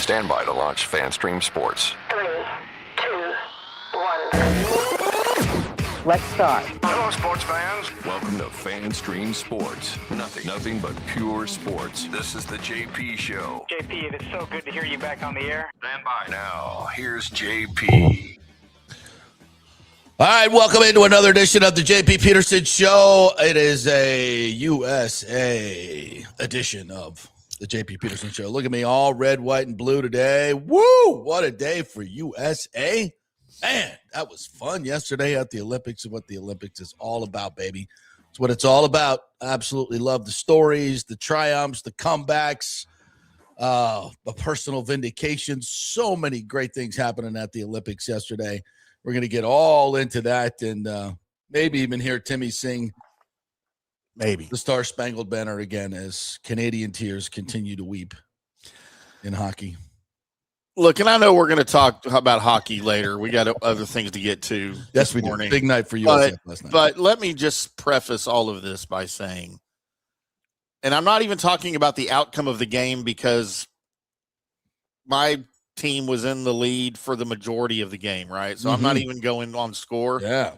Stand by to launch FanStream Sports. 3, 2, 1. Let's start. Hello, sports fans. Welcome to FanStream Sports. Nothing but pure sports. This is the JP Show. JP, it is so good to hear you back on the air. Stand by. Now, here's JP. All right, welcome into another edition of the JP Peterson Show. It is a USA edition of the JP Peterson Show. Look at me, all red, white, and blue today. Woo! What a day for USA. Man, that was fun yesterday at the Olympics and what the Olympics is all about, baby. It's what it's all about. I absolutely love the stories, the triumphs, the comebacks, the personal vindications. So many great things happening at the Olympics yesterday. We're going to get all into that and maybe even hear Timmy sing the Star-Spangled Banner again as Canadian tears continue to weep in hockey. Look, and I know we're going to talk about hockey later. We got other things to get to. Yes, we do. Big night for USF last night. But let me just preface all of this by saying, and I'm not even talking about the outcome of the game because my team was in the lead for the majority of the game, right? So I'm not even going on score. Yeah.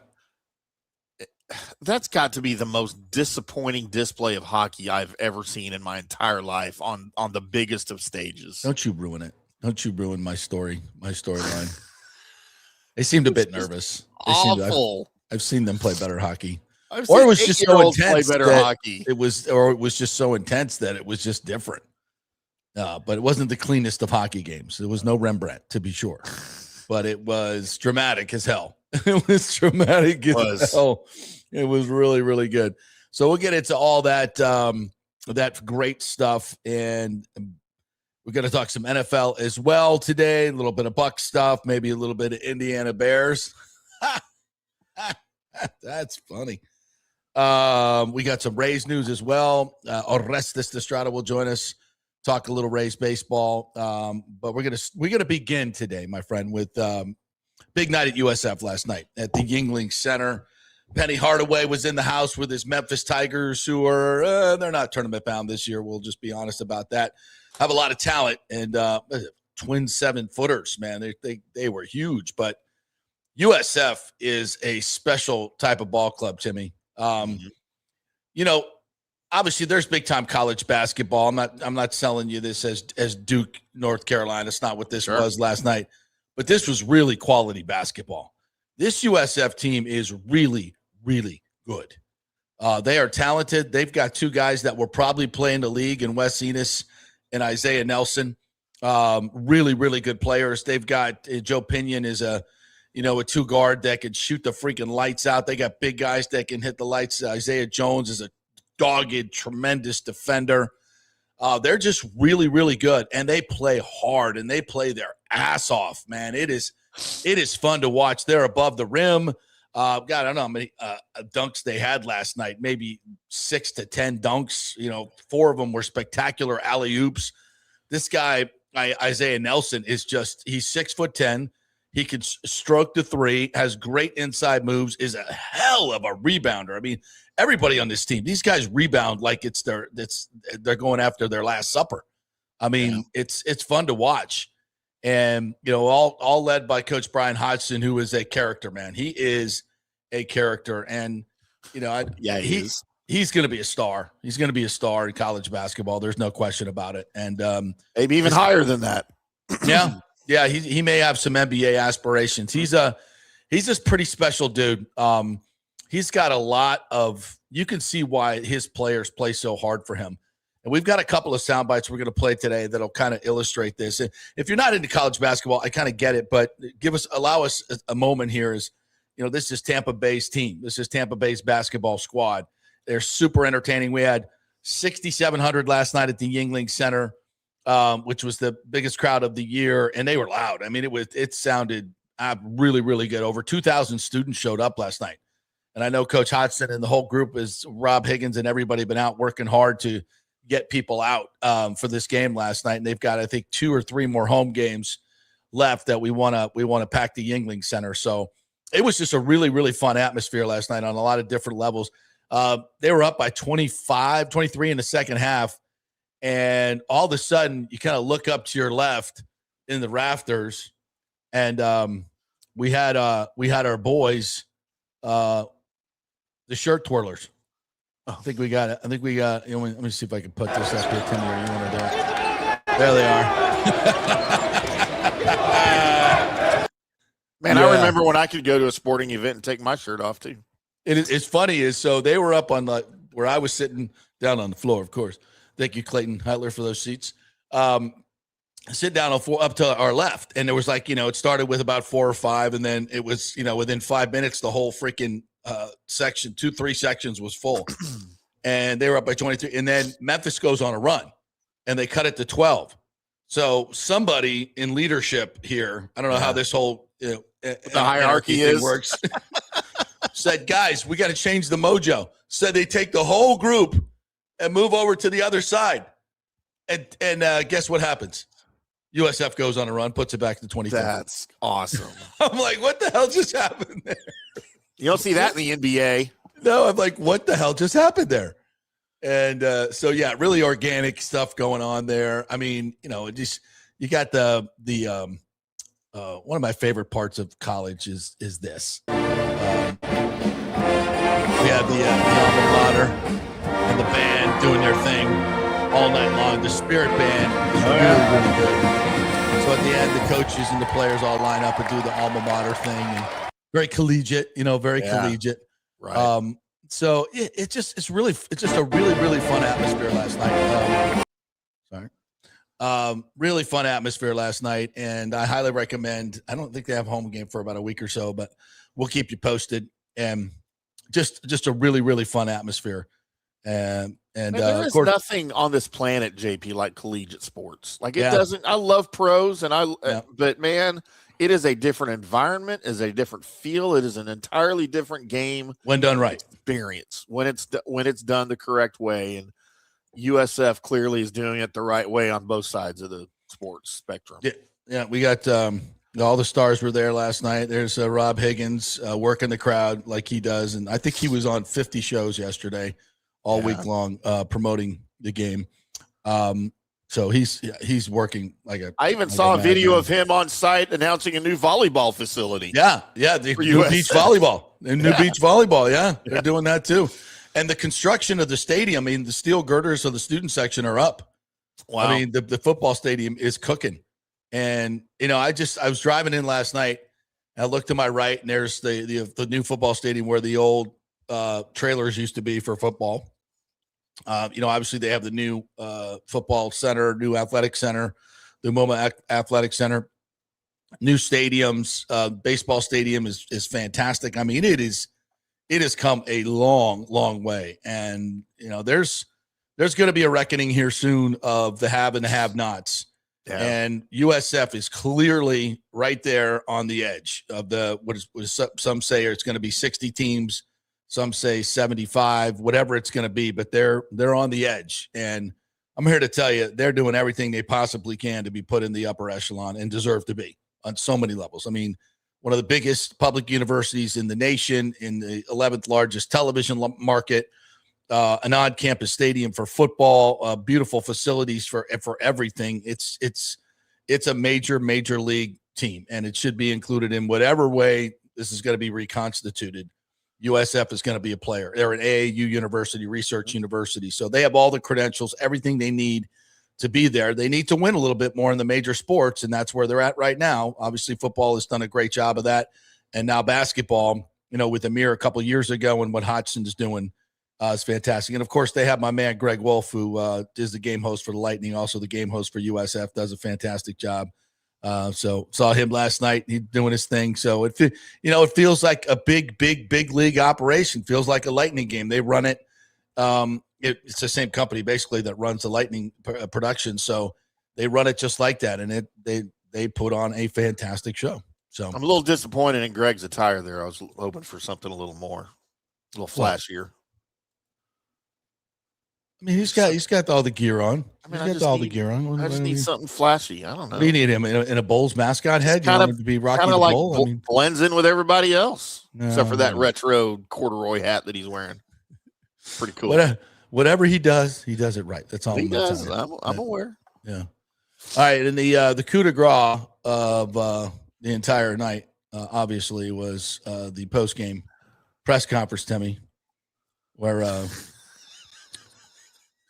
That's got to be the most disappointing display of hockey I've ever seen in my entire life on the biggest of stages. Don't you ruin it. Don't you ruin my storyline. They seemed a bit nervous. Awful. I've seen them play better hockey. Or it was just so intense it was just so intense that it was just different. But it wasn't the cleanest of hockey games. There was no Rembrandt, to be sure. But it was dramatic as hell. It was dramatic as hell. It was really, really good. So we'll get into all that that great stuff. And we're going to talk some NFL as well today. A little bit of Buck stuff, maybe a little bit of Indiana Bears. That's funny. We got some Rays news as well. Orestes Estrada will join us. Talk a little Rays baseball, but we're gonna begin today, my friend, with big night at USF last night at the Yuengling Center. Penny Hardaway was in the house with his Memphis Tigers, who are they're not tournament bound this year. We'll just be honest about that. Have a lot of talent and twin 7-footers, man. They were huge, but USF is a special type of ball club, Timmy. You know. Obviously, there's big time college basketball. I'm not selling you this as Duke, North Carolina. It's not what this was last night, but this was really quality basketball. This USF team is really, really good. They are talented. They've got two guys that will probably play in the league in Wes Enos and Isaiah Nelson. Really, really good players. They've got Joe Pinion is a two guard that can shoot the freaking lights out. They got big guys that can hit the lights. Isaiah Jones is a dogged, tremendous defender. They're just really, really good, and they play hard, and they play their ass off, man. It is fun to watch. They're above the rim. God, I don't know how many dunks they had last night, maybe 6 to 10 dunks. 4 of them were spectacular alley-oops. This guy, Isaiah Nelson, he's 6'10". He can stroke the three, has great inside moves, is a hell of a rebounder. I mean, everybody on this team, these guys rebound like they're going after their last supper. I mean, it's fun to watch. And, all led by Coach Brian Hodgson, who is a character, man. He is a character. And, he's going to be a star. He's going to be a star in college basketball. There's no question about it. And maybe even higher than that. Yeah. Yeah, he may have some NBA aspirations. He's a pretty special dude. He's got a lot of – you can see why his players play so hard for him. And we've got a couple of sound bites we're going to play today that'll kind of illustrate this. And if you're not into college basketball, I kind of get it, but allow us a moment here is, this is Tampa Bay's team. This is Tampa Bay's basketball squad. They're super entertaining. We had 6,700 last night at the Yuengling Center. Which was the biggest crowd of the year, and they were loud. I mean, it sounded really, really good. Over 2,000 students showed up last night. And I know Coach Hodgson and the whole group is Rob Higgins and everybody been out working hard to get people out for this game last night. And they've got, I think, 2 or 3 more home games left that we want to pack the Yuengling Center. So it was just a really, really fun atmosphere last night on a lot of different levels. They were up by 23 in the second half. And all of a sudden, you kind of look up to your left, in the rafters, and we had our boys, the shirt twirlers. I think we got it. Let me see if I can put this up here, Tim. You want to do it? There they are. Man, I remember when I could go to a sporting event and take my shirt off too. It's funny so they were up on where I was sitting down on the floor, of course. Thank you, Clayton Heitler, for those seats. Sit down up to our left, and there was it started with about 4 or 5, and then it was within 5 minutes the whole freaking section, 2-3 sections was full, and they were up by 23. And then Memphis goes on a run, and they cut it to 12. So somebody in leadership here, I don't know how this whole the hierarchy works, said, guys, we got to change the mojo. Said they take the whole group and move over to the other side, and guess what happens? USF goes on a run, puts it back to 23. That's awesome. I'm like, what the hell just happened there? You don't see that in the NBA. No, I'm like, what the hell just happened there? And so, yeah, really organic stuff going on there. I mean, you got the one of my favorite parts of college is this. We have the alma mater and the band doing their thing all night long. The Spirit Band is really good. So at the end, the coaches and the players all line up and do the alma mater thing, and very collegiate, very collegiate. Right. So it's just a really fun atmosphere last night. Really fun atmosphere last night, and I highly recommend. I don't think they have a home game for about a week or so, but we'll keep you posted. And just a really fun atmosphere. And there is nothing on this planet, JP, like collegiate sports. Like it doesn't. I love pros, but man, it is a different environment, is a different feel. It is an entirely different game when done right. Experience when it's done the correct way, and USF clearly is doing it the right way on both sides of the sports spectrum. Yeah. We got all the stars were there last night. There's Rob Higgins working the crowd like he does, and I think he was on 50 shows yesterday. All week long, promoting the game. So he's working like a. I even saw a video of him on site announcing a new volleyball facility. Yeah, the new beach volleyball. Beach volleyball. Yeah, they're doing that too. And the construction of the stadium. I mean, the steel girders of the student section are up. Wow. I mean, the football stadium is cooking. And I was driving in last night. And I looked to my right, and there's the new football stadium where the old trailers used to be for football. Obviously they have the new football center, new athletic center, the MoMA Athletic Center, new stadiums. Baseball stadium is fantastic. I mean, it has come a long way, and there's going to be a reckoning here soon of the have and the have-nots. Yeah. And USF is clearly right there on the edge of what some say it's going to be 60 teams. Some say 75, whatever it's going to be, but they're on the edge. And I'm here to tell you, they're doing everything they possibly can to be put in the upper echelon and deserve to be on so many levels. I mean, one of the biggest public universities in the nation, in the 11th largest television market, an on-campus stadium for football, beautiful facilities for everything. It's a major league team, and it should be included in whatever way this is going to be reconstituted. USF is going to be a player. They're an AAU university, research university. So they have all the credentials, everything they need to be there. They need to win a little bit more in the major sports, and that's where they're at right now. Obviously, football has done a great job of that. And now basketball, with Amir a couple of years ago and what Hodgson is doing is fantastic. And, of course, they have my man Greg Wolf, who is the game host for the Lightning, also the game host for USF, does a fantastic job. So saw him last night. He's doing his thing. So it feels like a big league operation. Feels like a Lightning game. They run it. It's the same company basically that runs the Lightning production. So they run it just like that, and they put on a fantastic show. So I'm a little disappointed in Greg's attire there. I was hoping for something a little more, a little flashier. I mean, he's got all the gear on. I just need something flashy. I don't know. Do you need him in a Bulls mascot head? You want him to be Rocky the like Bull? Blends in with everybody else, except for that retro corduroy hat that he's wearing. Pretty cool. Whatever he does it right. That's all he does. I'm aware. Yeah. All right, and the coup de grace of the entire night, obviously, was the post game press conference, Timmy, where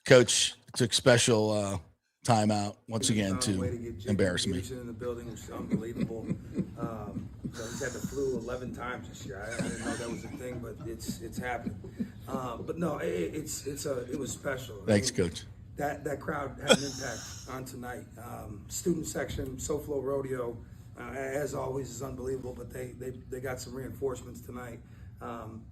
Coach took special timeout once again to embarrass me. In the building, which is unbelievable. He's had the flu 11 times this year. I didn't know that was a thing, but it's happened. But no, it was special. Thanks, Coach. That crowd had an impact on tonight. Student section, SoFlo Rodeo, as always, is unbelievable. But they got some reinforcements tonight.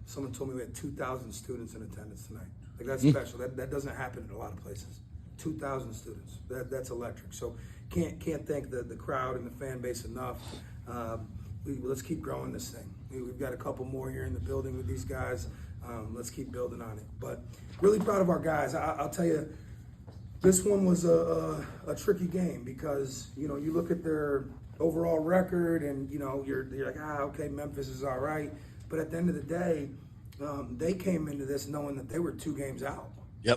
Someone told me we had 2,000 students in attendance tonight. Like, that's special. That doesn't happen in a lot of places. 2,000 students. That's electric. So can't thank the crowd and the fan base enough. Let's keep growing this thing. We've got a couple more here in the building with these guys. Let's keep building on it. But really proud of our guys. I'll tell you, this one was a tricky game because, you look at their overall record and, you're like, okay, Memphis is all right. But at the end of the day, they came into this knowing that they were 2 games out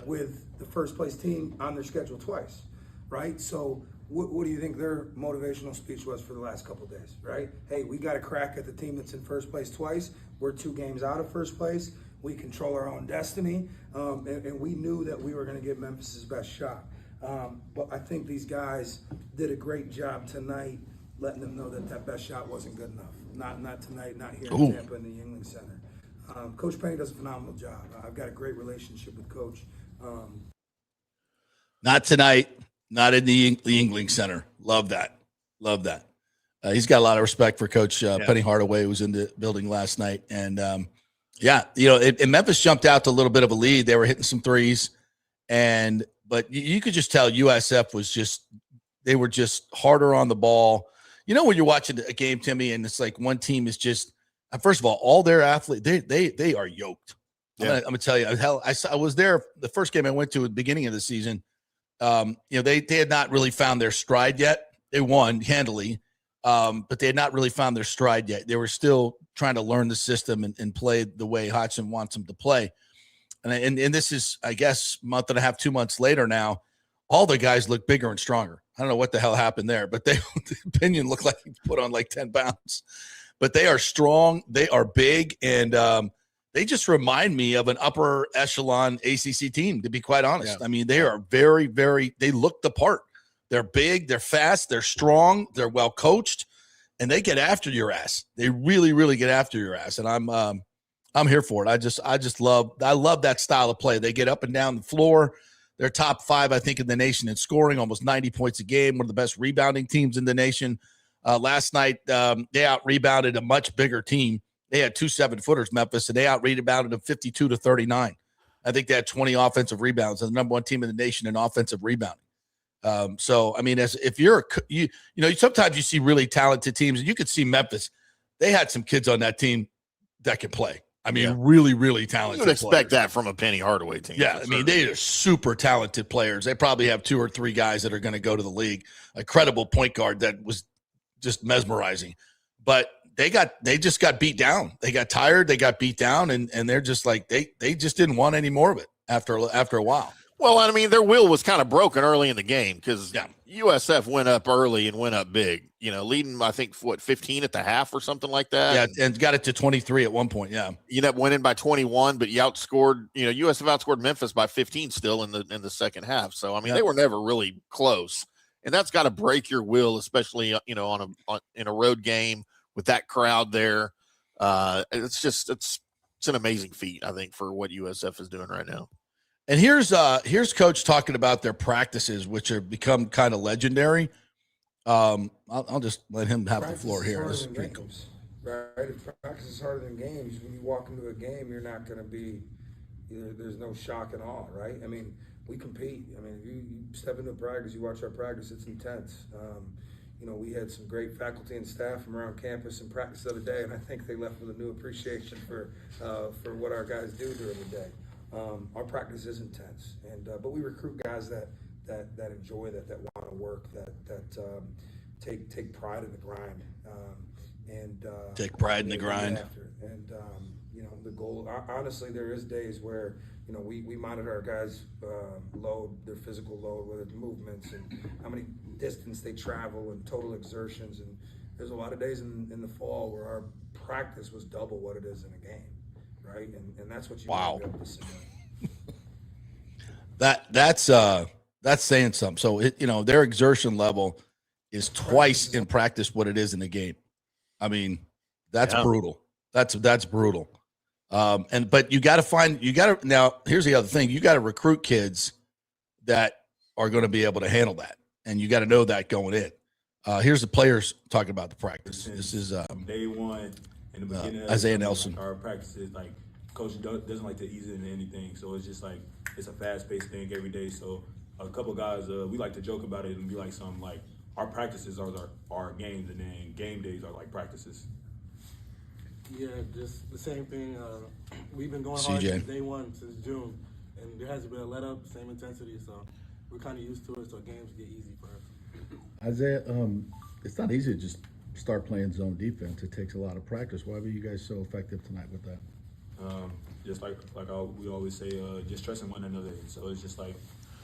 with the first place team on their schedule twice, right? So what do you think their motivational speech was for the last couple of days, right? Hey, we got a crack at the team that's in first place twice. We're 2 games out of first place. We control our own destiny, and we knew that we were going to get Memphis's best shot. But I think these guys did a great job tonight, letting them know that best shot wasn't good enough. Not tonight, not here in Tampa in the Yuengling Center. Coach Penny does a phenomenal job. I've got a great relationship with Coach. Not tonight, not in the Yuengling Center. Love that. He's got a lot of respect for Coach Penny Hardaway, who was in the building last night. And, and Memphis jumped out to a little bit of a lead. They were hitting some threes. But you could just tell USF they were just harder on the ball. When you're watching a game, Timmy, and it's like one team is just, first of all their athletes, they are yoked. Yeah. I'm gonna tell you, I was there the first game I went to at the beginning of the season. They had not really found their stride yet. They won handily, but they had not really found their stride yet. They were still trying to learn the system and play the way Hodgson wants them to play. And this is, I guess, month and a half, 2 months later now, all the guys look bigger and stronger. I don't know what the hell happened there, but the opinion looked like he put on like 10 pounds. But they are strong, they are big, and they just remind me of an upper echelon ACC team, to be quite honest. Yeah. I mean, they are very, very – they look the part. They're big, they're fast, they're strong, they're well coached, and they get after your ass. They really, really get after your ass, and I'm here for it. I love that style of play. They get up and down the floor. They're top 5, I think, in the nation in scoring, almost 90 points a game, one of the best rebounding teams in the nation. Last night, they out-rebounded a much bigger team. They had 2 7-footers, Memphis, and they out-rebounded them 52-39. I think they had 20 offensive rebounds. They're the number 1 team in the nation in offensive rebounding. So, I mean, if you're sometimes you see really talented teams, and you could see Memphis. They had some kids on that team that can play. I mean, really, really talented. You would expect that from a Penny Hardaway team. Yeah, I mean, they are super talented players. They probably have 2 or 3 guys that are going to go to the league. A credible point guard that was just mesmerizing. But they just got beat down. They got tired. They got beat down, and they're just like they just didn't want any more of it after a while. Well, I mean, their will was kind of broken early in the game because USF went up early and went up big, leading, I think, 15 at the half or something like that. Yeah, and got it to 23 at one point, yeah. You ended up winning by 21, but you outscored, USF outscored Memphis by 15 still in the second half. So, I mean, they were never really close. And that's got to break your will, especially, in a road game with that crowd there. It's an amazing feat, I think, for what USF is doing right now. And here's Coach talking about their practices, which have become kind of legendary. I'll just let him have the floor here. This is pretty cool. Right? If practice is harder than games, when you walk into a game, you're not going to be there's no shock at all, right? I mean, we compete. I mean, if you step into practice, you watch our practice, it's intense. We had some great faculty and staff from around campus in practice the other day, and I think they left with a new appreciation for what our guys do during the day. Our practice is intense, but we recruit guys that enjoy that want to work, that take pride in the grind, take pride in the grind. And the goal. Honestly, there is days where we monitor our guys' load, their physical load, whether it's movements and how many distance they travel and total exertions. And there's a lot of days in the fall where our practice was double what it is in a game, right? And that's what you want to be able to simulate. That's saying something. So their exertion level is twice in practice what it is in the game. I mean, that's brutal. That's brutal. But now here's the other thing. You got to recruit kids that are going to be able to handle that. And you got to know that going in. Here's the players talking about the practice. This is day one in the beginning of Isaiah Nelson. Our practices, like coach doesn't like to ease into anything. So it's just like it's a fast-paced thing every day. So a couple guys, we like to joke about it and be like something like our practices are our games, and then game days are like practices. Yeah, just the same thing. We've been going hard since day one, since June, and there hasn't been a let up, same intensity. So we're kind of used to it. So games get easy for us. Isaiah, it's not easy to just start playing zone defense. It takes a lot of practice. Why were you guys so effective tonight with that? Just we always say, just trusting one another. So it's just like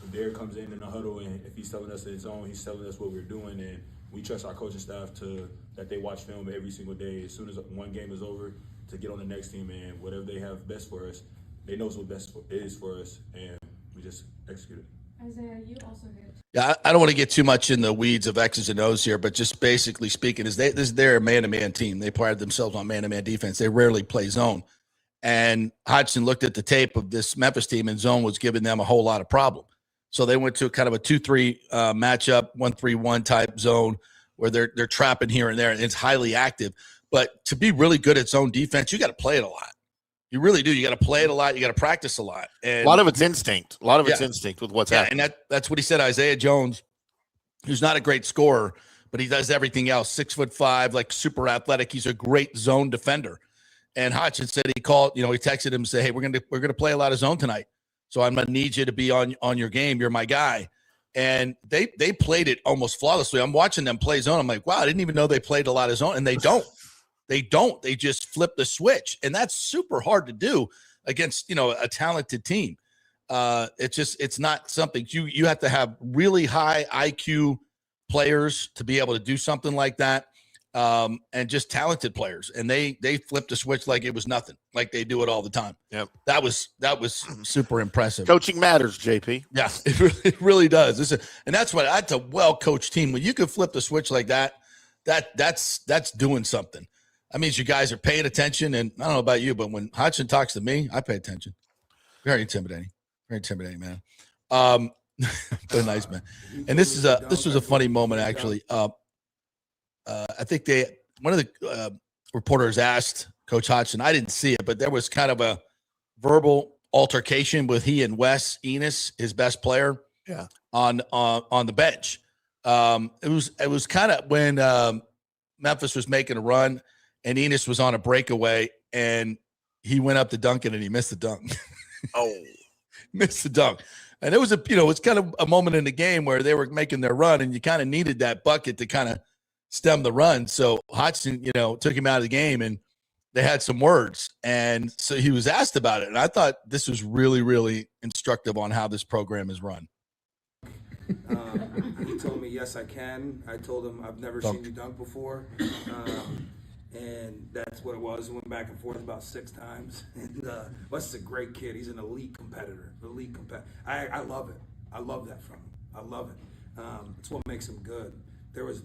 if Derek comes in the huddle, and if he's telling us his own, he's telling us what we're doing, and we trust our coaching staff that they watch film every single day. As soon as one game is over, to get on the next team, and whatever they have best for us, they know what best is for us, and we just execute it. Isaiah, you also hit. Yeah, I don't want to get too much in the weeds of X's and O's here, but just basically speaking, they're a man-to-man team. They pride themselves on man-to-man defense. They rarely play zone. And Hodgson looked at the tape of this Memphis team, and zone was giving them a whole lot of problem. So they went to kind of a 2-3 matchup, 1-3-1 type zone where they're trapping here and there, and it's highly active. But to be really good at zone defense, you got to play it a lot. You really do. You got to play it a lot. You got to practice a lot. And a lot of it's instinct. A lot of it's instinct with what's happening. And that's what he said. Isaiah Jones, who's not a great scorer, but he does everything else. 6'5", like super athletic. He's a great zone defender. And Hodgson said he texted him and said, "Hey, we're gonna play a lot of zone tonight. So I'm gonna need you to be on your game. You're my guy." And they played it almost flawlessly. I'm watching them play zone. I'm like, wow, I didn't even know they played a lot of zone. And they don't. They just flip the switch. And that's super hard to do against, a talented team. It's not something you have to have really high IQ players to be able to do something like that. And just talented players. And they flipped the switch like it was nothing, like they do it all the time. Yep. That was super impressive. Coaching matters, JP. Yeah, it really does. And that's a well-coached team. When you can flip the switch like that, that's doing something. That means you guys are paying attention. And I don't know about you, but when Hodgson talks to me, I pay attention. Very intimidating, man. But nice, man. And this was a funny moment, actually. I think one of the reporters asked Coach Hodgson, I didn't see it, but there was kind of a verbal altercation with he and Wes Enos, his best player, on the bench. It was kind of when Memphis was making a run and Enos was on a breakaway and he went up to dunk it and he missed the dunk. Missed the dunk. And it was it's kind of a moment in the game where they were making their run and you kind of needed that bucket to kind of stem the run. So Hodgson, took him out of the game and they had some words. And so he was asked about it. And I thought this was really, really instructive on how this program is run. He told me, yes, I can. I told him, I've never seen you dunk before. And that's what it was. We went back and forth about 6 times. And Wes is a great kid. He's an elite competitor. I love it. I love that from him. I love it. It's what makes him good.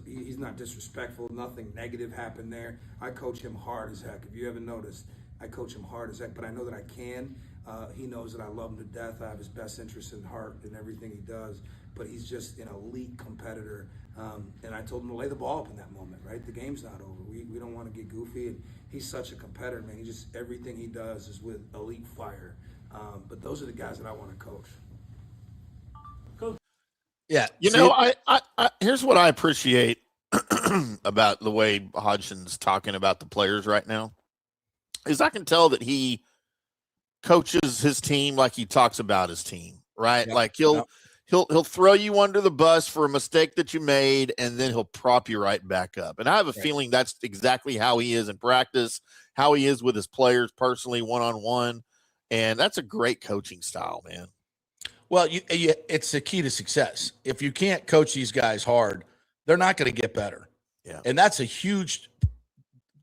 He's not disrespectful. Nothing negative happened there. I coach him hard as heck. If you haven't noticed, I coach him hard as heck, but I know that I can. He knows that I love him to death. I have his best interest in heart in everything he does, but he's just an elite competitor. And I told him to lay the ball up in that moment, right? The game's not over. We don't want to get goofy. And he's such a competitor, man. Everything he does is with elite fire. But those are the guys that I want to coach. Yeah. I here's what I appreciate about the way Hodgson's talking about the players right now is I can tell that he coaches his team like he talks about his team, right? Yeah, like he'll throw you under the bus for a mistake that you made, and then he'll prop you right back up. And I have a feeling that's exactly how he is in practice, how he is with his players personally, one-on-one. And that's a great coaching style, man. Well, it's the key to success. If you can't coach these guys hard, they're not going to get better. Yeah. And that's a huge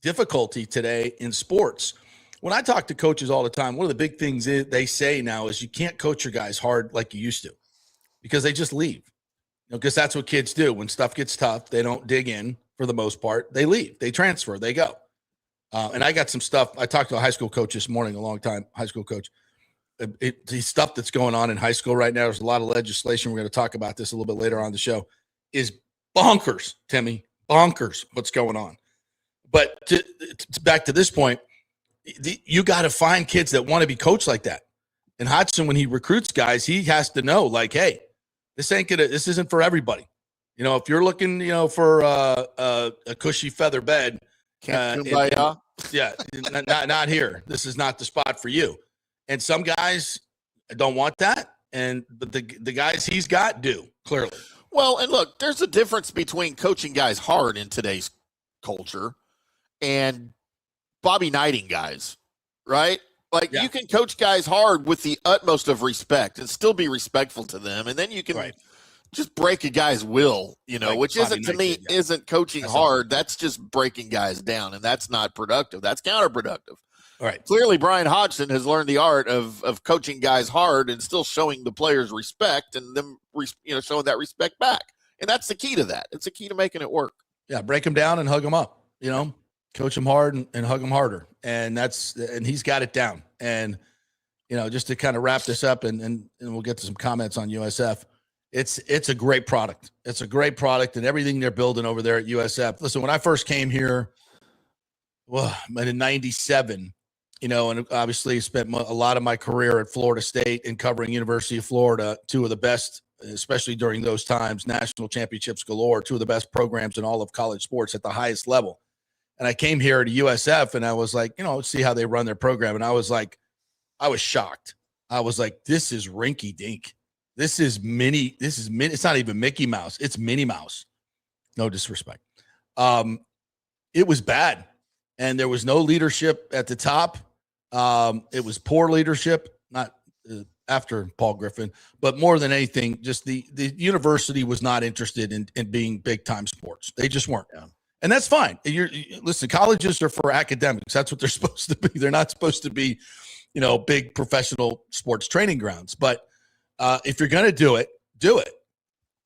difficulty today in sports. When I talk to coaches all the time, one of the big things they say now is you can't coach your guys hard like you used to because they just leave. Because that's what kids do. When stuff gets tough, they don't dig in for the most part. They leave. They transfer. They go. And I got some stuff. I talked to a high school coach this morning, a long time high school coach. The stuff that's going on in high school right now, there's a lot of legislation. We're going to talk about this a little bit later on the show, is bonkers, Timmy. Bonkers what's going on. But back to this point, you got to find kids that want to be coached like that. And Hodgson, when he recruits guys, he has to know, like, hey, this isn't for everybody. If you're looking, for a cushy feather bed, not here. This is not the spot for you. And some guys don't want that, but the guys he's got do, clearly. Well, and look, there's a difference between coaching guys hard in today's culture and Bobby Knighting guys, right? Like, you can coach guys hard with the utmost of respect and still be respectful to them, and then you can just break a guy's will, which isn't, to me, isn't coaching hard. That's just breaking guys down, and that's not productive. That's counterproductive. All right. Clearly, Brian Hodgson has learned the art of coaching guys hard and still showing the players respect and them, showing that respect back. And that's the key to that. It's the key to making it work. Yeah, break them down and hug them up. Coach them hard and hug them harder. And he's got it down. And just to kind of wrap this up, and we'll get to some comments on USF. It's a great product. It's a great product, and everything they're building over there at USF. Listen, when I first came here, in '97. And obviously spent a lot of my career at Florida State and covering University of Florida, two of the best, especially during those times, national championships galore, two of the best programs in all of college sports at the highest level. And I came here to USF and I was like, see how they run their program. And I was shocked. I was like, this is rinky dink. This is mini. It's not even Mickey Mouse. It's Minnie Mouse. No disrespect. It was bad. And there was no leadership at the top. It was poor leadership, not after Paul Griffin, but more than anything, just the university was not interested in being big time sports. They just weren't. Yeah. And that's fine. Listen, colleges are for academics. That's what they're supposed to be. They're not supposed to be, big professional sports training grounds. But if you're going to do it, do it.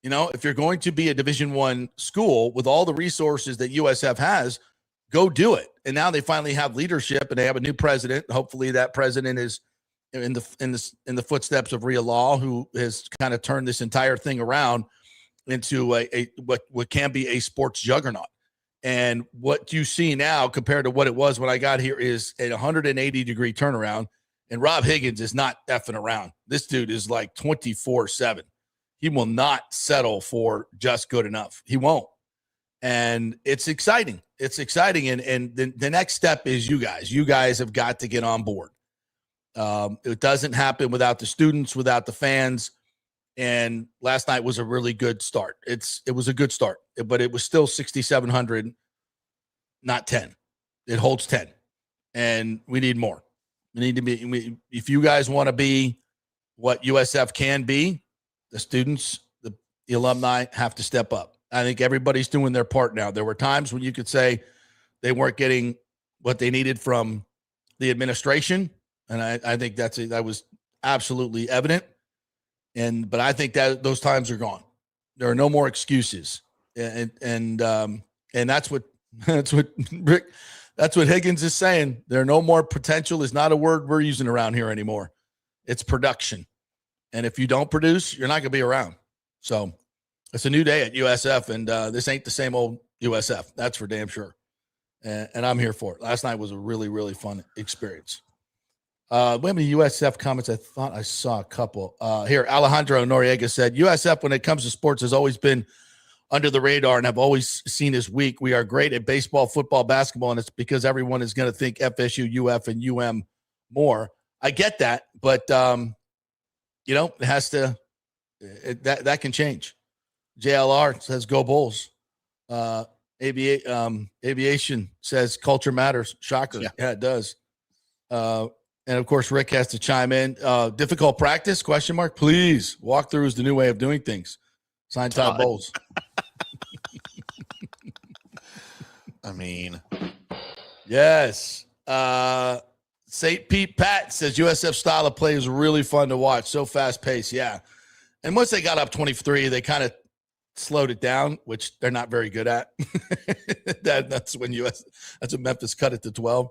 If you're going to be a Division I school with all the resources that USF has, go do it. And now they finally have leadership, and they have a new president. Hopefully, that president is in the footsteps of Rhea Law, who has kind of turned this entire thing around into what can be a sports juggernaut. And what you see now compared to what it was when I got here is a 180-degree turnaround. And Rob Higgins is not effing around. This dude is like 24/7. He will not settle for just good enough. He won't. And it's exciting. It's exciting. And the next step is you guys. You guys have got to get on board. It doesn't happen without the students, without the fans. And last night was a really good start. It was a good start, but it was still 6,700, not 10. It holds 10. And we need more. We need to be, if you guys want to be what USF can be, the students, the alumni have to step up. I think everybody's doing their part now. There were times when you could say they weren't getting what they needed from the administration, and I think that was absolutely evident. But I think that those times are gone. There are no more excuses, and that's what Rick, that's what Higgins is saying. There are no more potential is not a word we're using around here anymore. It's production, and if you don't produce, you're not going to be around. So. It's a new day at USF, and this ain't the same old USF. That's for damn sure. And I'm here for it. Last night was a really, really fun experience. We have any USF comments? I thought I saw a couple. Here, Alejandro Noriega said, USF, when it comes to sports, has always been under the radar and have always seen as weak. We are great at baseball, football, basketball, and it's because everyone is going to think FSU, UF, and UM more. I get that, but, it has to that can change. JLR says, go Bulls. Aviation says, culture matters. Shocker. Yeah, it does. And, of course, Rick has to chime in. Difficult practice, ? Please. Walkthrough is the new way of doing things. Sign Todd Bowles. I mean, yes. St. Pete Pat says USF style of play is really fun to watch. So fast paced. Yeah. And once they got up 23, they kind of slowed it down, which they're not very good at. That's when that's when Memphis cut it to 12.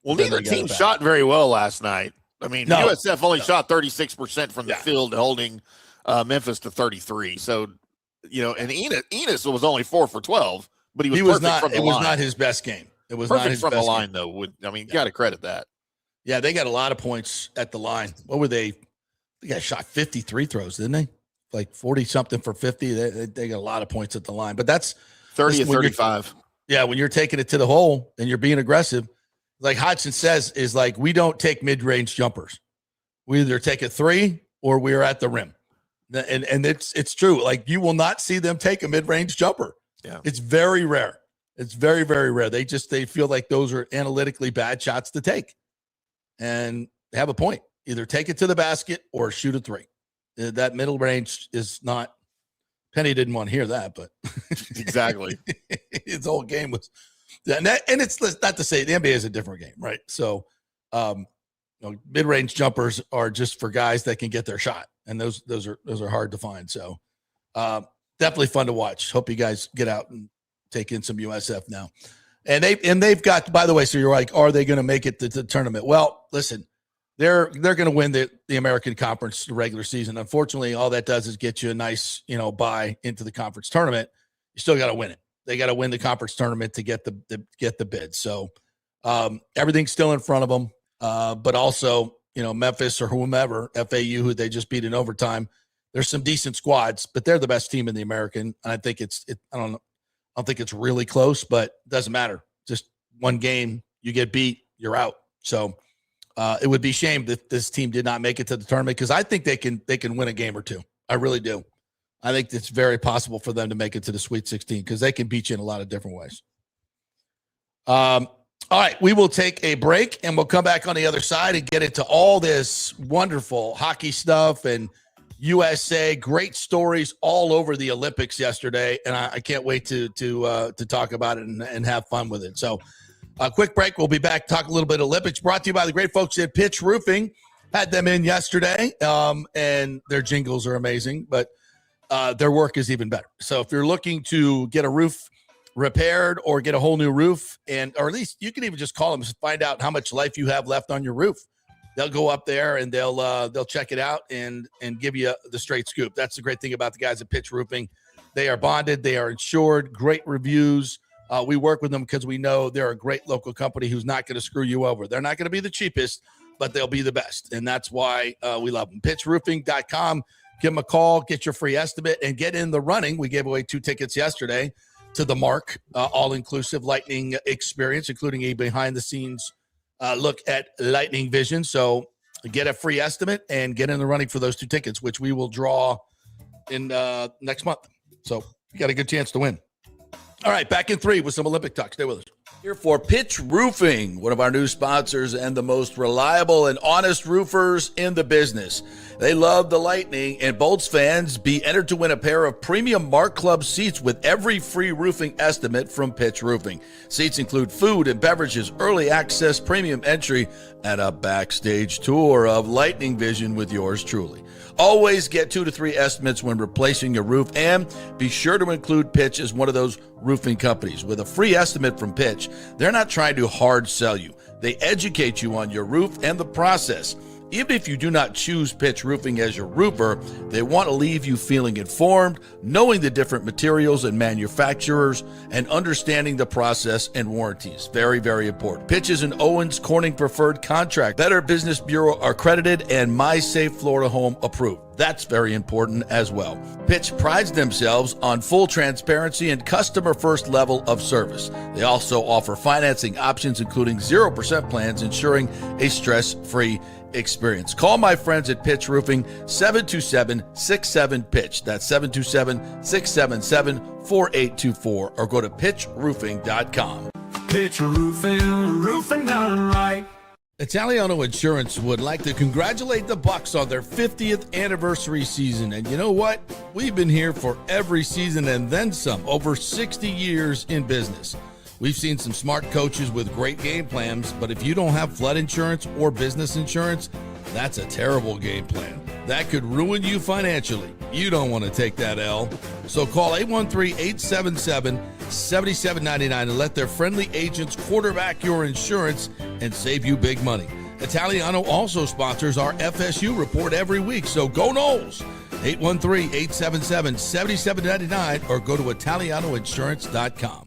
Well, neither team shot very well last night. I mean, USF only shot 36% from the field, holding Memphis to 33. So, and Enos was only 4 for 12, but he was perfect from the line. It was not his best game. It was perfect not his from best the line, game. though. You got to credit that. Yeah, they got a lot of points at the line. What were they? They got shot 53 throws, didn't they? Like 40 something for 50. They got a lot of points at the line, but that's 30 and 35. Yeah, when you're taking it to the hole and you're being aggressive, like Hodgson says, is like we don't take mid-range jumpers. We either take a 3 or we're at the rim, and it's true. Like you will not see them take a mid-range jumper. Yeah, it's very rare. It's very, very rare. They feel like those are analytically bad shots to take, and they have a point. Either take it to the basket or shoot a 3. That middle range is not. Penny didn't want to hear that, but exactly, his whole game was. And it's not to say the NBA is a different game, right? So, mid-range jumpers are just for guys that can get their shot, and those are hard to find. So, definitely fun to watch. Hope you guys get out and take in some USF now. And they've got, by the way, so you're like, are they going to make it to the tournament? Well, listen, they're going to win the American Conference regular season. Unfortunately, all that does is get you a nice, bye into the conference tournament. You still got to win it. They got to win the conference tournament to get the bid. So everything's still in front of them. But also, Memphis or whomever, FAU, who they just beat in overtime. There's some decent squads, but they're the best team in the American. And I think I don't think it's really close, but it doesn't matter. Just one game, you get beat, you're out. So it would be a shame if this team did not make it to the tournament, because I think they can win a game or two. I really do. I think it's very possible for them to make it to the Sweet 16 because they can beat you in a lot of different ways. All right, we will take a break and we'll come back on the other side and get into all this wonderful hockey stuff and USA. Great stories all over the Olympics yesterday, and I can't wait to talk about it and have fun with it. So a quick break. We'll be back, talk a little bit of Olympics, brought to you by the great folks at Pitch Roofing. Had them in yesterday, and their jingles are amazing, but their work is even better. So if you're looking to get a roof repaired or get a whole new roof, or at least you can even just call them to find out how much life you have left on your roof. They'll go up there and they'll check it out and give you the straight scoop. That's the great thing about the guys at Pitch Roofing. They are bonded, they are insured, great reviews. We work with them because we know they're a great local company who's not going to screw you over. They're not going to be the cheapest, but they'll be the best, and that's why we love them. PitchRoofing.com. Give them a call, get your free estimate, and get in the running. We gave away 2 tickets yesterday to the Mark all-inclusive Lightning experience, including a behind-the-scenes look at Lightning Vision. So get a free estimate and get in the running for those 2 tickets, which we will draw in next month. So you got a good chance to win. All right, back in 3 with some Olympic talk. Stay with us. Here for Pitch Roofing, one of our new sponsors and the most reliable and honest roofers in the business. They love the Lightning, and Bolts fans be entered to win a pair of premium Mark Club seats with every free roofing estimate from Pitch Roofing. Seats include food and beverages, early access, premium entry, and a backstage tour of Lightning Vision with yours truly. Always get 2 to 3 estimates when replacing your roof, and be sure to include Pitch as one of those roofing companies. With a free estimate from Pitch, they're not trying to hard sell you. They educate you on your roof and the process. Even if you do not choose Pitch Roofing as your roofer, they want to leave you feeling informed, knowing the different materials and manufacturers, and understanding the process and warranties. Very, very important. Pitch is an Owens Corning preferred contract, Better Business Bureau accredited, and My Safe Florida Home approved. That's very important as well. Pitch prides themselves on full transparency and customer first level of service. They also offer financing options, including 0% plans, ensuring a stress-free experience. Call my friends at Pitch Roofing, 727-67-PITCH. That's 727-677-4824, or go to pitchroofing.com. Pitch Roofing, roofing done right. Italiano Insurance would like to congratulate the Bucks on their 50th anniversary season. And you know what? We've been here for every season and then some, over 60 years in business. We've seen some smart coaches with great game plans, but if you don't have flood insurance or business insurance, that's a terrible game plan. That could ruin you financially. You don't want to take that L. So call 813-877-7799 and let their friendly agents quarterback your insurance and save you big money. Italiano also sponsors our FSU report every week, so go Noles. 813-877-7799 or go to ItalianoInsurance.com.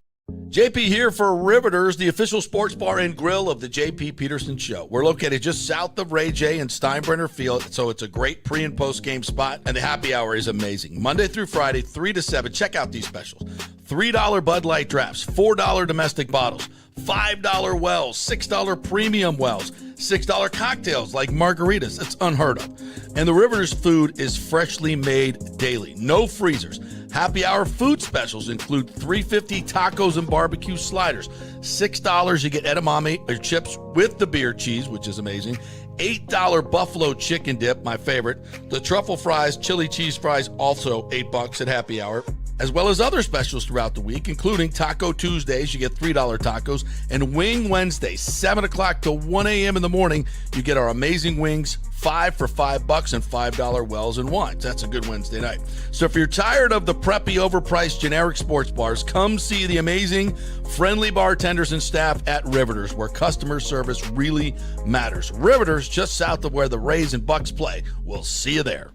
JP here for Riveters, the official sports bar and grill of the JP Peterson Show. We're located just south of Ray J and Steinbrenner Field, so it's a great pre- and post-game spot, and the happy hour is amazing. Monday through Friday, 3 to 7. Check out these specials. $3 Bud Light drafts, $4 domestic bottles, $5 wells, $6 premium wells, $6 cocktails like margaritas. It's unheard of. And the Riveters food is freshly made daily. No freezers. Happy hour food specials include $3.50 tacos and barbecue sliders. $6 you get edamame or chips with the beer cheese, which is amazing. $8 buffalo chicken dip, my favorite. The truffle fries, chili cheese fries, also $8 at happy hour. As well as other specials throughout the week, including Taco Tuesdays, you get $3 tacos, and Wing Wednesdays, 7 o'clock to 1 a.m. in the morning, you get our amazing wings, 5 for $5 and $5 wells and wines. That's a good Wednesday night. So if you're tired of the preppy, overpriced, generic sports bars, come see the amazing, friendly bartenders and staff at Riveters, where customer service really matters. Riveters, just south of where the Rays and Bucks play. We'll see you there.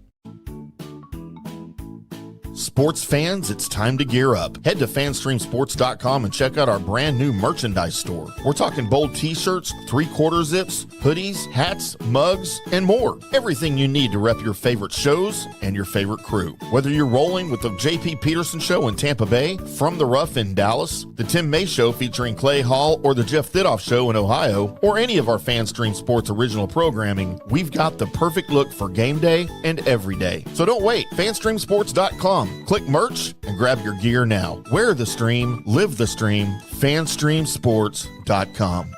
Sports fans, it's time to gear up. Head to fanstreamsports.com and check out our brand new merchandise store. We're talking bold t-shirts, 3/4 zips, hoodies, hats, mugs, and more. Everything you need to rep your favorite shows and your favorite crew. Whether you're rolling with the JP Peterson Show in Tampa Bay, From the Rough in Dallas, the Tim May Show featuring Clay Hall, or the Jeff Thidoff Show in Ohio, or any of our FanStream Sports original programming, we've got the perfect look for game day and every day. So don't wait. fanstreamsports.com. Click merch and grab your gear now. Wear the stream, live the stream, fanstreamsports.com.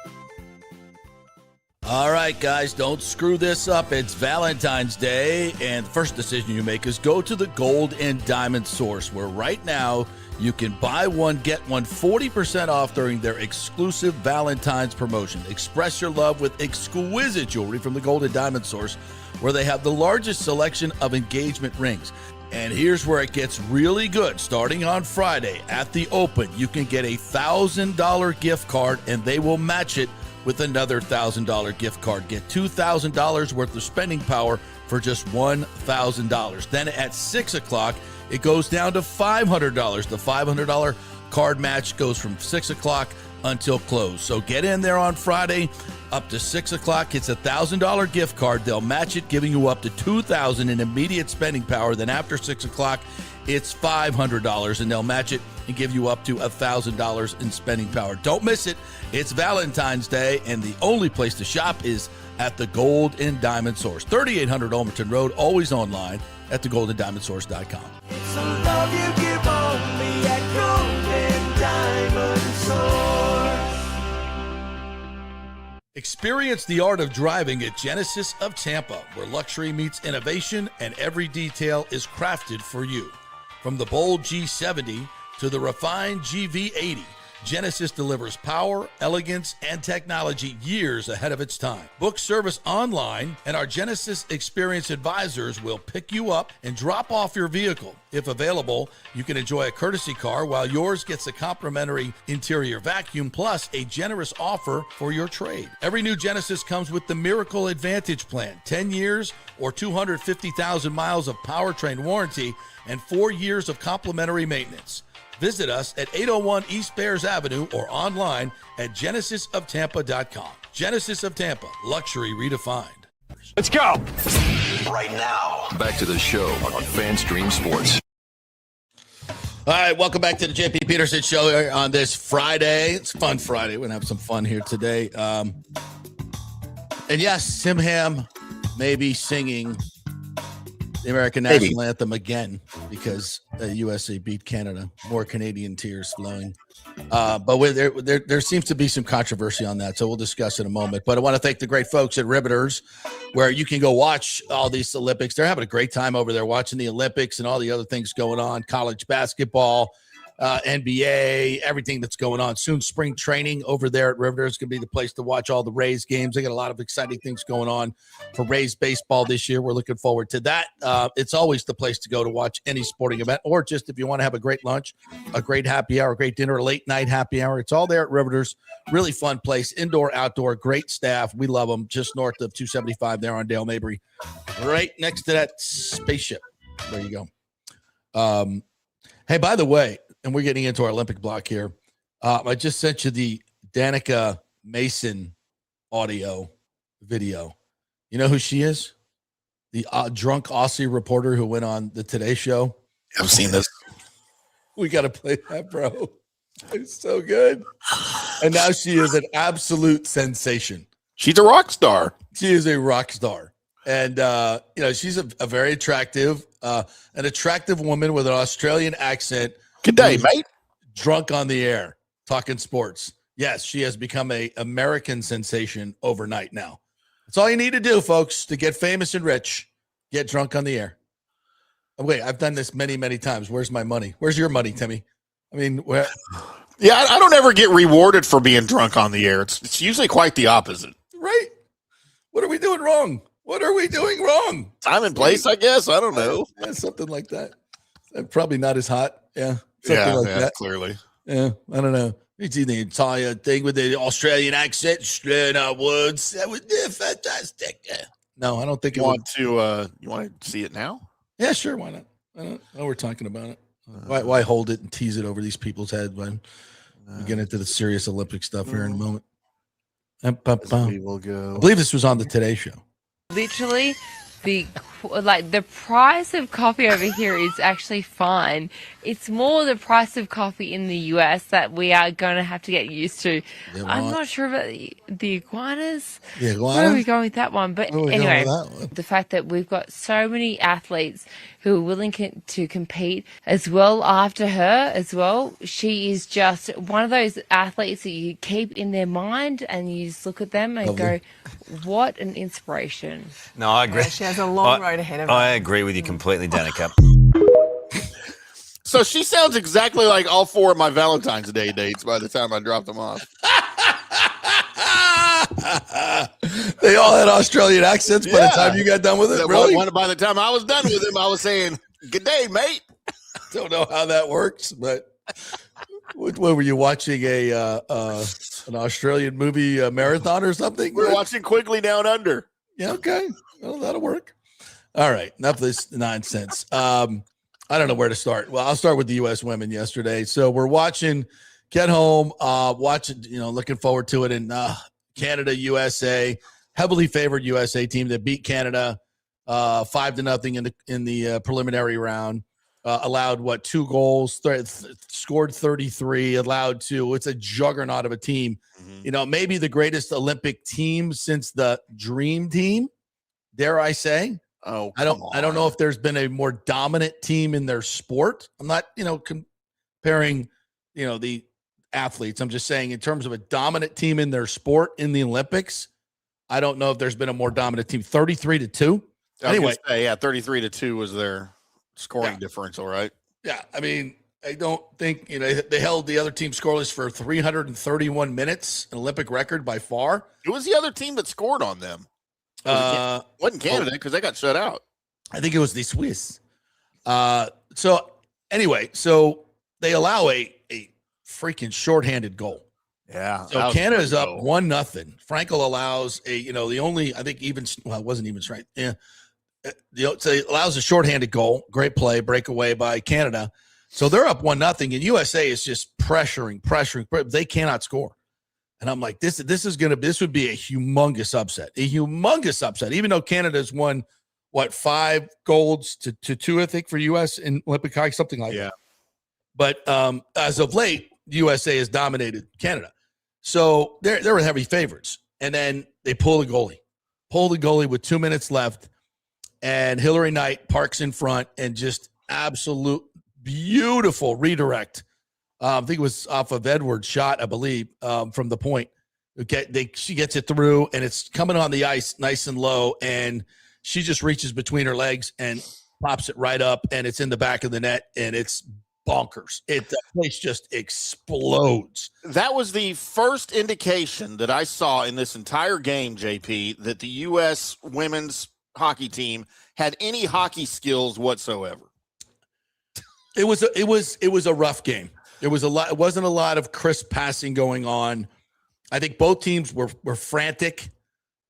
All right, guys, don't screw this up. It's Valentine's Day, and the first decision you make is go to the Gold and Diamond Source, where right now you can buy one, get one 40% off during their exclusive Valentine's promotion. Express your love with exquisite jewelry from the Gold and Diamond Source, where they have the largest selection of engagement rings. And here's where it gets really good. Starting on Friday at the Open, you can get a $1,000 gift card, and they will match it with another $1,000 gift card. Get $2,000 worth of spending power for just $1,000. Then at 6 o'clock, it goes down to $500. The $500 card match goes from 6 o'clock until close. So get in there on Friday up to 6 o'clock. It's a $1,000 gift card. They'll match it, giving you up to $2,000 in immediate spending power. Then after 6 o'clock, it's $500, and they'll match it and give you up to $1,000 in spending power. Don't miss it. It's Valentine's Day, and the only place to shop is at the Gold and Diamond Source, 3800 Olmerton Road, always online at thegoldendiamondsource.com. It's a love you give only at Gold and Diamond Source. Experience the art of driving at Genesis of Tampa, where luxury meets innovation and every detail is crafted for you. From the bold G70 to the refined GV80, Genesis delivers power, elegance, and technology years ahead of its time. Book service online, and our Genesis Experience Advisors will pick you up and drop off your vehicle. If available, you can enjoy a courtesy car while yours gets a complimentary interior vacuum plus a generous offer for your trade. Every new Genesis comes with the Miracle Advantage Plan, 10 years or 250,000 miles of powertrain warranty and 4 years of complimentary maintenance. Visit us at 801 East Bears Avenue or online at genesisoftampa.com. Genesis of Tampa, luxury redefined. Let's go. Right now, back to the show on FanStream Sports. All right, welcome back to the JP Peterson Show on this Friday. It's Fun Friday. We're going to have some fun here today. And yes, Tim Ham may be singing the American National Anthem again because USA beat Canada. More Canadian tears flowing. But there seems to be some controversy on that, so we'll discuss in a moment. But I want to thank the great folks at Riveters, where you can go watch all these Olympics. They're having a great time over there watching the Olympics and all the other things going on, college basketball. NBA, everything that's going on. Soon spring training over there at Riveter is going to be the place to watch all the Rays games. They got a lot of exciting things going on for Rays baseball this year. We're looking forward to that. It's always the place to go to watch any sporting event, or just if you want to have a great lunch, a great happy hour, a great dinner, a late night happy hour. It's all there at Riveter's. Really fun place, indoor, outdoor, great staff. We love them. Just north of 275 there on Dale Mabry, right next to that spaceship. There you go. Hey, by the way, and we're getting into our Olympic block here. I just sent you the Danica Mason audio video. You know who she is? The drunk Aussie reporter who went on the Today Show. I've seen this. We got to play that, bro. It's so good. And now she is an absolute sensation. She's a rock star. She is a rock star. And, she's a very attractive, an attractive woman with an Australian accent. Good day, mate. Drunk on the air, talking sports. Yes, she has become a American sensation overnight now. That's all you need to do, folks, to get famous and rich. Get drunk on the air. Oh, wait, I've done this many, many times. Where's my money? Where's your money, Timmy? I mean, where? Yeah, I don't ever get rewarded for being drunk on the air. It's usually quite the opposite. Right? What are we doing wrong? What are we doing wrong? Time and place, I guess. I don't know. Yeah, something like that. Probably not as hot. Yeah. Something like that. Clearly. Yeah, I don't know. You see the entire thing with the Australian accent, straight out words. That was fantastic. Yeah. No, I don't think you want to see it now? Yeah, sure. Why not? I don't know we're talking about it. Why hold it and tease it over these people's head when we get into the serious Olympic stuff here in a moment? We will go. I believe this was on the Today Show. Literally, the price of coffee over here is actually fine. It's more the price of coffee in the US that we are going to have to get used to. I'm not sure about the iguanas. The iguanas? Where are we going with that one? But anyway, the fact that we've got so many athletes who are willing to compete as well after her as well. She is just one of those athletes that you keep in their mind and you just look at them and go, what an inspiration. No, I agree. Yeah, she has a long road ahead of her. I agree with you completely, Danica. So she sounds exactly like all four of my Valentine's Day dates by the time I dropped them off. They all had Australian accents by the time you got done with it? Really? By the time I was done with him, I was saying, good day, mate. Don't know how that works, but what were you watching, an Australian movie marathon or something? We're watching Quigley Down Under. Yeah, okay. Well, that'll work. All right. Enough of this nonsense. I don't know where to start. Well, I'll start with the U.S. women yesterday. So we're watching, get home, looking forward to it. And Canada, USA, heavily favored USA team that beat Canada 5-0 in the preliminary round. Allowed 2 goals, scored 33, allowed 2. It's a juggernaut of a team. Mm-hmm. Maybe the greatest Olympic team since the Dream Team, dare I say. Oh, I don't know if there's been a more dominant team in their sport. I'm not, comparing, the athletes. I'm just saying in terms of a dominant team in their sport in the Olympics, I don't know if there's been a more dominant team. 33-2. Anyway, 33-2 was their scoring differential, right? Yeah. I mean, I don't think, they held the other team scoreless for 331 minutes, an Olympic record by far. It was the other team that scored on them. Wasn't Canada because they got shut out. I think it was the Swiss. So they allow a freaking shorthanded goal. Yeah. So Canada's up 1-0. Frankel allows it wasn't even straight. Yeah. So it allows a shorthanded goal. Great play, breakaway by Canada. So they're up 1-0, and USA is just pressuring. They cannot score. And I'm like, this would be a humongous upset. Even though Canada's won 5 golds to 2, I think, for US in Olympic hockey, something like that. But as of late, USA has dominated Canada. So they're heavy favorites. And then they pull the goalie with 2 minutes left. And Hillary Knight parks in front and just absolute beautiful redirect. I think it was off of Edwards' shot, I believe, from the point. She gets it through, and it's coming on the ice nice and low, and she just reaches between her legs and pops it right up, and it's in the back of the net, and it's bonkers. The place just explodes. That was the first indication that I saw in this entire game, JP, that the U.S. women's hockey team had any hockey skills whatsoever. It was a rough game. It wasn't a lot of crisp passing going on. I think both teams were frantic.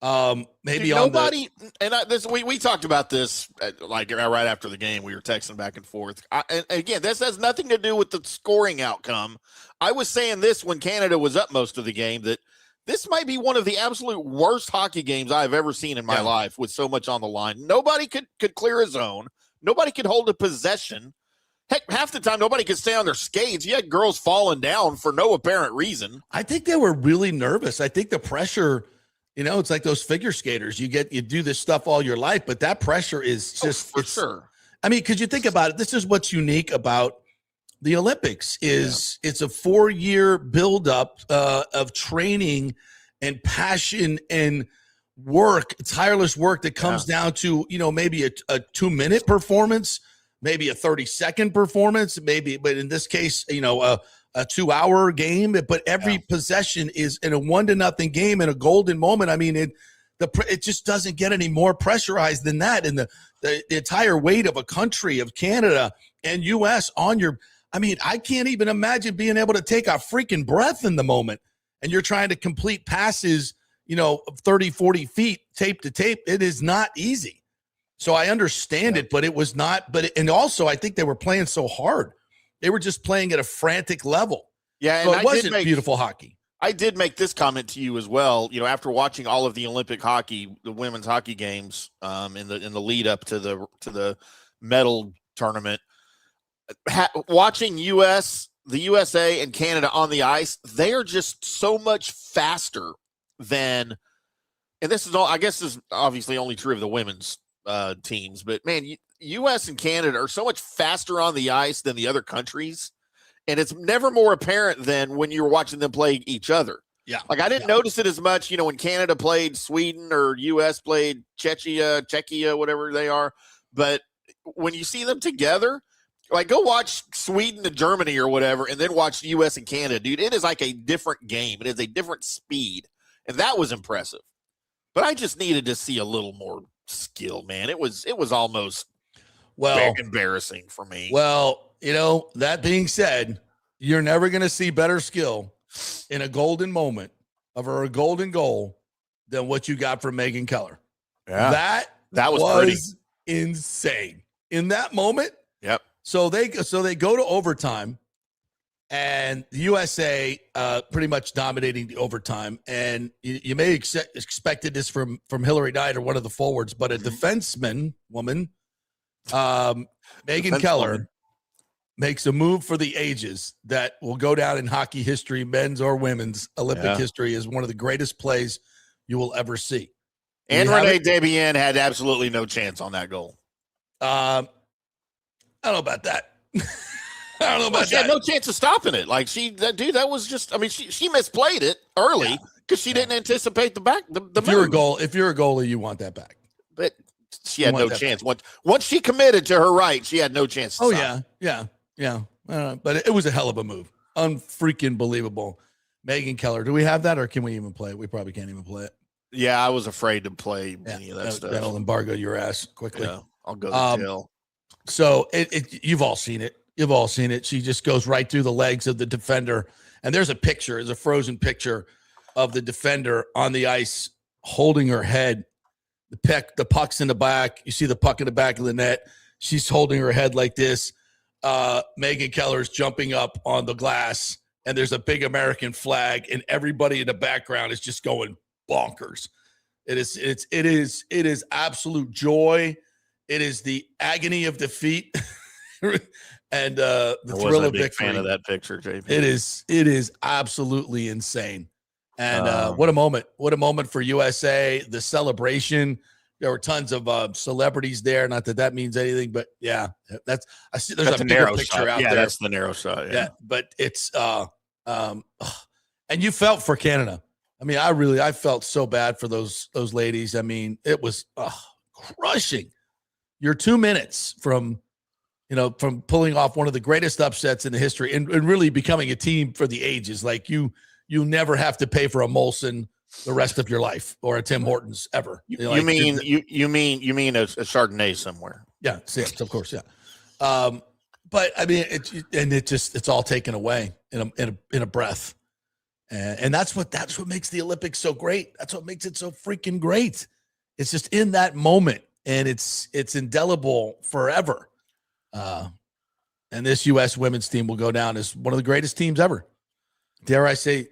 Maybe nobody, we talked about this like right after the game. We were texting back and forth. And again, this has nothing to do with the scoring outcome. I was saying this when Canada was up most of the game, that this might be one of the absolute worst hockey games I've ever seen in my life, with so much on the line. Nobody could clear a zone. Nobody could hold a possession. Heck, half the time nobody could stay on their skates. You had girls falling down for no apparent reason. I think they were really nervous. I think the pressure, it's like those figure skaters. You do this stuff all your life, but that pressure is just for sure. I mean, because you think about it, this is what's unique about the Olympics is it's a 4-year buildup of training and passion and work, tireless work that comes down to, maybe a 2-minute performance, maybe a 30-second performance, but in this case, a 2-hour game. But every possession is in a 1-0 game in a golden moment. I mean, it just doesn't get any more pressurized than that. And the entire weight of a country of Canada and U.S. on your, I mean, I can't even imagine being able to take a freaking breath in the moment. And you're trying to complete passes, 30, 40 feet, tape to tape. It is not easy. So I understand it, but it was not. And also, I think they were playing so hard. They were just playing at a frantic level. Yeah, so and it wasn't beautiful hockey. I did make this comment to you as well. After watching all of the Olympic hockey, the women's hockey games, in the lead up to the medal tournament, watching the USA and Canada on the ice, they are just so much faster than. And this is all. I guess this is obviously only true of the women's teams, but man, U.S. and Canada are so much faster on the ice than the other countries, and it's never more apparent than when you're watching them play each other. Yeah, like I didn't notice it as much, when Canada played Sweden or U.S. played Czechia, whatever they are. But when you see them together, like go watch Sweden and Germany or whatever, and then watch U.S. and Canada, dude. It is like a different game. It is a different speed, and that was impressive. But I just needed to see a little more skill, man. It was almost embarrassing for me. Well, that being said, you're never going to see better skill in a golden moment or a golden goal than what you got from Megan Keller. Yeah, that was pretty insane in that moment. Yep. So they go to overtime, and the USA pretty much dominating the overtime. And you may expected this from Hillary Knight or one of the forwards, but a defenseman woman, Megan Keller, makes a move for the ages that will go down in hockey history, men's or women's Olympic history, as one of the greatest plays you will ever see. And Renee Debian had absolutely no chance on that goal. I don't know about that. I don't know about she that. Had no chance of stopping it. Like that was just. I mean, she misplayed it early because she didn't anticipate the back. If you're a goalie, you want that back. But she had no chance. Once she committed to her right, she had no chance. Yeah. But it was a hell of a move. Unfreaking believable. Megan Keller. Do we have that, or can we even play it? We probably can't even play it. Yeah, I was afraid to play any of that stuff. That'll embargo your ass quickly. Yeah, I'll go to jail. So you've all seen it. You've all seen it. She just goes right through the legs of the defender. And there's a frozen picture of the defender on the ice holding her head. The puck's in the back. You see the puck in the back of the net. She's holding her head like this. Megan Keller's jumping up on the glass, and there's a big American flag, and everybody in the background is just going bonkers. It is absolute joy. It is the agony of defeat. And the thrill of victory. Fan of that picture, JP. It is absolutely insane. And what a moment for USA. The celebration. There were tons of celebrities there. Not that means anything, but yeah, there's a bigger picture out there. Yeah, that's the narrow shot. Yeah, but it's and you felt for Canada. I mean, I felt so bad for those ladies. I mean, it was crushing. You're 2 minutes from from pulling off one of the greatest upsets in the history and really becoming a team for the ages. Like you never have to pay for a Molson the rest of your life or a Tim Hortons ever. You mean a Chardonnay somewhere? Yeah, of course, yeah. But I mean, it's all taken away in a breath, and that's what makes the Olympics so great. That's what makes it so freaking great. It's just in that moment, and it's indelible forever. And this U.S. women's team will go down as one of the greatest teams ever. Dare I say,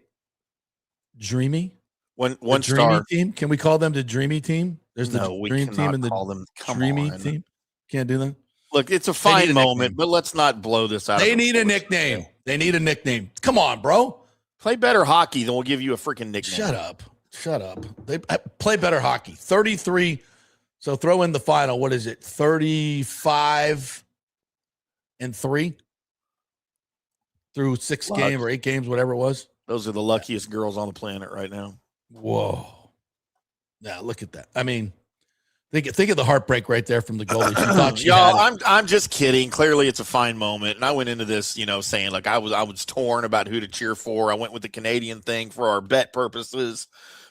dreamy? One dreamy star team? Can we call them the dreamy team? There's the dream team and the dreamy team. Can't do that. Look, it's a fine moment, but let's not blow this out. They need a nickname. They need a nickname. Come on, bro. Play better hockey, then we'll give you a freaking nickname. Shut up. They play better hockey. 33. So throw in the final. What is it? 35-3 through 6 games or 8 games, whatever it was. Those are the luckiest girls on the planet right now. Whoa. Now look at that. I mean, think of the heartbreak right there from the goalie. She thought she had I'm just kidding. Clearly it's a fine moment. And I went into this, saying like I was torn about who to cheer for. I went with the Canadian thing for our bet purposes.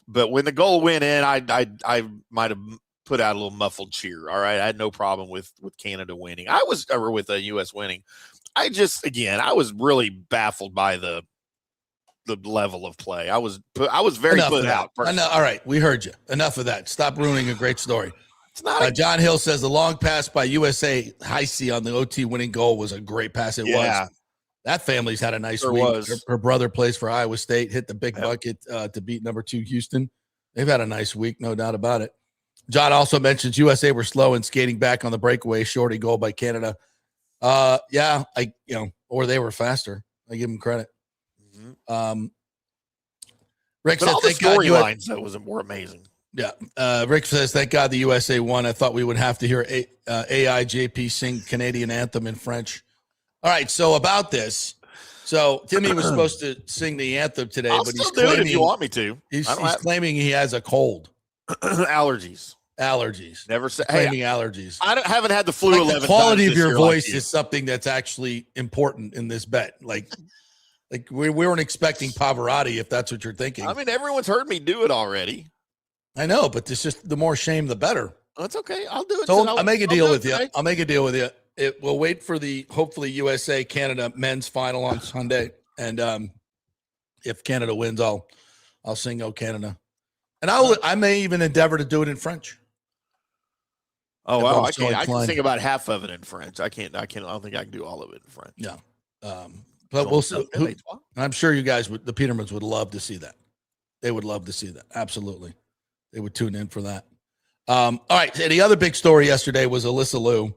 But when the goal went in, I might have put out a little muffled cheer. All right. I had no problem with Canada winning. Or with the US winning. I was really baffled by the level of play. I was very put out. All right, we heard you. Enough of that. Stop ruining a great story. It's not. John Hill says the long pass by USA Heisey on the OT winning goal was a great pass. It was. That family's had a nice week. Her brother plays for Iowa State, hit the big bucket to beat number 2 Houston. They've had a nice week, no doubt about it. John also mentions USA were slow in skating back on the breakaway, shorty goal by Canada. Or they were faster. I give them credit. Rick says, "Thank God storylines that was more amazing." Yeah, Rick says, "Thank God the USA won. I thought we would have to hear AI JP sing Canadian anthem in French." All right, so about this, Timmy was supposed to sing the anthem today, but he's claiming, if you want me to. He's claiming he has a cold, allergies. Never say claiming allergies. I haven't had the flu. 11 the quality of your voice like is something that's actually important in this bet. Like we weren't expecting Pavarotti, if that's what you're thinking. I mean, everyone's heard me do it already. I know, but it's just the more shame, the better. That's okay. I'll do it. So I'll make a deal with you. I'll make a deal with you. We'll wait for the hopefully USA Canada men's final on Sunday, and if Canada wins, I'll sing "Oh Canada," and I may even endeavor to do it in French. Oh wow! I can sing about half of it in French. I don't think I can do all of it in French. Yeah, but we'll see. I'm sure you guys the Petermans would love to see that. They would love to see that. Absolutely, they would tune in for that. All right. And the other big story yesterday was Alyssa Liu.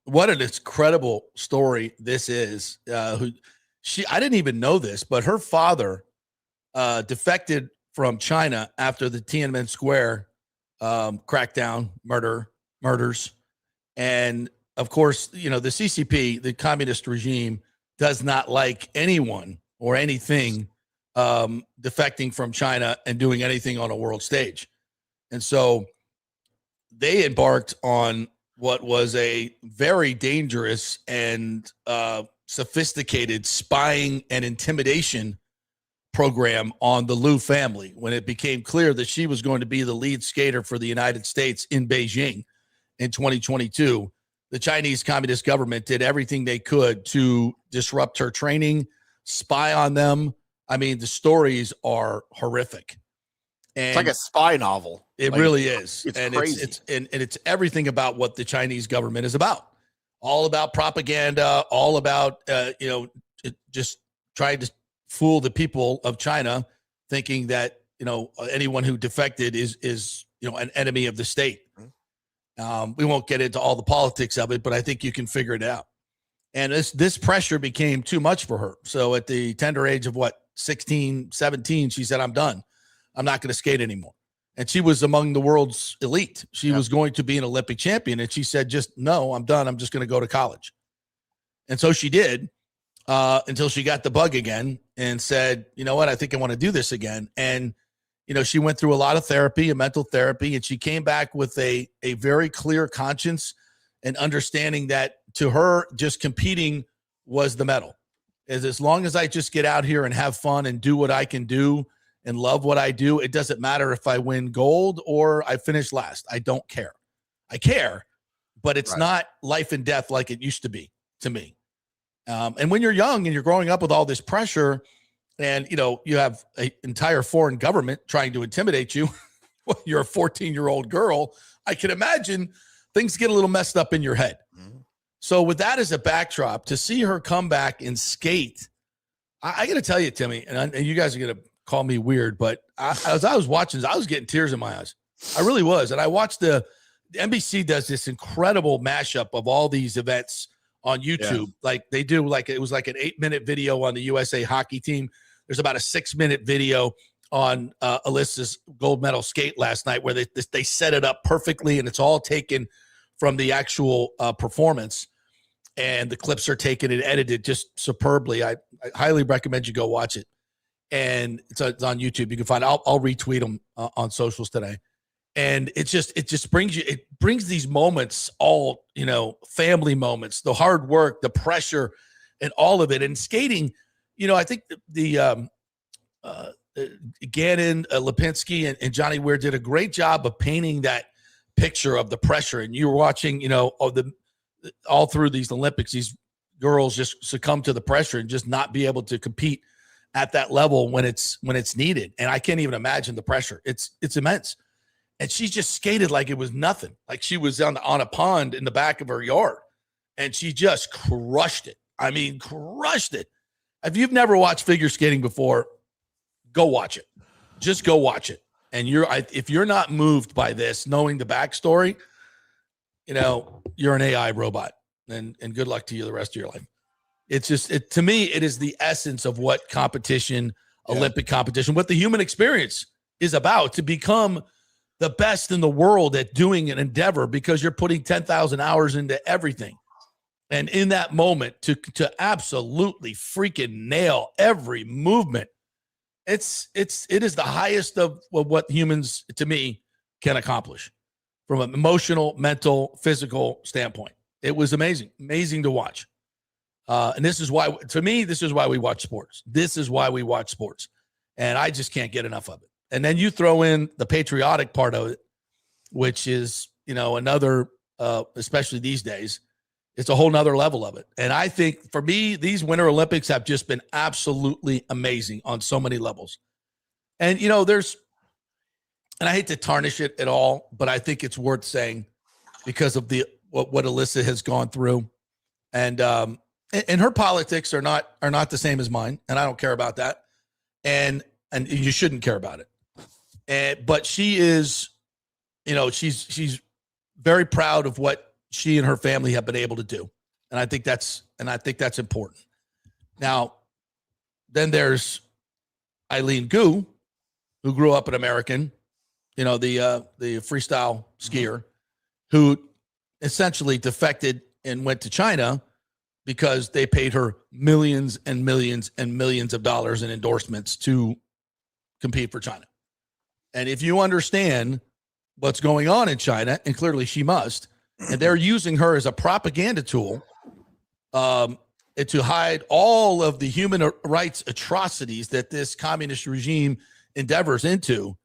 What an incredible story this is. I didn't even know this, but her father defected from China after the Tiananmen Square crackdown, murders. And of course, the CCP, the communist regime, does not like anyone or anything defecting from China and doing anything on a world stage. And so they embarked on what was a very dangerous and sophisticated spying and intimidation program on the Liu family when it became clear that she was going to be the lead skater for the United States in Beijing in 2022. The Chinese Communist government did everything they could to disrupt her training, spy on them. I mean, the stories are horrific. And it's like a spy novel. It really is. It's and crazy. It's everything about what the Chinese government is about. All about propaganda, all about, just trying to fool the people of China thinking that, anyone who defected is an enemy of the state. We won't get into all the politics of it, but I think you can figure it out. And this pressure became too much for her. So at the tender age of 16, 17, she said, I'm done. I'm not going to skate anymore. And she was among the world's elite. She was going to be an Olympic champion. And she said, no, I'm done. I'm just going to go to college. And so she did until she got the bug again and said, you know what, I think I want to do this again. And, she went through a lot of therapy, a mental therapy, and she came back with a very clear conscience and understanding that to her, just competing was the medal. As long as I just get out here and have fun and do what I can do and love what I do, it doesn't matter if I win gold or I finish last. I don't care. I care, but it's not life and death like it used to be to me. And when you're young and you're growing up with all this pressure and, you have an entire foreign government trying to intimidate you, you're a 14-year-old girl, I can imagine things get a little messed up in your head. Mm-hmm. So with that as a backdrop, to see her come back and skate, I got to tell you, Timmy, and you guys are going to call me weird, but as I was watching this, I was getting tears in my eyes. I really was. And I watched the NBC does this incredible mashup of all these events on YouTube. Yeah. Like they do, it was like an 8-minute video on the USA hockey team. There's about a 6-minute video on Alyssa's gold medal skate last night where they set it up perfectly, and it's all taken from the actual performance. And the clips are taken and edited just superbly. I highly recommend you go watch it. And it's on YouTube. You can find. I'll retweet them on socials today. And it just brings these moments, all family moments, the hard work, the pressure, and all of it. And skating, I think the Gannon, Lipinski, and Johnny Weir did a great job of painting that picture of the pressure. And you were watching, all through these Olympics, these girls just succumb to the pressure and just not be able to compete at that level when it's needed. And I can't even imagine the pressure. It's immense. And she just skated like it was nothing. Like she was on a pond in the back of her yard, and she just crushed it. I mean, crushed it. If you've never watched figure skating before, go watch it. Just go watch it. And if you're not moved by this, knowing the backstory, you're an AI robot, and good luck to you the rest of your life. It's just, to me, it is the essence of what competition, Olympic competition, what the human experience is about, to become the best in the world at doing an endeavor, because you're putting 10,000 hours into everything. And in that moment, to absolutely freaking nail every movement, it is the highest of what humans, to me, can accomplish from an emotional, mental, physical standpoint. It was amazing to watch. And this is why, to me, this is why we watch sports. This is why we watch sports. And I just can't get enough of it. And then you throw in the patriotic part of it, which is, another, especially these days, it's a whole nother level of it. And I think for me, these Winter Olympics have just been absolutely amazing on so many levels. And, and I hate to tarnish it at all, but I think it's worth saying because of what Alyssa has gone through. And her politics are not the same as mine, and I don't care about that. And you shouldn't care about it. But she is, she's very proud of what she and her family have been able to do. And I think that's important. Now, then there's Eileen Gu, who grew up an American, the freestyle skier, who essentially defected and went to China because they paid her millions and millions and millions of dollars in endorsements to compete for China. And if you understand what's going on in China, and clearly she must, and they're using her as a propaganda tool to hide all of the human rights atrocities that this communist regime endeavors into,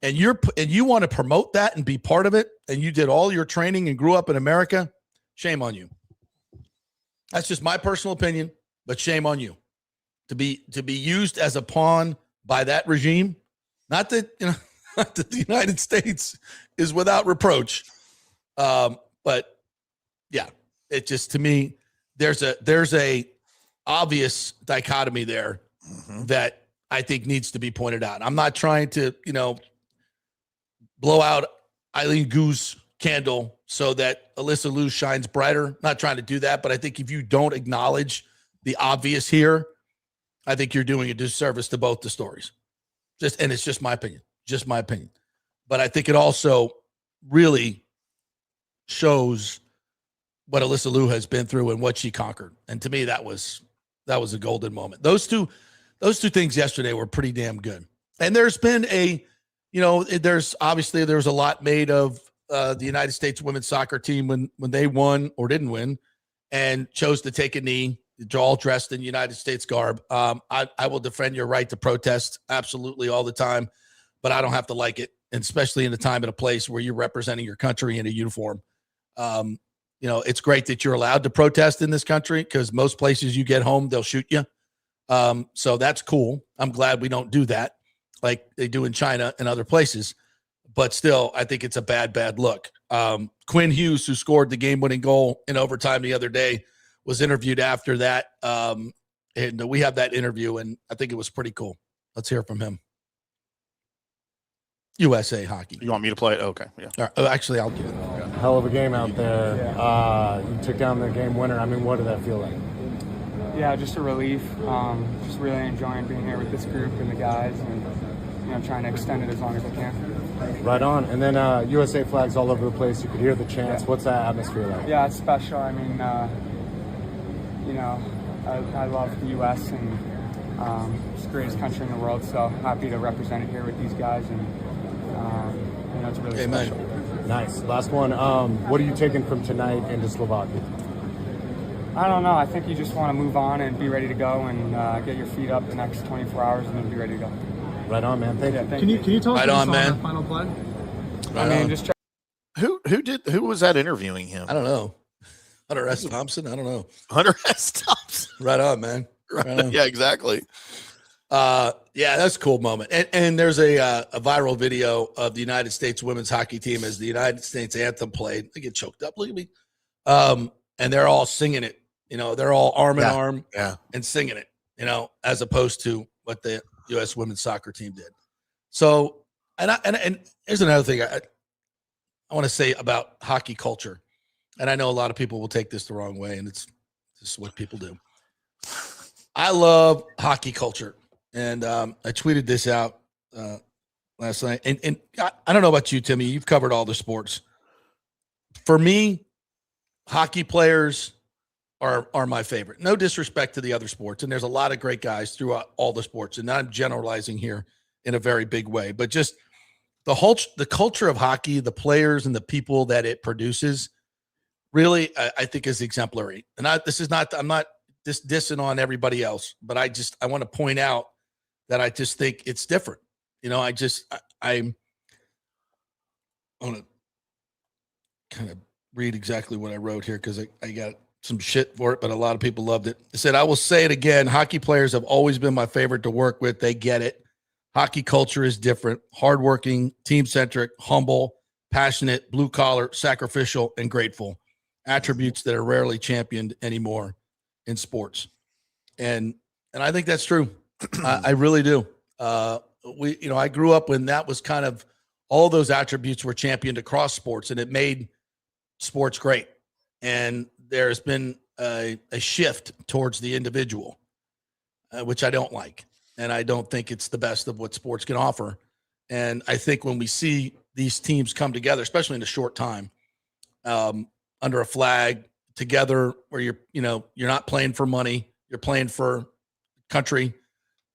and you want to promote that and be part of it, and you did all your training and grew up in America, shame on you. That's just my personal opinion, but shame on you to be used as a pawn by that regime. Not that the United States is without reproach, but yeah, it just, to me, there's a obvious dichotomy there that I think needs to be pointed out. I'm not trying to blow out Eileen Gu's candle so that Alyssa Liu shines brighter. Not trying to do that, but I think if you don't acknowledge the obvious here, I think you're doing a disservice to both the stories. And it's just my opinion. But I think it also really shows what Alyssa Liu has been through and what she conquered. And to me, that was a golden moment. Those two things yesterday were pretty damn good. And there's been there's a lot made of the United States women's soccer team when they won or didn't win. and chose to take a knee, all dressed in United States garb. I will defend your right to protest absolutely all the time, but I don't have to like it, and especially in a time and a place where you're representing your country in a uniform. It's great that you're allowed to protest in this country because most places you get home, they'll shoot you. So that's cool. I'm glad we don't do that like they do in China and other places. But still, I think it's a bad look. Quinn Hughes, who scored the game-winning goal in overtime the other day, was interviewed after that. And we have that interview, and I think it was pretty cool. Let's hear from him. USA Hockey. You want me to play it? Okay. Yeah. Right. Actually, I'll get it. Hell of a game out there. You took down the game winner. I mean, what did that feel like? Yeah, just a relief. Just really enjoying being here with this group and the guys, and trying to extend it as long as I can. Right on. And then USA flags all over the place. You could hear the chants. Yeah. What's that atmosphere like? Yeah, it's special. I mean, I love the U.S. and it's the greatest country in the world. So happy to represent it here with these guys, and it's really special. Nice. Last one. What are you taking from tonight into Slovakia? I don't know. I think you just want to move on and be ready to go and get your feet up the next 24 hours and then be ready to go. Right on, man. Thank you. Can you tell us right on, man. The final play? Who was that interviewing him? I don't know. Hunter S. Thompson? I don't know. Hunter S. Thompson. Right on, man. Right on. Yeah, exactly. Yeah, that's a cool moment. And there's a viral video of the United States women's hockey team as the United States anthem played. They get choked up. Look at me. And they're all singing it. They're all arm in arm and singing it, as opposed to what the U.S. women's soccer team did. So, and here's another thing I want to say about hockey culture. And I know a lot of people will take this the wrong way, and it's just what people do. I love hockey culture. And I tweeted this out last night. And I don't know about you, Timmy. You've covered all the sports. For me, hockey players are my favorite. No disrespect to the other sports. And there's a lot of great guys throughout all the sports. And I'm generalizing here in a very big way. But just the culture of hockey, the players and the people that it produces, really, I think is exemplary. And I'm not just dissing on everybody else, but I want to point out that I just think it's different. I want to kind of read exactly what I wrote here because I got some shit for it, but a lot of people loved it. It said, I will say it again. Hockey players have always been my favorite to work with. They get it. Hockey culture is different, hardworking, team-centric, humble, passionate, blue-collar, sacrificial, and grateful. Attributes that are rarely championed anymore in sports. And I think that's true. I really do. I grew up when that was kind of all those attributes were championed across sports, and it made sports great. And there's been a shift towards the individual, which I don't like. And I don't think it's the best of what sports can offer. And I think when we see these teams come together, especially in a short time, under a flag together where you're not playing for money, you're playing for country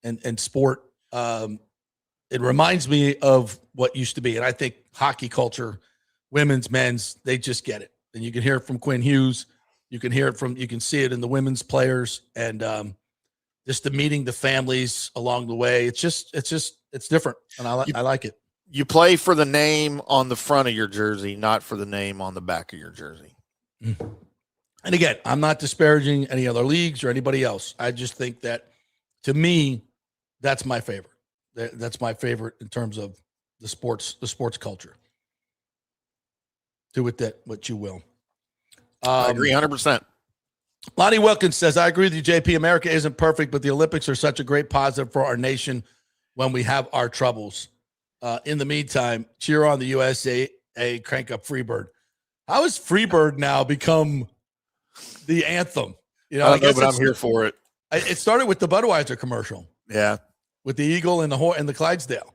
and sport. It reminds me of what used to be. And I think hockey culture, women's, men's, they just get it. And you can hear it from Quinn Hughes. You can see it in the women's players and just the meeting the families along the way. It's different. And I like it. You play for the name on the front of your jersey, not for the name on the back of your jersey. Mm-hmm. And again, I'm not disparaging any other leagues or anybody else. I just think that, to me, that's my favorite. That's my favorite in terms of the sports culture. Do with that what you will. I agree 100%. Lonnie Wilkins says, I agree with you, JP. America isn't perfect, but the Olympics are such a great positive for our nation when we have our troubles. In the meantime, cheer on the USA, crank up Freebird. How has Freebird now become the anthem? I don't know, but I'm here for it. It started with the Budweiser commercial. Yeah. With the Eagle and the Clydesdale.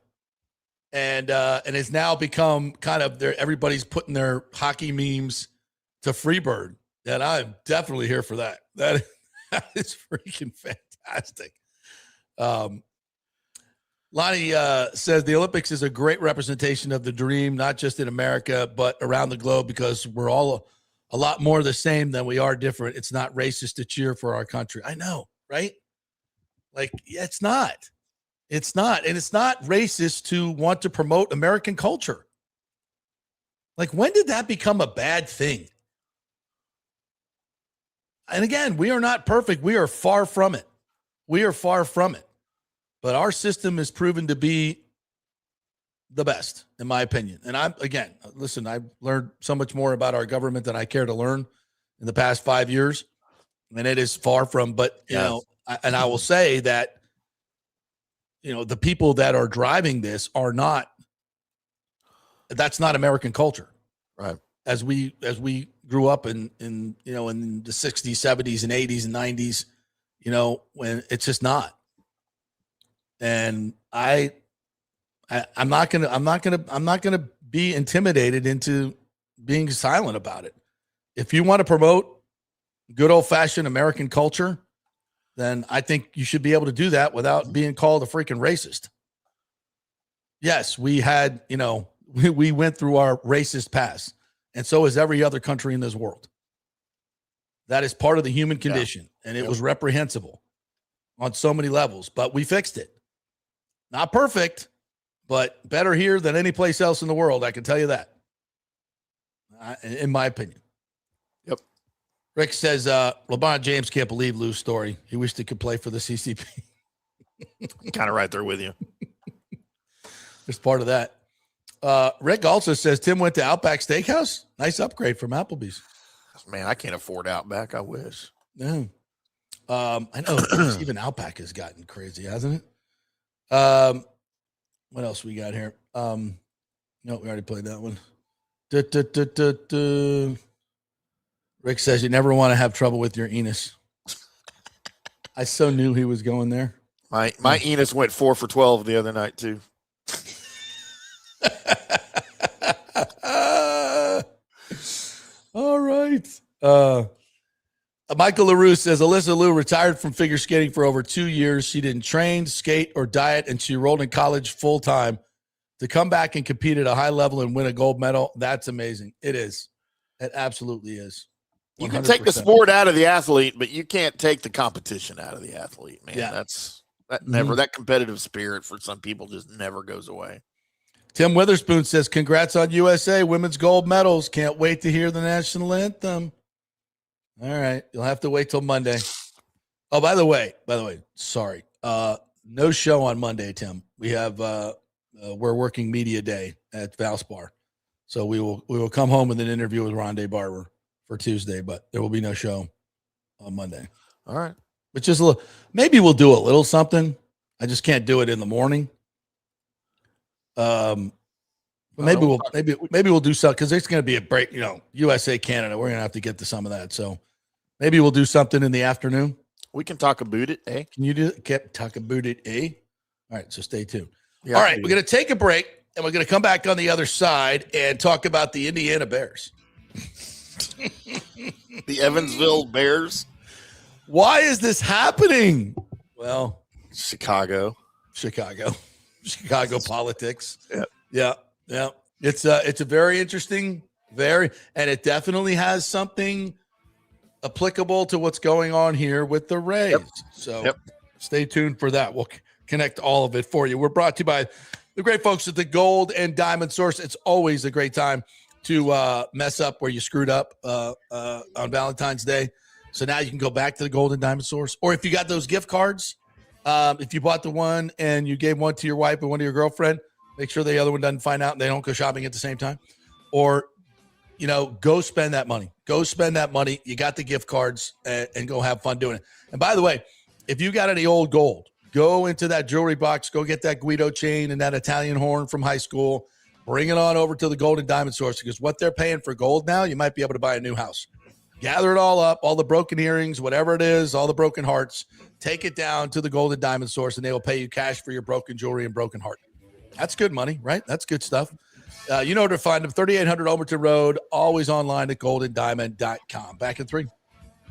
And it's now become kind of everybody's putting their hockey memes to Freebird. And I'm definitely here for that. That is freaking fantastic. Lonnie says the Olympics is a great representation of the dream, not just in America, but around the globe, because we're all a lot more the same than we are different. It's not racist to cheer for our country. I know, right? Like, yeah, it's not. It's not. And it's not racist to want to promote American culture. Like, when did that become a bad thing? And again, we are not perfect. We are far from it. We are far from it. But our system is proven to be the best, in my opinion. And I've learned so much more about our government than I care to learn in the past 5 years. And it is far from, but, you know, and I will say that, you know, the people that are driving this that's not American culture. Right. As we grew up in the 60s, 70s, and 80s and 90s, you know, when it's just not. And I'm not gonna be intimidated into being silent about it. If you want to promote good old fashioned American culture, then I think you should be able to do that without being called a freaking racist. Yes, we had, you know, we went through our racist past, and so is every other country in this world. That is part of the human condition, and it was reprehensible on so many levels, but we fixed it. Not perfect, but better here than any place else in the world. I can tell you that, in my opinion. Yep. Rick says, LeBron James can't believe Lou's story. He wished he could play for the CCP. Kind of right there with you. There's part of that. Rick also says Tim went to Outback Steakhouse. Nice upgrade from Applebee's. Man, I can't afford Outback. I wish. Yeah. I know even Outback has gotten crazy, hasn't it? What else we got here? No, we already played that one. Rick says you never want to have trouble with your Enos. I so knew he was going there. My Enos went 4 for 12 the other night too. All right. Michael LaRue says Alyssa Liu retired from figure skating for over 2 years. She didn't train, skate, or diet, and she enrolled in college full time to come back and compete at a high level and win a gold medal. That's amazing. It is. It absolutely is. 100%. You can take the sport out of the athlete, but you can't take the competition out of the athlete, man. Yeah. That competitive spirit for some people just never goes away. Tim Witherspoon says, congrats on USA women's gold medals. Can't wait to hear the national anthem. All right. You'll have to wait till Monday. Oh, by the way, sorry. No show on Monday, Tim. We have, we're working media day at Valspar. So we will come home with an interview with Rondé Barber for Tuesday, but there will be no show on Monday. All right. Which is maybe we'll do a little something. I just can't do it in the morning. Maybe we'll do something because there's going to be a break, you know, USA, Canada. We're going to have to get to some of that. So maybe we'll do something in the afternoon. We can talk about it, eh? Can you talk about it, eh? All right. So stay tuned. Yeah, all right. We're going to take a break and we're going to come back on the other side and talk about the Indiana Bears. The Evansville Bears. Why is this happening? Well, Chicago politics. Yeah. Yeah. It's a very interesting, and it definitely has something applicable to what's going on here with the Rays. Yep. So stay tuned for that. We'll connect all of it for you. We're brought to you by the great folks at the Gold and Diamond Source. It's always a great time to mess up where you screwed up on Valentine's Day. So now you can go back to the Gold and Diamond Source. Or if you got those gift cards, if you bought the one and you gave one to your wife and one to your girlfriend, make sure the other one doesn't find out and they don't go shopping at the same time. Or, you know, go spend that money. Go spend that money. You got the gift cards and go have fun doing it. And by the way, if you got any old gold, go into that jewelry box, go get that Guido chain and that Italian horn from high school. Bring it on over to the Gold and Diamond Source because what they're paying for gold now, you might be able to buy a new house. Gather it all up, all the broken earrings, whatever it is, all the broken hearts. Take it down to the Gold and Diamond Source, and they will pay you cash for your broken jewelry and broken heart. That's good money, right? That's good stuff. You know where to find them, 3800 Overton Road, always online at goldanddiamond.com. Back in 3.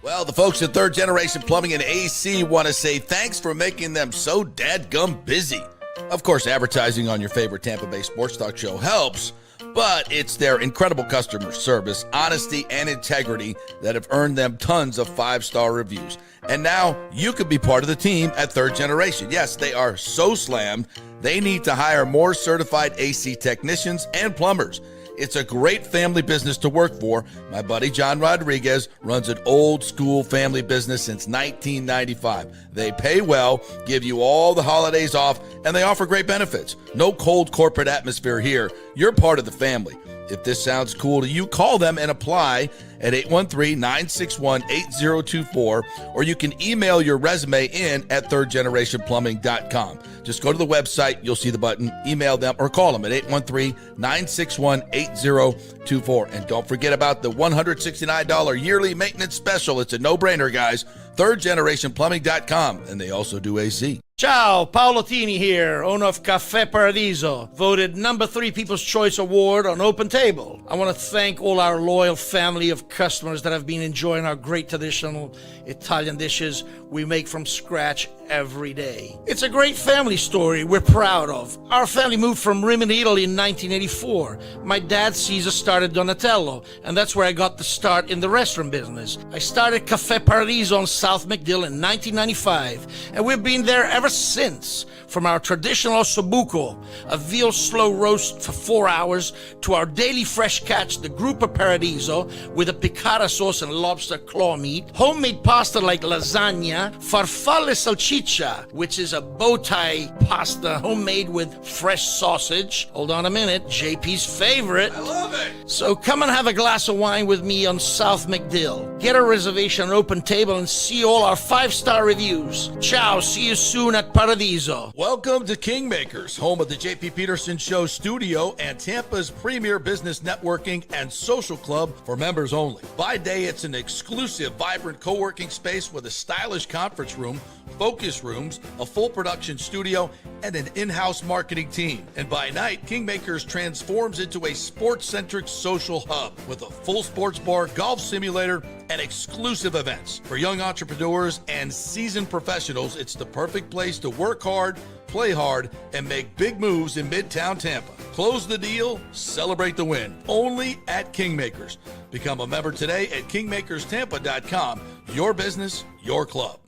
Well, the folks at Third Generation Plumbing and AC want to say thanks for making them so dadgum busy. Of course, advertising on your favorite Tampa Bay sports talk show helps, But it's their incredible customer service, honesty, and integrity that have earned them tons of 5-star reviews. And now you could be part of the team at Third Generation. Yes, they are so slammed, they need to hire more certified AC technicians and plumbers. It's a great family business to work for. My buddy John Rodriguez runs an old school family business since 1995. They pay well, give you all the holidays off, and they offer great benefits. No cold corporate atmosphere here. You're part of the family. If this sounds cool to you, call them and apply at 813-961-8024, or you can email your resume in at thirdgenerationplumbing.com. Just go to the website, you'll see the button, email them, or call them at 813-961-8024. And don't forget about the $169 yearly maintenance special. It's a no-brainer, guys. thirdgenerationplumbing.com, and they also do AC. Ciao, Paolo Tini here, owner of Caffè Paradiso, voted number 3 People's Choice Award on Open Table. I want to thank all our loyal family of customers that have been enjoying our great traditional Italian dishes we make from scratch every day. It's a great family story we're proud of. Our family moved from Rimini, Italy in 1984. My dad, Caesar, started Donatello, and that's where I got the start in the restaurant business. I started Caffè Paradiso on South McDill in 1995, and we've been there ever since. From our traditional ossobuco, a veal slow roast for 4 hours, to our daily fresh catch, the Gruppo Paradiso, with a piccata sauce and lobster claw meat, homemade pasta like lasagna, farfalle salchicha, which is a bow tie pasta homemade with fresh sausage. Hold on a minute, JP's favorite. I love it. So come and have a glass of wine with me on South McDill. Get a reservation on Open Table and see all our 5-star reviews. Ciao, see you soon at Paradiso. Welcome to Kingmakers, home of the JP Peterson Show studio and Tampa's premier business networking and social club for members only. By day, it's an exclusive, vibrant co-working space with a stylish conference room, focus rooms, a full production studio, and an in-house marketing team. And by night, Kingmakers transforms into a sports-centric social hub with a full sports bar, golf simulator, and exclusive events. For young entrepreneurs and seasoned professionals, it's the perfect place to work hard, play hard, and make big moves in Midtown Tampa. Close the deal, celebrate the win. Only at Kingmakers. Become a member today at kingmakerstampa.com. Your business, your club.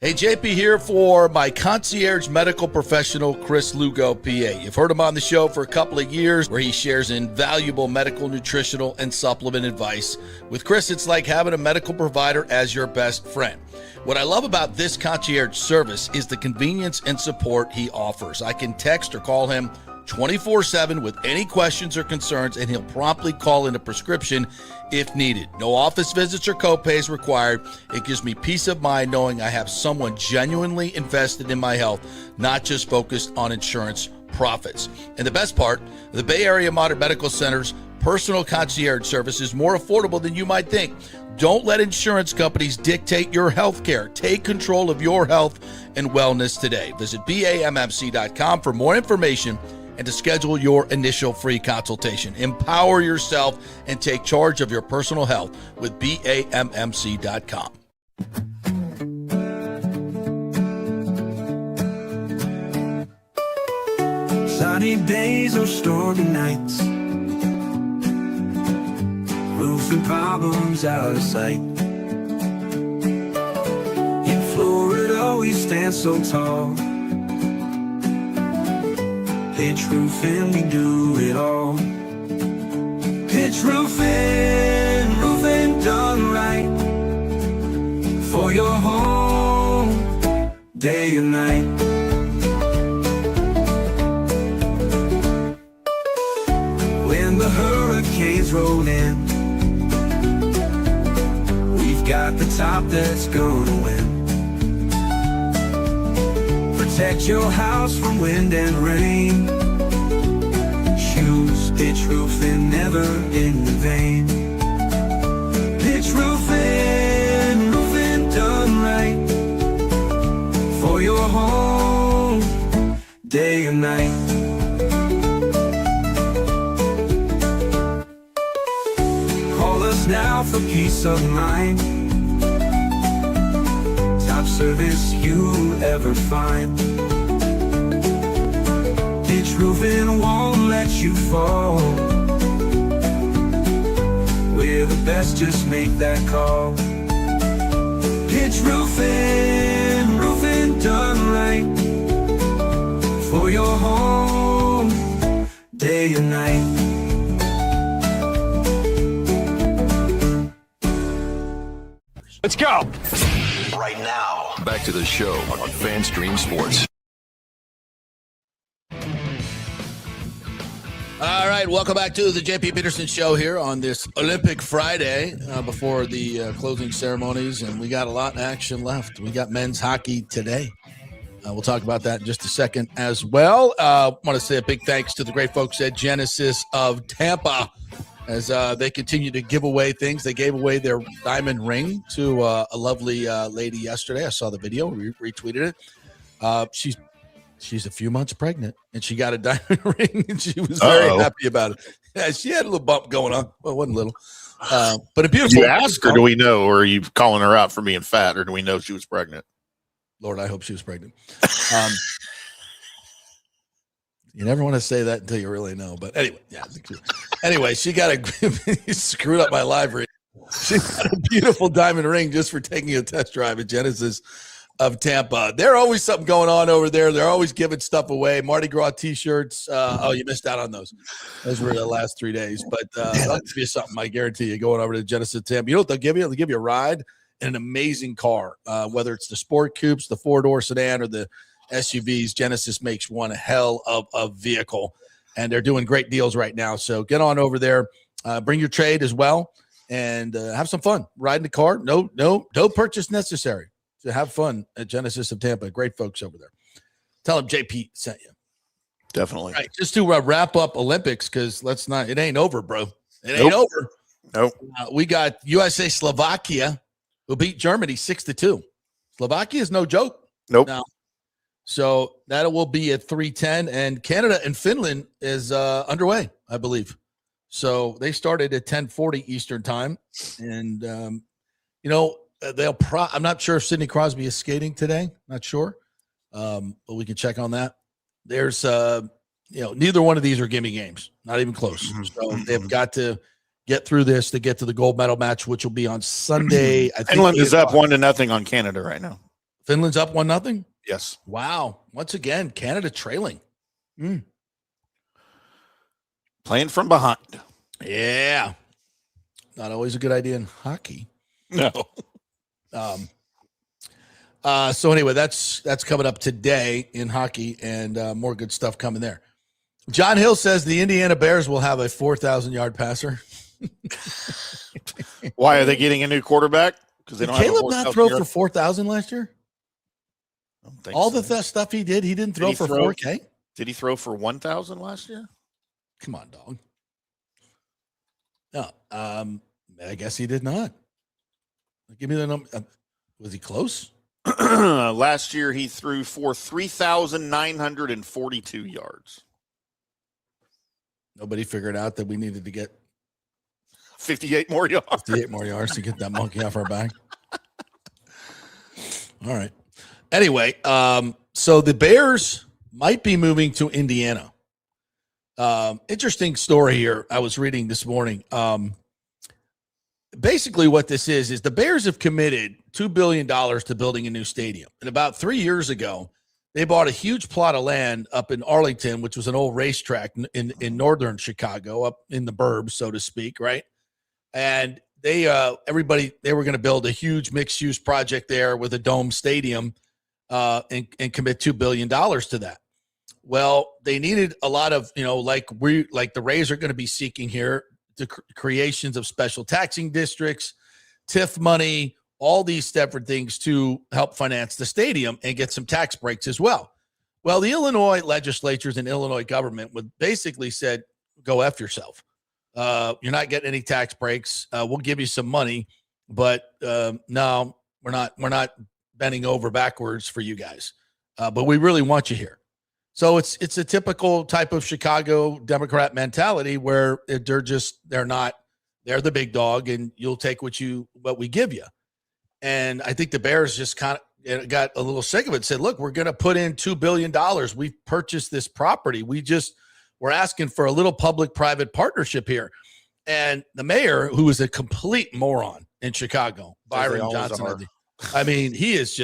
Hey, JP here for my concierge medical professional, Chris Lugo, PA. You've heard him on the show for a couple of years where he shares invaluable medical, nutritional, and supplement advice. With Chris, it's like having a medical provider as your best friend. What I love about this concierge service is the convenience and support he offers. I can text or call him 24/7 with any questions or concerns, and he'll promptly call in a prescription if needed. No office visits or copays required. It gives me peace of mind knowing I have someone genuinely invested in my health, not just focused on insurance profits. And the best part, the Bay Area Modern Medical Center's personal concierge service is more affordable than you might think. Don't let insurance companies dictate your health care. Take control of your health and wellness today. Visit BAMMC.com for more information and to schedule your initial free consultation. Empower yourself and take charge of your personal health with BAMMC.com. Sunny days or stormy nights, roofing problems out of sight. In Florida we stand so tall, pitch roofing, we do it all. Pitch roofing, roofing done right, for your home, day and night. When the hurricanes roll in, we've got the top that's gonna win. Protect your house from wind and rain. Choose pitch roofing, never in vain. Pitch roofing, roofing done right, for your home, day and night. Call us now for peace of mind. Top service you ever find. Pitch roofing won't let you fall. we're the best, just make that call. Pitch Roofing, roofing done right. For your home, day and night. Let's go. Right now. Back to the show on FanStream Sports. All right, welcome back to the JP Peterson Show here on this Olympic Friday before the closing ceremonies, and we got a lot of action left. We got men's hockey today. We'll talk about that in just a second as well. I want to say a big thanks to the great folks at Genesis of Tampa as they continue to give away things. They gave away their diamond ring to a lovely lady yesterday. I saw the video, retweeted it. She's a few months pregnant, and she got a diamond ring, and she was very happy about it. Yeah, she had a little bump going on. Well, it wasn't little. But a beautiful. You ask, or do we know, or are you calling her out for being fat, or do we know she was pregnant? Lord, I hope she was pregnant. You never want to say that until you really know. But anyway, yeah. Anyway, she got you screwed up my live ring. She got a beautiful diamond ring just for taking a test drive at Genesis of Tampa. There's always something going on over there. They're always giving stuff away. Mardi Gras t-shirts. You missed out on those. Those were the last 3 days. But that'll give you something, I guarantee you, going over to Genesis of Tampa. You know what they'll give you? They'll give you a ride in an amazing car, whether it's the sport coupes, the four-door sedan, or the SUVs. Genesis makes one hell of a vehicle, and they're doing great deals right now. So get on over there. Bring your trade as well, and have some fun. Ride in the car. No purchase necessary. So have fun at Genesis of Tampa. Great folks over there. Tell them JP sent you. Definitely. All right, just to wrap up Olympics, because it ain't over, bro. It ain't over. Nope. We got USA Slovakia, who beat Germany 6-2. Slovakia is no joke. Nope. Now, so that will be at 3:10, and Canada and Finland is underway, I believe. So they started at 10:40 Eastern time, and I'm not sure if Sidney Crosby is skating today. Not sure, but we can check on that. There's neither one of these are gimme games, not even close. So they've got to get through this to get to the gold medal match, which will be on Sunday. Finland is up 1-0 on Canada right now. Finland's up 1-0. Yes. Wow. Once again, Canada trailing. Playing from behind. Yeah. Not always a good idea in hockey. No. So anyway, that's coming up today in hockey, and more good stuff coming there. John Hill says the Indiana Bears will have a 4,000-yard passer. Why are they getting a new quarterback? Because they don't. Did Caleb not throw for 4,000 last year? I don't think All so. the stuff he did, he didn't throw for 4K. Did he throw for 1,000 last year? Come on, dog. No, I guess he did not. Give me the number. Was he close? Last year, he threw for 3,942 yards. Nobody figured out that we needed to get 58 more yards. 58 more yards to get that monkey off our back. All right. Anyway, so the Bears might be moving to Indiana. Interesting story here I was reading this morning. Basically what this is the Bears have committed $2 billion to building a new stadium. And about 3 years ago, they bought a huge plot of land up in Arlington, which was an old racetrack in northern Chicago, up in the burbs, so to speak, right? And they were going to build a huge mixed-use project there with a dome stadium and commit $2 billion to that. Well, they needed a lot of, like the Rays are going to be seeking here, the creations of special taxing districts, TIF money, all these different things to help finance the stadium and get some tax breaks as well. Well, the Illinois legislatures and Illinois government would basically said, go F yourself. You're not getting any tax breaks. We'll give you some money, but no, we're not bending over backwards for you guys. But we really want you here. So it's a typical type of Chicago Democrat mentality where they're the big dog and you'll take what we give you. And I think the Bears just kind of got a little sick of it, said, look, we're going to put in $2 billion. We've purchased this property. We're asking for a little public-private partnership here. And the mayor, who is a complete moron in Chicago, Byron Johnson. I mean, he's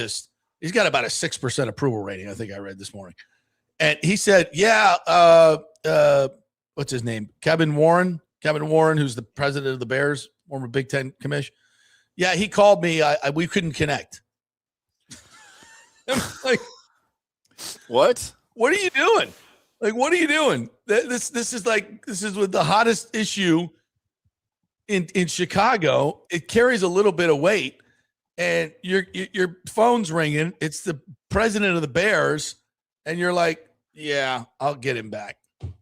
got about a 6% approval rating, I think I read this morning. And he said, what's his name? Kevin Warren, who's the president of the Bears, former Big Ten commish. Yeah, he called me. We couldn't connect. I'm like, what? What are you doing? Like, what are you doing? This is with the hottest issue in Chicago. It carries a little bit of weight, and your phone's ringing. It's the president of the Bears, and you're like, yeah, I'll get him back. I'm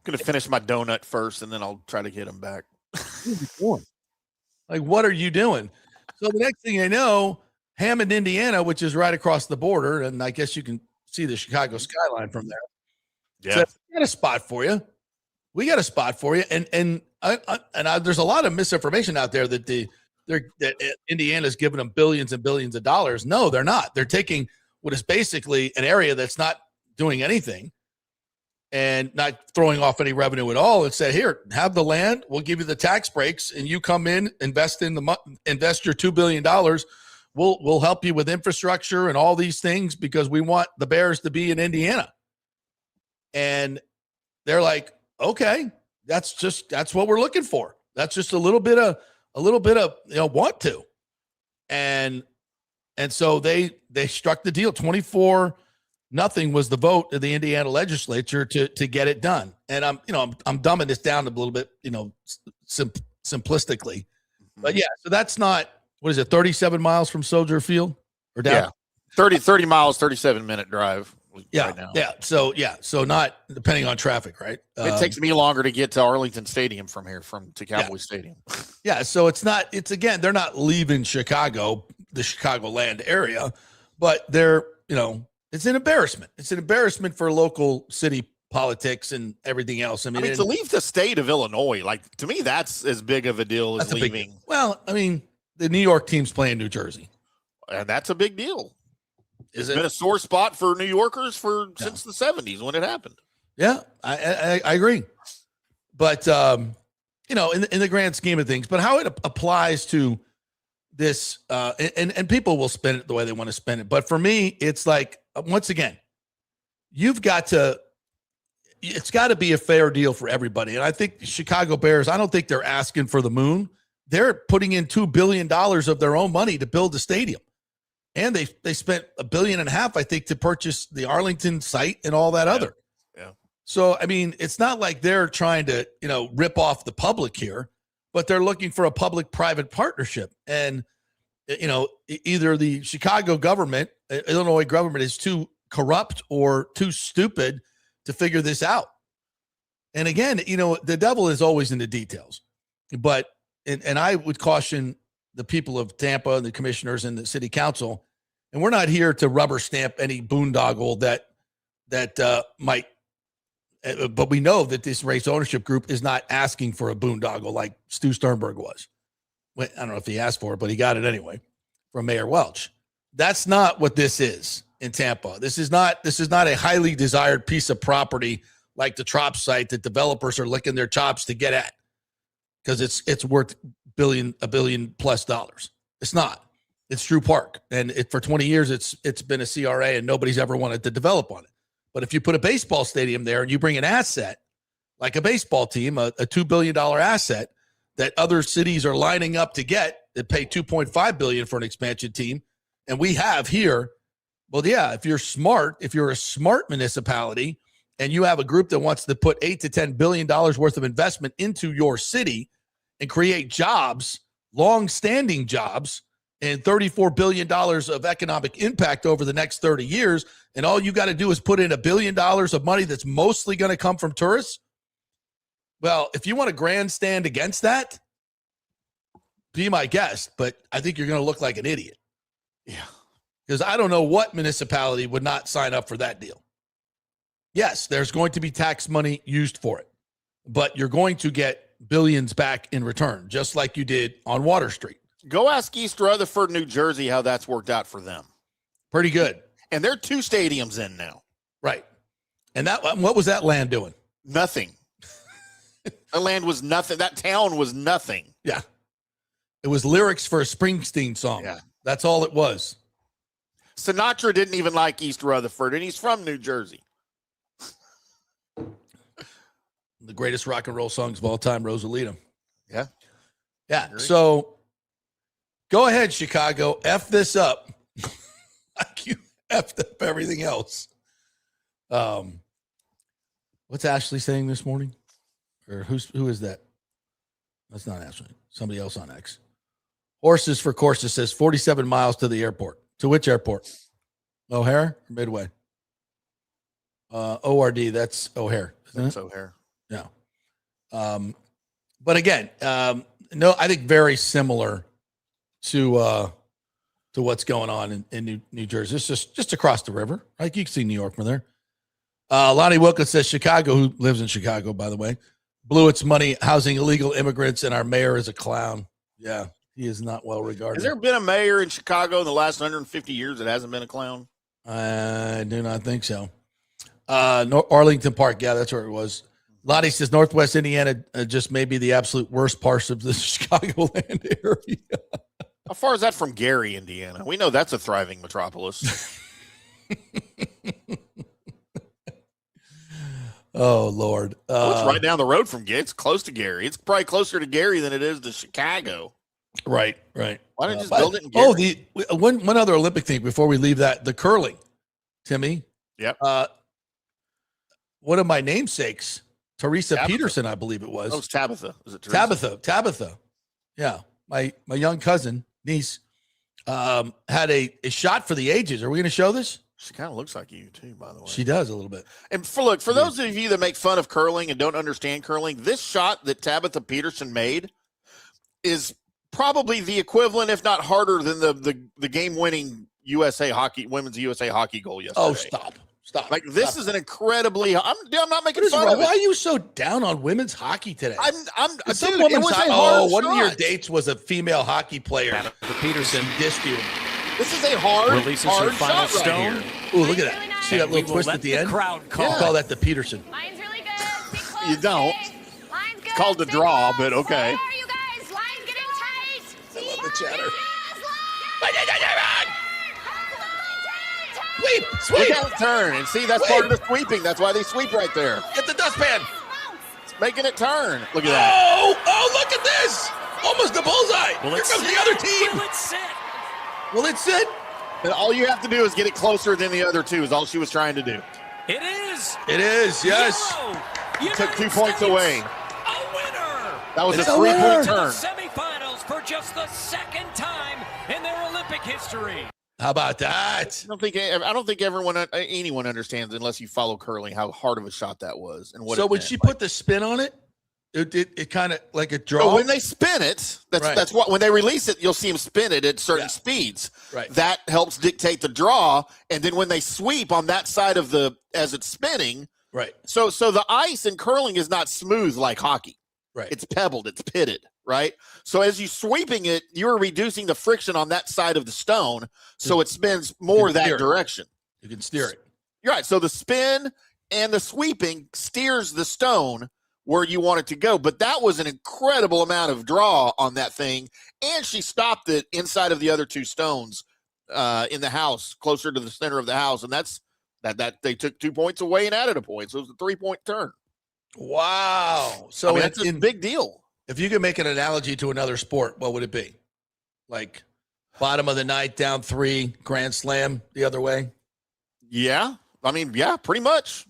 gonna finish my donut first, and then I'll try to get him back. Like, what are you doing? So the next thing I know, Hammond, Indiana, which is right across the border, and I guess you can see the Chicago skyline from there. Yeah, so we got a spot for you. And there's a lot of misinformation out there that Indiana's giving them billions and billions of dollars. No, they're not. They're taking what is basically an area that's not doing anything and not throwing off any revenue at all, and said, here, have the land. We'll give you the tax breaks, and you come in, invest your $2 billion. We'll help you with infrastructure and all these things because we want the Bears to be in Indiana. And they're like, okay, that's what we're looking for. That's just a little bit of want to. And so they struck the deal. 24-0 was the vote of the Indiana legislature to get it done. And I'm dumbing this down a little bit, simplistically. But yeah, so that's not, what is it, 37 miles from Soldier Field or down? Yeah, 30 miles, 37-minute drive. Yeah, right now. So not depending on traffic, right? It takes me longer to get to Arlington Stadium from here, to Cowboy Stadium. Yeah, so again, they're not leaving Chicago, the Chicagoland area, but it's an embarrassment. It's an embarrassment for local city politics and everything else. I mean, to leave the state of Illinois, like, to me, that's as big of a deal as leaving. The New York team's playing New Jersey, and that's a big deal. It's been a sore spot for New Yorkers since the 70s when it happened. Yeah, I agree. But, in the grand scheme of things, but how it applies to this, and people will spend it the way they want to spend it. But for me, it's like, once again, it's got to be a fair deal for everybody. And I think the Chicago Bears, I don't think they're asking for the moon. They're putting in $2 billion of their own money to build the stadium. And they spent $1.5 billion, I think, to purchase the Arlington site and all that other. Yeah. So, I mean, it's not like they're trying to, rip off the public here, but they're looking for a public-private partnership. And, either the Chicago government, Illinois government, is too corrupt or too stupid to figure this out. And again, the devil is always in the details. But, and I would caution the people of Tampa and the commissioners and the city council, and we're not here to rubber stamp any boondoggle that might, but we know that this race ownership group is not asking for a boondoggle like Stu Sternberg was. I don't know if he asked for it, but he got it anyway from Mayor Welch. That's not what this is in Tampa. This is not a highly desired piece of property like the Trop site that developers are licking their chops to get at because it's worth $1 billion plus. It's not. It's Drew Park, and for 20 years it's been a CRA, and nobody's ever wanted to develop on it. But if you put a baseball stadium there and you bring an asset like a baseball team, a $2 billion asset that other cities are lining up to get, that pay $2.5 billion for an expansion team, and we have here. Well, yeah, if you're a smart municipality, and you have a group that wants to put $8 to $10 billion worth of investment into your city and create jobs, long-standing jobs, and $34 billion of economic impact over the next 30 years, and all you got to do is put in $1 billion of money that's mostly going to come from tourists. Well, if you want to grandstand against that, be my guest, but I think you're going to look like an idiot. Yeah. Because I don't know what municipality would not sign up for that deal. Yes, there's going to be tax money used for it, but you're going to get billions back in return, just like you did on Water Street. Go ask East Rutherford, New Jersey, how that's worked out for them. Pretty good. And they're 2 stadiums in now. Right. And what was that land doing? Nothing. That land was nothing. That town was nothing. Yeah. It was lyrics for a Springsteen song. Yeah. That's all it was. Sinatra didn't even like East Rutherford, and he's from New Jersey. The greatest rock and roll songs of all time, Rosalita. Yeah. Yeah. So go ahead, Chicago. F this up. Like you effed up everything else. What's Ashley saying this morning? Or who is that? That's not Ashley. Somebody else on X. Horses for Courses says 47 miles to the airport. To which airport? O'Hare or Midway? ORD, that's O'Hare. That's O'Hare. Yeah. But again, no, I think very similar to what's going on in New Jersey. It's just across the river. Like you can see New York from there. Lonnie Wilkins says Chicago, who lives in Chicago, by the way, blew its money housing illegal immigrants, and our mayor is a clown. Yeah, he is not well regarded. Has there been a mayor in Chicago in the last 150 years that hasn't been a clown? I do not think so. Arlington Park, yeah, that's where it was. Lottie says Northwest Indiana just may be the absolute worst parts of the Chicagoland area. How far is that from Gary, Indiana? We know that's a thriving metropolis. Oh, Lord. It's right down the road from Gary. It's close to Gary. It's probably closer to Gary than it is to Chicago. Right. Why don't you just build it in Gary? One other Olympic thing before we leave that, the curling, Timmy. Yep. One of my namesakes, Teresa Peterson, I believe it was. Oh, it's Tabitha. Is it Teresa? Tabitha. Yeah. My young cousin, niece, had a shot for the ages. Are we going to show this? She kind of looks like you too, by the way. She does a little bit. And for those of you that make fun of curling and don't understand curling, this shot that Tabitha Peterson made is probably the equivalent, if not harder, than the game-winning women's USA hockey goal yesterday. Oh, stop. Like this is an incredibly. I'm not making fun of it. Why are you so down on women's hockey today? Some women's hockey. One of your dates was a female hockey player. Peterson dissed you. This is a hard final shot stone. right here. Ooh, look at that. See that little twist at the end? Crowd call. Call that the Peterson. Line's really good. You don't. Line's good. It's called the draw, but okay. Where are you guys? Line's getting tight. I love the chatter. Sweep. Look how it turn. And see, that's part of the sweeping. That's why they sweep right there. Get the dustpan. It's making it turn. Look at that. Oh, look at this. Almost a bullseye. Here comes the other team. Will it sit? And all you have to do is get it closer than the other two is all she was trying to do. It is. It is, yes. You took 2 points away. A winner. That was a 3-point turn. Semifinals for just the second time in their Olympic history. How about that? I don't think anyone understands unless you follow curling how hard of a shot that was and what. So when she put the spin on it, it kind of like a draw. So when they spin it, that's what when they release it, you'll see them spin it at certain speeds. Right. That helps dictate the draw, and then when they sweep on that side of as it's spinning. Right. So the ice in curling is not smooth like hockey. Right. It's pebbled. It's pitted. Right. So as you're sweeping it, you're reducing the friction on that side of the stone, so it spins more that direction. You can steer it. You're right. So the spin and the sweeping steers the stone where you want it to go. But that was an incredible amount of draw on that thing, and she stopped it inside of the other two stones in the house, closer to the center of the house, and that's they took 2 points away and added a point, so it was a 3-point turn. Wow. So that's a big deal. If you could make an analogy to another sport, what would it be? Like bottom of the ninth, down 3, grand slam the other way? Yeah. I mean, yeah, pretty much.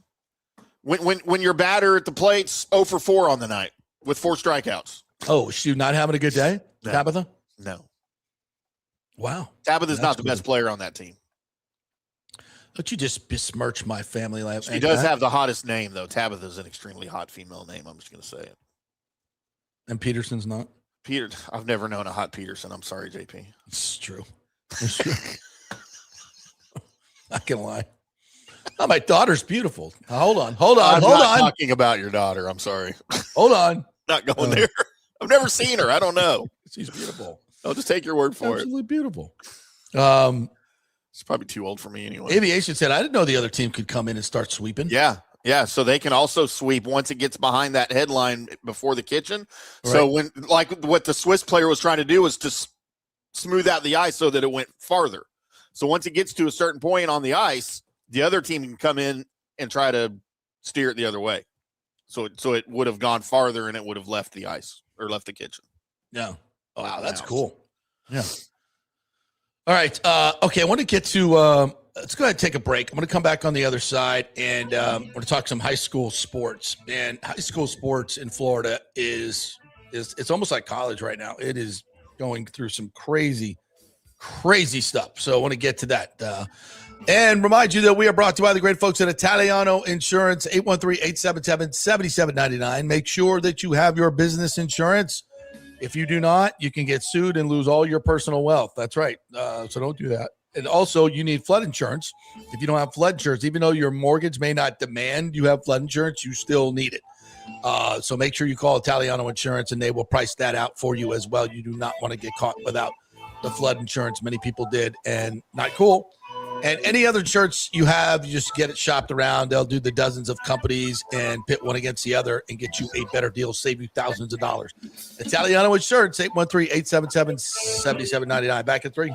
When your batter at the plate's 0 for 4 on the night with 4 strikeouts. Oh, is she not having a good day, No. Tabitha? No. Wow. Tabitha's not the best player on that team. Don't you just besmirch my family life? She does have the hottest name, though. Tabitha's an extremely hot female name. I'm just going to say it. And Peterson's not? I've never known a hot Peterson. I'm sorry, JP. It's true. It's true. Not going to lie. Oh, my daughter's beautiful. Hold on. I'm not talking about your daughter. I'm sorry. Hold on. Not going there. I've never seen her. I don't know. She's beautiful. I'll just take your word for Absolutely beautiful. It's probably too old for me anyway. Aviation said, I didn't know the other team could come in and start sweeping. Yeah. Yeah, so they can also sweep once it gets behind that headline before the kitchen. Right. So when, like what the Swiss player was trying to do was to smooth out the ice so that it went farther. So once it gets to a certain point on the ice, the other team can come in and try to steer it the other way. So it would have gone farther and it would have left the ice or left the kitchen. Yeah. Wow, that's cool. Yeah. All right. Okay, I want to get to let's go ahead and take a break. I'm going to come back on the other side, and we're going to talk some high school sports. And high school sports in Florida is it's almost like college right now. It is going through some crazy stuff. So I want to get to that. And remind you that we are brought to you by the great folks at Italiano Insurance, 813-877-7799. Make sure that you have your business insurance. If you do not, you can get sued and lose all your personal wealth. That's right. So don't do that. And also, you need flood insurance. If you don't have flood insurance, even though your mortgage may not demand you have flood insurance, you still need it. So make sure you call Italiano Insurance, and they will price that out for you as well. You do not want to get caught without the flood insurance. Many people did, and not cool. And any other insurance you have, you just get it shopped around. They'll do the dozens of companies and pit one against the other and get you a better deal, save you thousands of dollars. Italiano Insurance, 813-877-7799. Back at 3.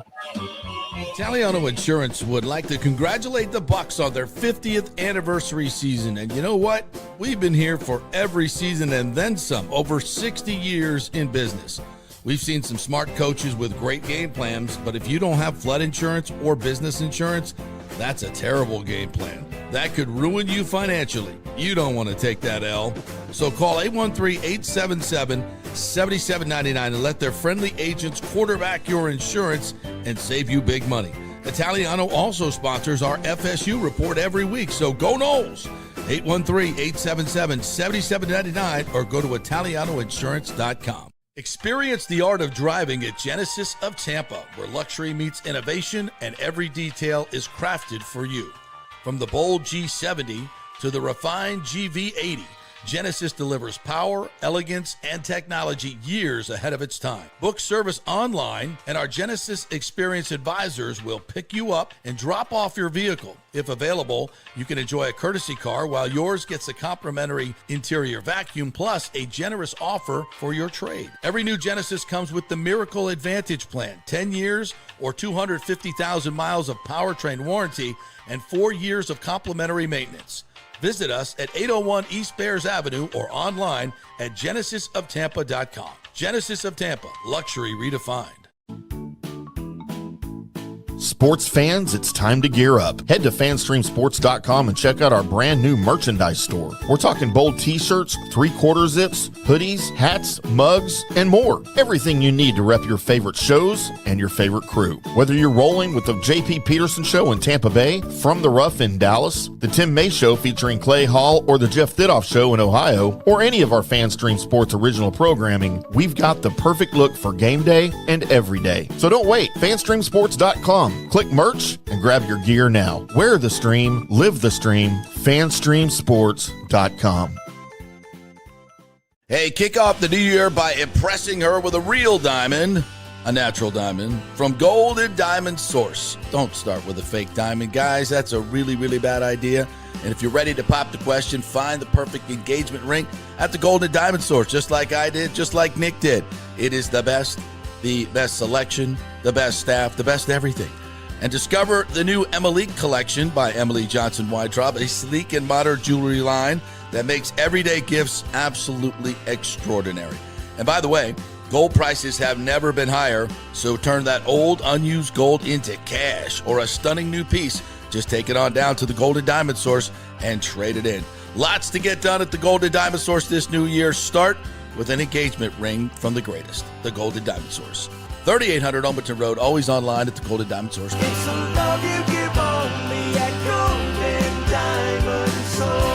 Italiano Insurance would like to congratulate the Bucks on their 50th anniversary season. And you know what? We've been here for every season and then some, over 60 years in business. We've seen some smart coaches with great game plans, but if you don't have flood insurance or business insurance, that's a terrible game plan. That could ruin you financially. You don't want to take that L. So call 813-877-7799 and let their friendly agents quarterback your insurance and save you big money. Italiano also sponsors our FSU report every week, so go Noles. 813-877-7799 or go to ItalianoInsurance.com. Experience the art of driving at Genesis of Tampa, where luxury meets innovation and every detail is crafted for you. From the bold G70 to the refined GV80, Genesis delivers power, elegance, and technology years ahead of its time. Book service online, and our Genesis Experience advisors will pick you up and drop off your vehicle. If available, you can enjoy a courtesy car while yours gets a complimentary interior vacuum plus a generous offer for your trade. Every new Genesis comes with the Miracle Advantage Plan, 10 years or 250,000 miles of powertrain warranty and 4 years of complimentary maintenance. Visit us at 801 East Bears Avenue or online at genesisoftampa.com. Genesis of Tampa, luxury redefined. Sports fans, it's time to gear up. Head to fanstreamsports.com and check out our brand new merchandise store. We're talking bold t-shirts, 3/4 zips, hoodies, hats, mugs, and more. Everything you need to rep your favorite shows and your favorite crew. Whether you're rolling with the JP Peterson Show in Tampa Bay, From the Rough in Dallas, the Tim May Show featuring Clay Hall, or the Jeff Thidoff Show in Ohio, or any of our Fanstream Sports original programming, we've got the perfect look for game day and every day. So don't wait. fanstreamsports.com. Click merch and grab your gear now. Wear the stream, live the stream, fanstreamsports.com. Hey, kick off the new year by impressing her with a real diamond, a natural diamond from Golden Diamond Source. Don't start with a fake diamond, guys. That's a really, really bad idea. And if you're ready to pop the question, find the perfect engagement ring at the Golden Diamond Source, just like I did, just like Nick did. It is the best selection, the best staff, the best everything. And discover the new Emily collection by Emily Johnson Weintraub, a sleek and modern jewelry line that makes everyday gifts absolutely extraordinary. And by the way, gold prices have never been higher, so turn that old unused gold into cash or a stunning new piece. Just take it on down to the Golden Diamond Source and trade it in. Lots to get done at the Golden Diamond Source this new year. Start with an engagement ring from the greatest, the Golden Diamond Source. 3800 Omerton Road, always online at the Golden Diamond Source. It's a love you give only at Golden Diamond Source.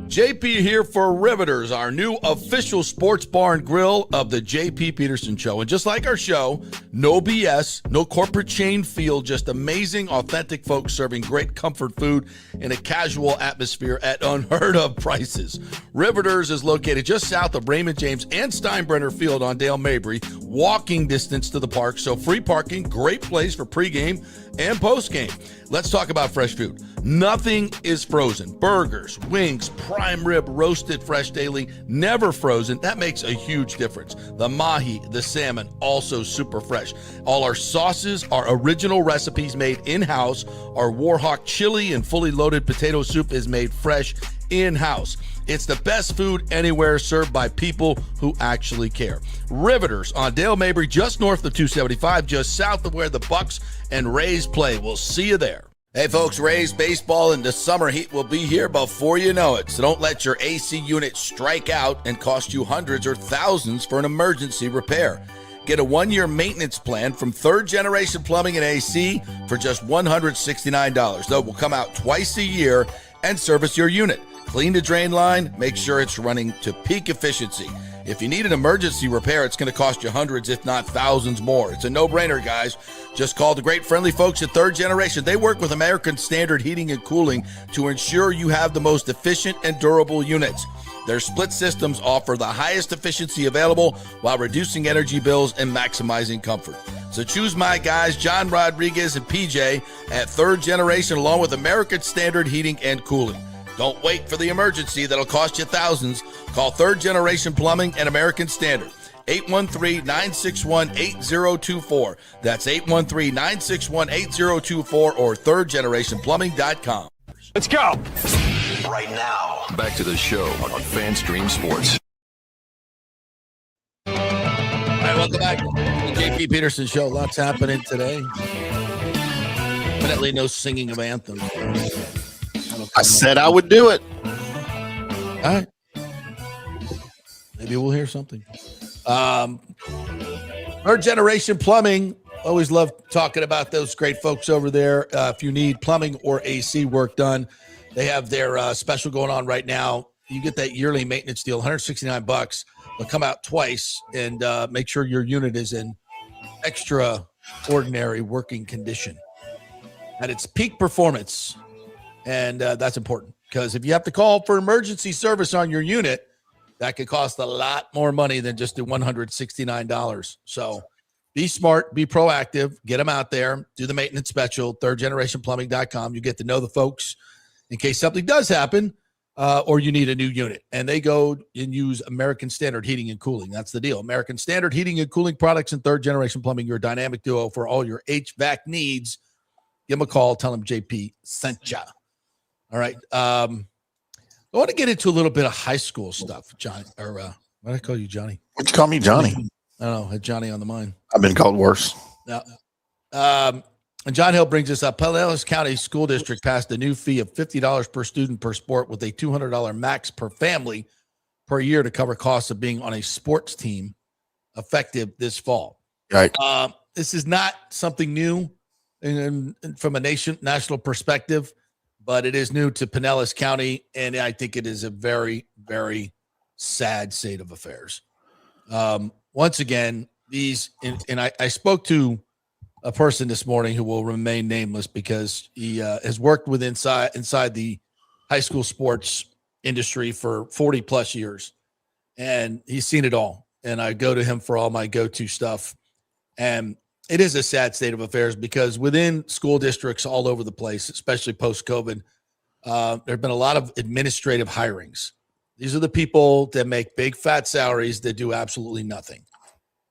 JP here for Riveters, our new official sports bar and grill of the JP Peterson Show. And just like our show, no BS, no corporate chain feel, just amazing, authentic folks serving great comfort food in a casual atmosphere at unheard of prices. Riveters is located just south of Raymond James and Steinbrenner Field on Dale Mabry, walking distance to the park. So free parking, great place for pregame and postgame. Let's talk about fresh food. Nothing is frozen. Burgers, wings, prime rib, roasted fresh daily, never frozen. That makes a huge difference. The mahi, the salmon, also super fresh. All our sauces are original recipes made in-house. Our Warhawk chili and fully loaded potato soup is made fresh in-house. It's the best food anywhere, served by people who actually care. Riveters on Dale Mabry, just north of 275, just south of where the Bucks and Rays play. We'll see you there. Hey folks, Rays baseball and the summer heat will be here before you know it. So don't let your AC unit strike out and cost you hundreds or thousands for an emergency repair. Get a 1-year maintenance plan from Third Generation Plumbing and AC for just $169. That will come out twice a year and service your unit. Clean the drain line, make sure it's running to peak efficiency. If you need an emergency repair, it's going to cost you hundreds, if not thousands more. It's a no-brainer, guys. Just call the great friendly folks at Third Generation. They work with American Standard Heating and Cooling to ensure you have the most efficient and durable units. Their split systems offer the highest efficiency available while reducing energy bills and maximizing comfort. So choose my guys, John Rodriguez and PJ, at Third Generation, along with American Standard Heating and Cooling. Don't wait for the emergency that'll cost you thousands. Call Third Generation Plumbing and American Standard. 813-961-8024. That's 813-961-8024 or thirdgenerationplumbing.com. Let's go. Right now. Back to the show on FanStream Sports. All right, welcome back to the JP Peterson Show. Lots happening today. Definitely no singing of anthems. I said I would do it. All right. Maybe we'll hear something. Third Generation Plumbing. Always love talking about those great folks over there. If you need plumbing or AC work done, they have their special going on right now. You get that yearly maintenance deal, $169. They'll come out twice and make sure your unit is in extraordinary working condition at its peak performance. And that's important because if you have to call for emergency service on your unit, that could cost a lot more money than just the $169. So be smart, be proactive, get them out there, do the maintenance special, thirdgenerationplumbing.com. You get to know the folks in case something does happen or you need a new unit. And they go and use American Standard Heating and Cooling. That's the deal. American Standard Heating and Cooling products and Third Generation Plumbing, your dynamic duo for all your HVAC needs. Give them a call. Tell them JP sent ya. All right. I want to get into a little bit of high school stuff, Johnny. Or what did I call you, Johnny? What'd you call me, Johnny? I don't know. I had Johnny on the mind. I've been called worse. Now, and John Hill brings us up. Pinellas County School District passed a new fee of $50 per student per sport with a $200 max per family per year to cover costs of being on a sports team effective this fall. Right. This is not something new from a national perspective, but it is new to Pinellas County, and I think it is a very, very sad state of affairs. Once again, I spoke to a person this morning who will remain nameless because he has worked with inside the high school sports industry for 40 plus years, and he's seen it all. And I go to him for all my go-to stuff, and it is a sad state of affairs because within school districts all over the place, especially post-COVID, there have been a lot of administrative hirings. These are the people that make big fat salaries that do absolutely nothing.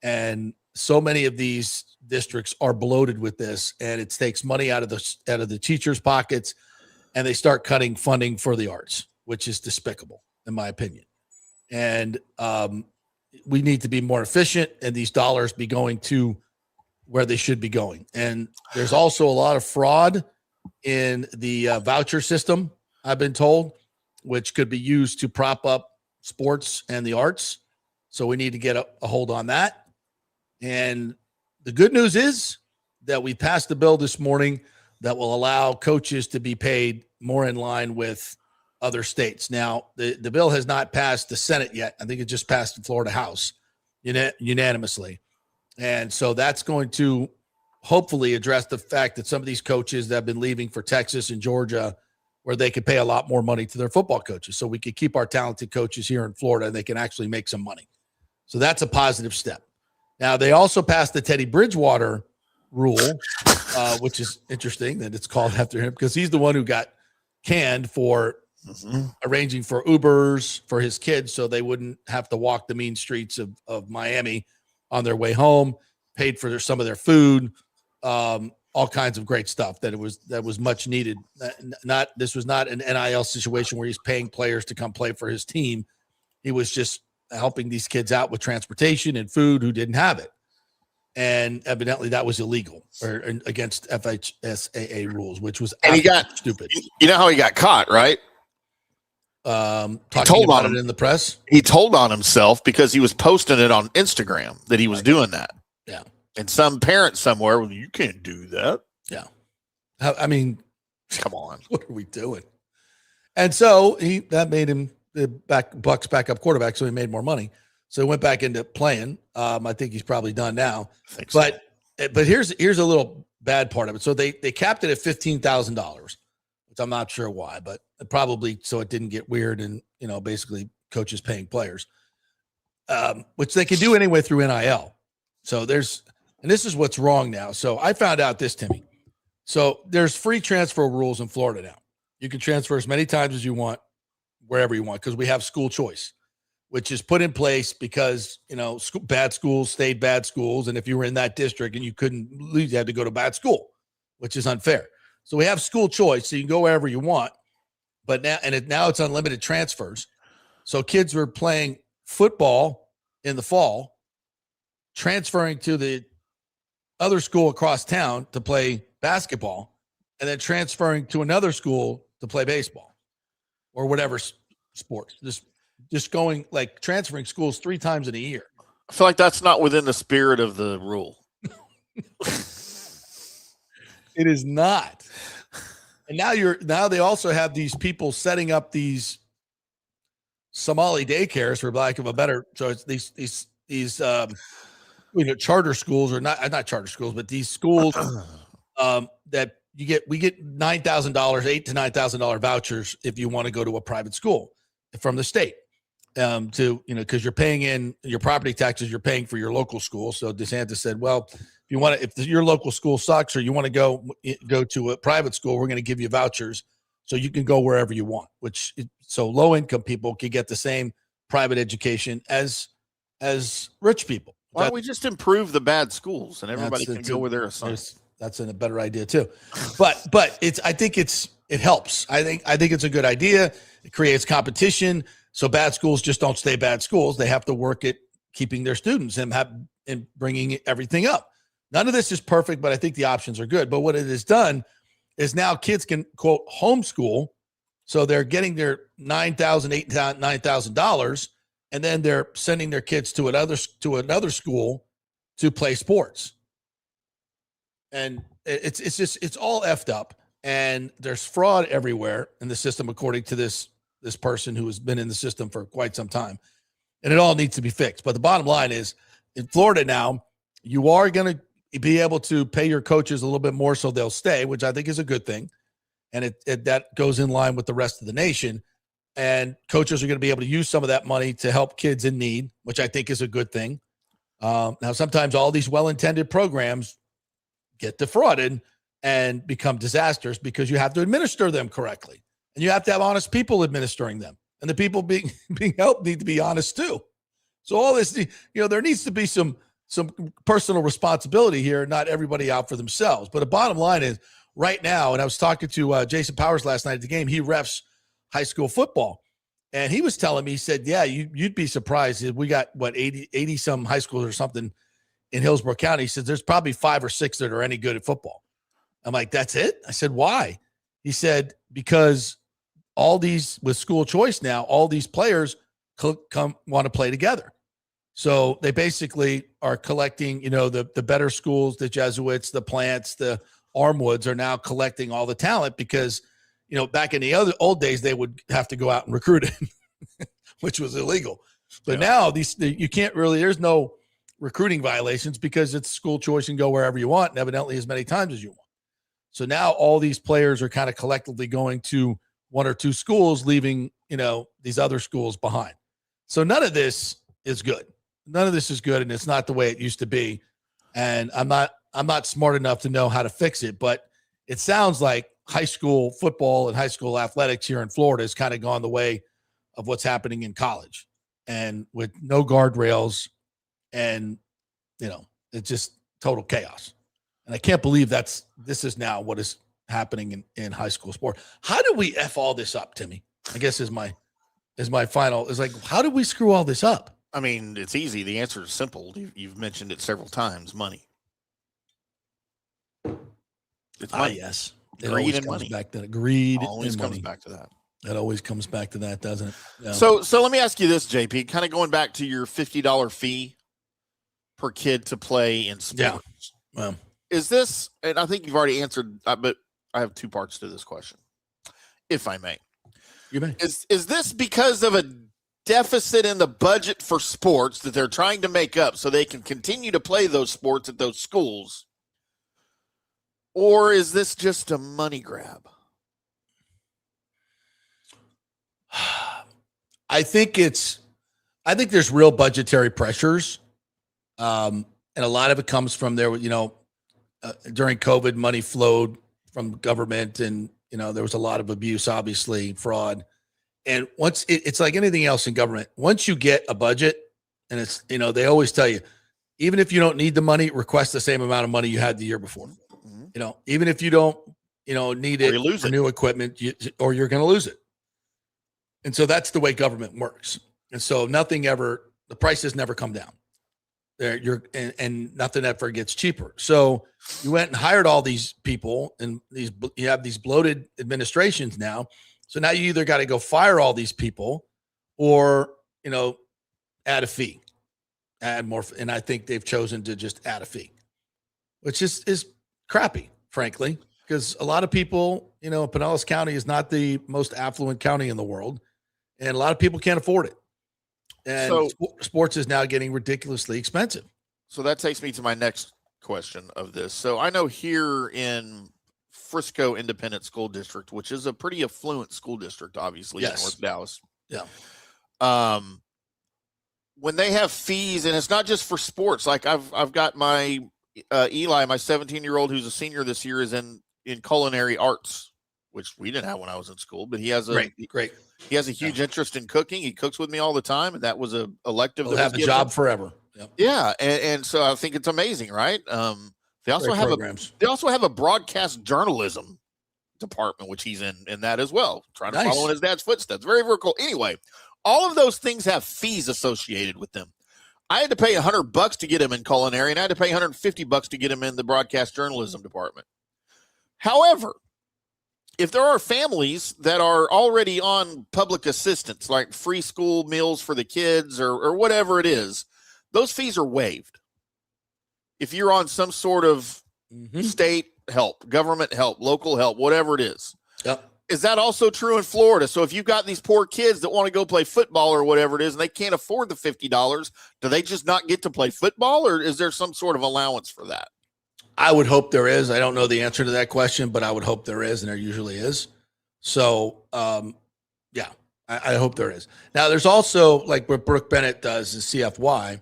And so many of these districts are bloated with this, and it takes money out of the teachers' pockets, and they start cutting funding for the arts, which is despicable, in my opinion. And we need to be more efficient, and these dollars be going to where they should be going. And there's also a lot of fraud in the voucher system, I've been told, which could be used to prop up sports and the arts. So we need to get a hold on that. And the good news is that we passed the bill this morning that will allow coaches to be paid more in line with other states. Now, the bill has not passed the Senate yet. I think it just passed the Florida House unanimously. And so that's going to hopefully address the fact that some of these coaches that have been leaving for Texas and Georgia, where they could pay a lot more money to their football coaches. So we could keep our talented coaches here in Florida and they can actually make some money. So that's a positive step. Now, they also passed the Teddy Bridgewater rule, which is interesting that it's called after him because he's the one who got canned for arranging for Ubers for his kids so they wouldn't have to walk the mean streets of Miami on their way home, paid for some of their food, all kinds of great stuff that was much needed. This was not an NIL situation where he's paying players to come play for his team. He was just helping these kids out with transportation and food who didn't have it. And evidently that was illegal or against FHSAA rules, which was stupid. You know how he got caught, right? Talking about it in the press. He told on himself because he was posting it on Instagram that he was doing that. Yeah. And some parent somewhere, well, you can't do that. Yeah. I mean, come on. What are we doing? And so that made him the Bucks backup quarterback, so he made more money. So he went back into playing. I think he's probably done now. But here's a little bad part of it. So they capped it at $15,000, which I'm not sure why, but probably so it didn't get weird and basically coaches paying players, which they can do anyway through NIL. So and this is what's wrong now. So I found out this, Timmy. So there's free transfer rules in Florida now. You can transfer as many times as you want, wherever you want, because we have school choice, which is put in place because, bad schools stayed bad schools. And if you were in that district and you couldn't leave, you had to go to bad school, which is unfair. So we have school choice. So you can go wherever you want, but now it's unlimited transfers. So kids were playing football in the fall, transferring to the other school across town to play basketball, and then transferring to another school to play baseball or whatever sports. Just going transferring schools 3 times in a year. I feel like that's not within the spirit of the rule. It is not. And now they also have these people setting up these Somali daycares, for lack of a better. So it's these charter schools, or not charter schools, but these schools that we get $9,000, $8,000 to $9,000 vouchers if you want to go to a private school from the state. Because you're paying in your property taxes, you're paying for your local school. So DeSantis said, well, if your local school sucks or you want to go to a private school, we're going to give you vouchers so you can go wherever you want. So low income people can get the same private education as rich people. Why don't we just improve the bad schools and everybody can go where they're assigned? That's a better idea too. But I think it helps. I think it's a good idea. It creates competition. So bad schools just don't stay bad schools. They have to work at keeping their students and bringing everything up. None of this is perfect, but I think the options are good. But what it has done is now kids can, quote, homeschool. So they're getting their $9,000, $8,000, $9,000, and then they're sending their kids to another school to play sports. And it's all effed up. And there's fraud everywhere in the system, according to this person who has been in the system for quite some time. And it all needs to be fixed. But the bottom line is, in Florida now, you are going to be able to pay your coaches a little bit more so they'll stay, which I think is a good thing. And that goes in line with the rest of the nation. And coaches are going to be able to use some of that money to help kids in need, which I think is a good thing. Now, sometimes all these well-intended programs get defrauded and become disasters because you have to administer them correctly. And you have to have honest people administering them. And the people being helped need to be honest too. So all this, there needs to be some personal responsibility here, not everybody out for themselves. But the bottom line is right now, and I was talking to Jason Powers last night at the game, he refs high school football. And he was telling me, he said, yeah, you'd be surprised. We got, 80 some high schools or something in Hillsborough County. He said, there's probably 5 or 6 that are any good at football. I'm like, that's it? I said, why? He said, because all these, with school choice now, all these players want to play together. So they basically are collecting, the better schools, the Jesuits, the Plants, the Armwoods are now collecting all the talent because, back in the old days, they would have to go out and recruit it, which was illegal. But now you can't really, there's no recruiting violations because it's school choice and go wherever you want, and evidently as many times as you want. So now all these players are kind of collectively going to 1 or 2 schools, leaving, these other schools behind. So none of this is good. None of this is good, and it's not the way it used to be. And I'm not smart enough to know how to fix it, but it sounds like high school football and high school athletics here in Florida has kind of gone the way of what's happening in college, and with no guardrails, and it's just total chaos. And I can't believe this is now what is happening in high school sport. How do we F all this up, Timmy? I guess is my final is like, how did we screw all this up? I mean, it's easy. The answer is simple. You've mentioned it several times. Money. It's money. Yes. Greed always and comes money. back to greed. Always and comes money. back to that. That always comes back to that, doesn't it? Yeah. So let me ask you this, JP. Kind of going back to your $50 fee per kid to play in sports. Yeah. Well, is this? And I think you've already answered, but I have two parts to this question, if I may. You may. Is this because of a deficit in the budget for sports that they're trying to make up so they can continue to play those sports at those schools? Or is this just a money grab? I think there's real budgetary pressures. And a lot of it comes from there, during COVID, money flowed from government, and, there was a lot of abuse, obviously, fraud. And once it's like anything else in government, once you get a budget, and it's, they always tell you, even if you don't need the money, request the same amount of money you had the year before. Even if you don't, need it for new equipment, or you're going to lose it. And so that's the way government works. And so the prices never come down. And nothing ever gets cheaper. So you went and hired all these people, and you have these bloated administrations now. So now you either got to go fire all these people, or add a fee, add more. And I think they've chosen to just add a fee, which is crappy, frankly, because a lot of people, Pinellas County is not the most affluent county in the world, and a lot of people can't afford it. And So- sports is now getting ridiculously expensive. So that takes me to my next question of this. So I know here in Frisco Independent School District, which is a pretty affluent school district, obviously, in North Dallas. Yeah. When they have fees, and it's not just for sports, like I've got my Eli, my 17-year-old who's a senior this year, is in culinary arts, which we didn't have when I was in school, but he has great. He has a huge interest in cooking. He cooks with me all the time, and that was a elective. They'll that have was a given. job forever. Yep. Yeah, and so I think it's amazing, right? They also have a broadcast journalism department, which he's in that as well, trying to follow in his dad's footsteps. Very, very cool. Anyway, all of those things have fees associated with them. I had to pay $100 to get him in culinary, and I had to pay $150 to get him in the broadcast journalism department. However, if there are families that are already on public assistance, like free school meals for the kids or whatever it is, those fees are waived. If you're on some sort of state help, government help, local help, whatever it is. Yep. Is that also true in Florida? So if you've got these poor kids that want to go play football or whatever it is, and they can't afford the $50, do they just not get to play football, or is there some sort of allowance for that? I would hope there is. I don't know the answer to that question, but I would hope there is, and there usually is. So, I hope there is. Now, there's also, like what Brooke Bennett does is CFY.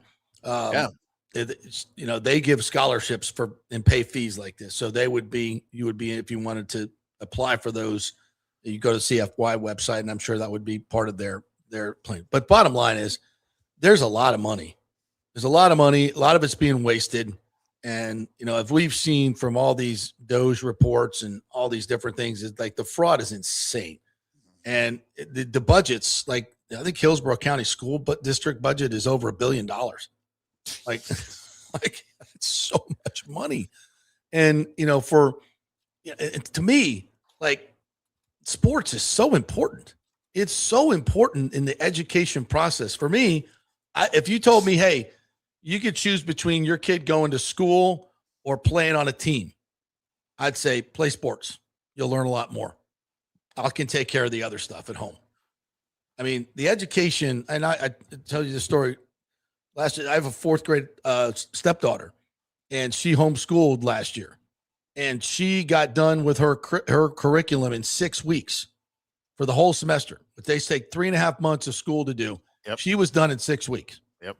They give scholarships and pay fees like this. So you would be, if you wanted to apply for those, you go to CFY website, and I'm sure that would be part of their plan. But bottom line is, there's a lot of money. There's a lot of money. A lot of it's being wasted. And, if we've seen from all these Doge reports and all these different things, it's like the fraud is insane. And the budgets, like I think Hillsborough County School District budget is over $1 billion. Like it's so much money. And, to me, like, sports is so important. It's so important in the education process. For me, if you told me, hey, you could choose between your kid going to school or playing on a team, I'd say play sports. You'll learn a lot more. I can take care of the other stuff at home. I mean, the education, and I tell you the story. Last year, I have a fourth grade stepdaughter, and she homeschooled last year. And she got done with her curriculum in 6 weeks for the whole semester. But they take 3.5 months of school to do. Yep. She was done in 6 weeks. Yep.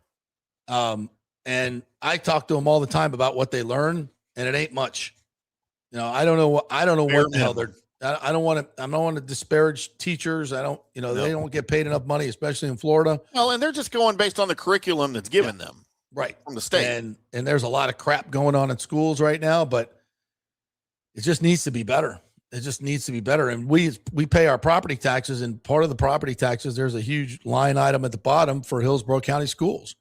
And I talk to them all the time about what they learn, and it ain't much. I don't know what the hell I don't want to disparage teachers. I don't, they don't get paid enough money, especially in Florida. Well, and they're just going based on the curriculum that's given them. Right. From the state. And there's a lot of crap going on in schools right now, but it just needs to be better. It just needs to be better. And we pay our property taxes, and part of the property taxes, there's a huge line item at the bottom for Hillsborough County schools.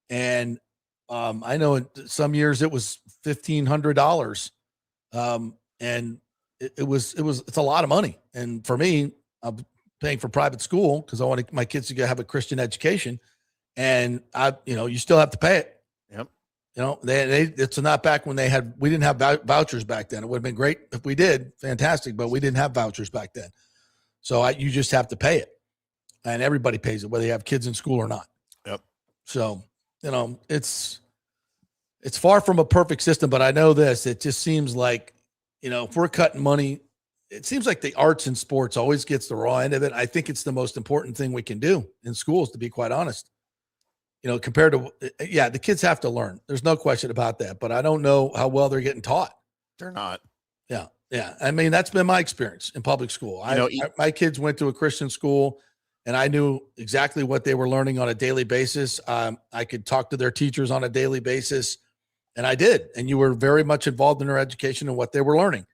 And I know in some years it was $1,500. And it's a lot of money. And for me, I'm paying for private school because I want my kids to have a Christian education. And you still have to pay it. Yep. It's not back when we didn't have vouchers back then. It would have been great if we did, fantastic, but we didn't have vouchers back then. So you just have to pay it, and everybody pays it, whether you have kids in school or not. Yep. So, it's far from a perfect system, but I know this, it just seems like, if we're cutting money, it seems like the arts and sports always gets the raw end of it. I think it's the most important thing we can do in schools, to be quite honest. Compared to, the kids have to learn. There's no question about that, but I don't know how well they're getting taught. They're not. Yeah. Yeah. I mean, that's been my experience in public school. My kids went to a Christian school, and I knew exactly what they were learning on a daily basis. I could talk to their teachers on a daily basis, and I did. And you were very much involved in their education and what they were learning.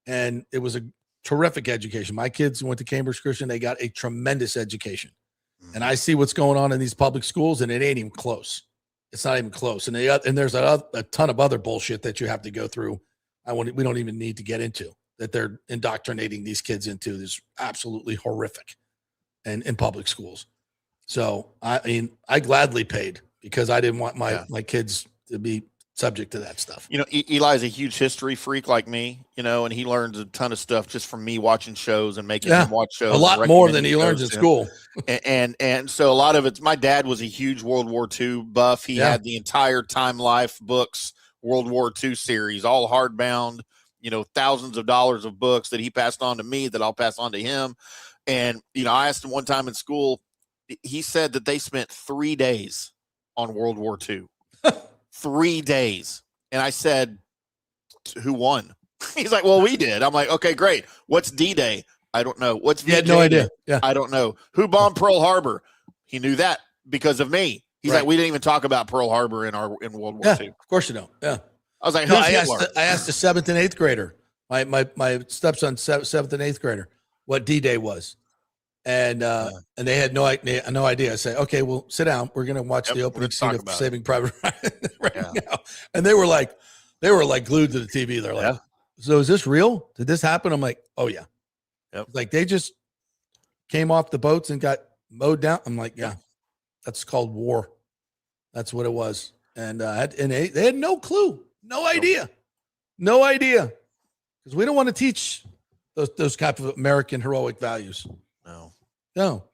And it was a terrific education. My kids went to Cambridge Christian. They got a tremendous education. And I see what's going on in these public schools, and it ain't even close. It's not even close. And there's a ton of other bullshit that you have to go through. We don't even need to get into that. They're indoctrinating these kids into this absolutely horrific and in public schools. So, I gladly paid because I didn't want my kids to be subject to that stuff. Eli's a huge history freak like me, and he learns a ton of stuff just from me watching shows and making him watch shows. A lot more than he learns in school. And so a lot of it's, my dad was a huge World War II buff. He had the entire Time Life books, World War II series, all hardbound, thousands of dollars of books that he passed on to me that I'll pass on to him. And, I asked him one time in school, he said that they spent 3 days on World War II. 3 days. And I said, who won? He's like, well, we did. I'm like, okay, great. What's D-Day? I don't know. What's VJ? He had no idea. Yeah. I don't know. Who bombed Pearl Harbor? He knew that because of me. He's like, we didn't even talk about Pearl Harbor in World War II. Of course you don't. Yeah. I was like, who's Hitler? I asked a 7th and 8th grader, my stepson, 7th and 8th grader, what D-Day was. And they had no idea. I say, okay, well, sit down. We're going to watch the opening scene of Saving Private Ryan now. And they were like glued to the TV. They're like, so is this real? Did this happen? I'm like, oh yeah. Yep. Like they just came off the boats and got mowed down. I'm like, yeah, that's called war. That's what it was. And they had no clue, no idea. Because we don't want to teach those type of American heroic values. No.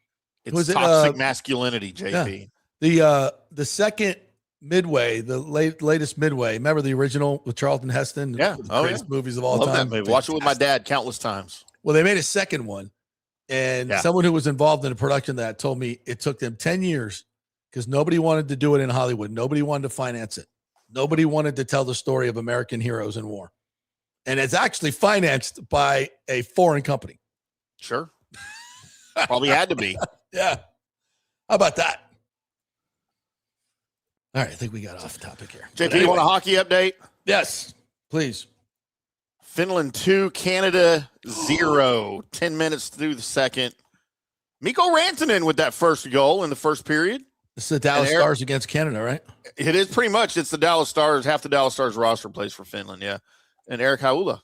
It's toxic masculinity, JP. Yeah. The second Midway, the latest Midway. Remember the original with Charlton Heston? Yeah. The greatest movies of all Love time. That movie. Watch it with my dad countless times. Well, they made a second one. And someone who was involved in the production of that told me it took them 10 years because nobody wanted to do it in Hollywood. Nobody wanted to finance it. Nobody wanted to tell the story of American heroes in war. And it's actually financed by a foreign company. Sure. Probably had to be. Yeah. How about that? All right. I think we got off topic here. JP, you want a hockey update? Yes, please. Finland 2, Canada 0. 10 minutes through the second. Mikko Rantanen with that first goal in the first period. It's the Dallas Stars against Canada, right? It is pretty much. It's the Dallas Stars. Half the Dallas Stars roster plays for Finland, yeah. And Erik Haula.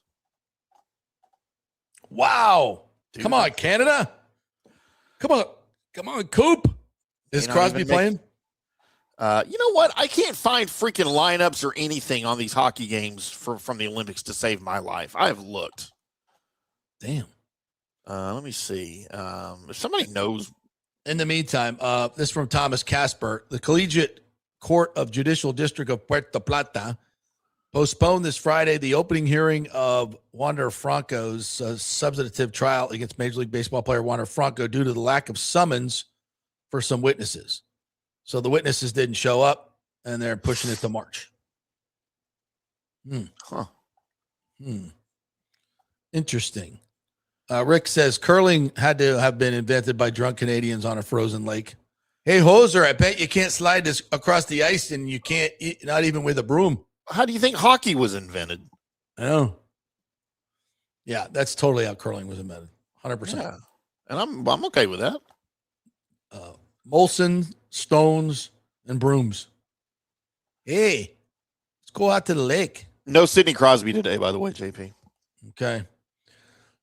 Wow. Dude. Come on, Canada. Come on, Coop. Is Crosby playing? You know what? I can't find freaking lineups or anything on these hockey games from the Olympics to save my life. I have looked. Damn. Let me see. If somebody knows. In the meantime, this is from Thomas Casper. The Collegiate Court of Judicial District of Puerto Plata postponed this Friday the opening hearing of Wander Franco's substantive trial against Major League Baseball player Wander Franco due to the lack of summons for some witnesses. So the witnesses didn't show up, and they're pushing it to March. Interesting. Rick says curling had to have been invented by drunk Canadians on a frozen lake. Hey, Hoser, I bet you can't slide this across the ice and you can't, not even with a broom. How do you think hockey was invented? I know. Yeah, that's totally how curling was invented. 100%. Yeah. And I'm okay with that. Molson, stones, and brooms. Hey, let's go out to the lake. No Sidney Crosby today, by the way, JP. Okay.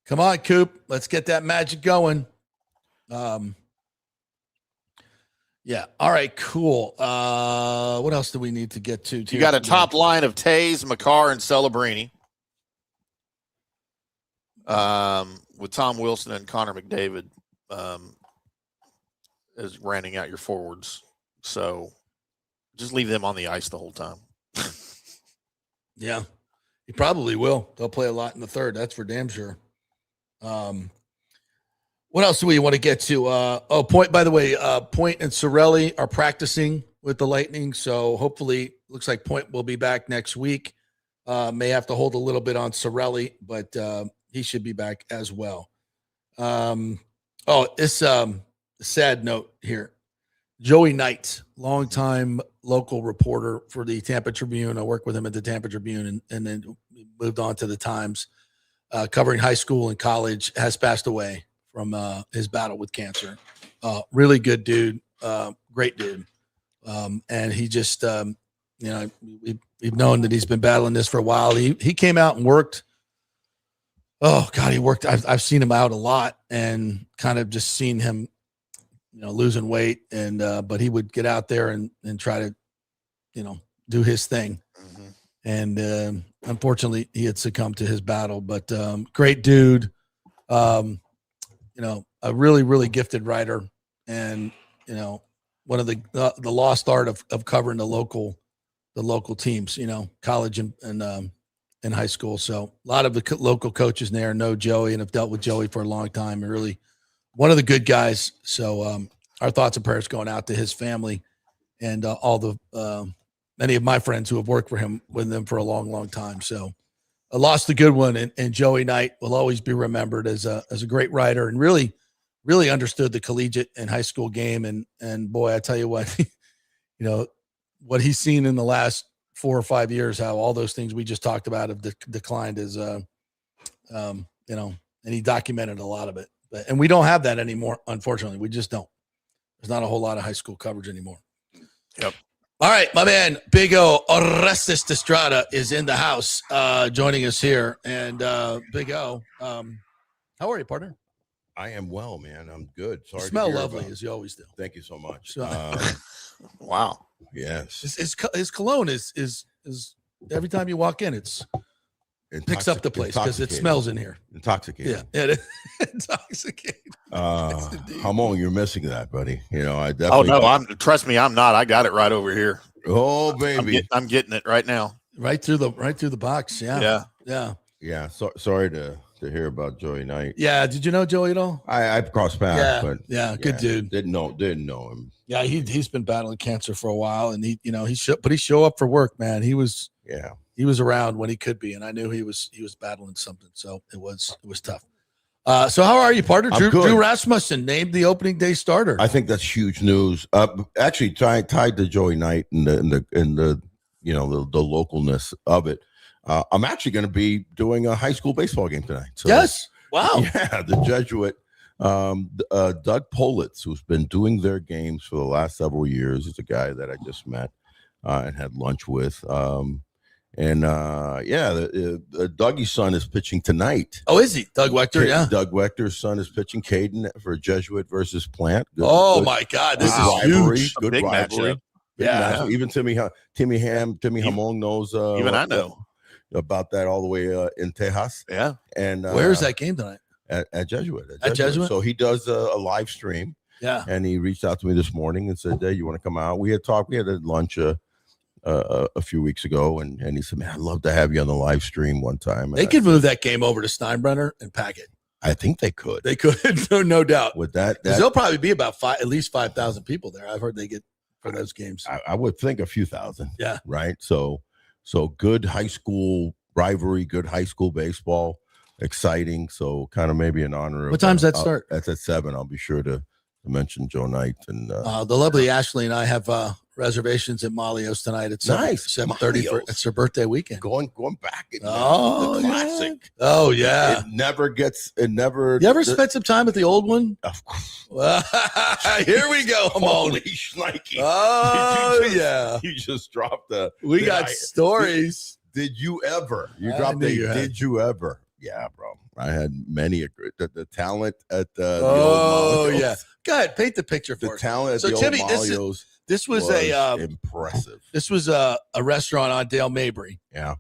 Come on, Coop. Let's get that magic going. Yeah. All right, cool. What else do we need to get to? You got a top line of Taze, McCarr, and Celebrini. With Tom Wilson and Connor McDavid as rounding out your forwards. So just leave them on the ice the whole time. Yeah, he probably will. They'll play a lot in the third. That's for damn sure. What else do we want to get to? Point, by the way, Point and Sorelli are practicing with the Lightning. So hopefully, looks like Point will be back next week. May have to hold a little bit on Sorelli, but he should be back as well. This sad note here. Joey Knight, longtime local reporter for the Tampa Tribune. I worked with him at the Tampa Tribune and then moved on to the Times, covering high school and college, has passed away from his battle with cancer. Really good dude, great dude. And he just, we've known that he's been battling this for a while. He came out and worked. Oh God, he worked. I've seen him out a lot and kind of just seen him, losing weight, and but he would get out there and try to, do his thing. Mm-hmm. And unfortunately, he had succumbed to his battle. But great dude, a really, really gifted writer, and one of the lost art of covering the local teams, college and high school. So a lot of the local coaches there know Joey and have dealt with Joey for a long time, and really one of the good guys. So our thoughts and prayers going out to his family and all the many of my friends who have worked with them for a long, long time. So I lost a good one, and Joey Knight will always be remembered as a great writer and really, really understood the collegiate and high school game. And boy, I tell you what, what he's seen in the last 4 or 5 years, how all those things we just talked about have declined is, and he documented a lot of it. And we don't have that anymore, unfortunately. We just don't. There's not a whole lot of high school coverage anymore. Yep. All right, my man, Big O, Orestes Destrada is in the house joining us here. And Big O, how are you, partner? I am well, man. I'm good. Sorry. You smell lovely, as you always do. Thank you so much. Wow. Yes. His cologne is every time you walk in, it picks up the place because it smells in here. Intoxicating. Yeah, intoxicating. Hamon, you're missing that, buddy. I definitely. Oh no, trust me, I'm not. I got it right over here. Oh baby, I'm getting it right now. Right through the box. Yeah. Yeah. So sorry to hear about Joey Knight. Yeah. Did you know Joey at all? I've crossed paths, but good dude. Didn't know him. Yeah, he's been battling cancer for a while, and he show up for work, man. He was around when he could be, and I knew he was battling something, so it was tough. So how are you, partner? Drew Rasmussen named the opening day starter. I think that's huge news. Actually, tied to Joey Knight and the localness of it. I'm actually going to be doing a high school baseball game tonight. So, yes. Wow. Yeah, the Jesuit. Doug Politz, who's been doing their games for the last several years, is a guy that I just met and had lunch with. Dougie's son is pitching tonight. Oh, is he? Doug Wechter, yeah. Doug Wechter's son is pitching. Caden for Jesuit versus Plant. My God, this is rivalry. huge. Good big rivalry. matchup. Yeah. Even Timmy Hamon knows. Even I know about that all the way in Tejas. Yeah. And where's that game tonight? At Jesuit. At Jesuit? So he does a live stream. Yeah. And he reached out to me this morning and said, "Hey, you want to come out?" We had talked. We had a lunch a few weeks ago, and he said, "Man, I'd love to have you on the live stream one time." They could move that game over to Steinbrenner and pack it. I think they could. They could, no doubt. With that there'll probably be about at least 5,000 people there. I've heard they get for those games. I would think a few thousand. Yeah. Right. So good high school rivalry, good high school baseball. exciting. So kind of maybe in honor of What time's that start? That's at 7. I'll be sure to mention Joe Knight and the lovely Ashley and I have reservations at Malio's tonight at 7:30. It's her birthday weekend. Going back. The classic. Oh yeah. It never. You ever spent some time at the old one? Of course. Here we go. Holy shnikey. Oh yeah. You just dropped the. We got stories. Did you ever? You I dropped knew a. you had. Did you ever? Yeah, bro. I had many the talent at the Oh old Malio's. yeah. Go ahead, paint the picture for us. The talent at So the old Timmy, Malio's. this was impressive. This was a restaurant on Dale Mabry. Yeah.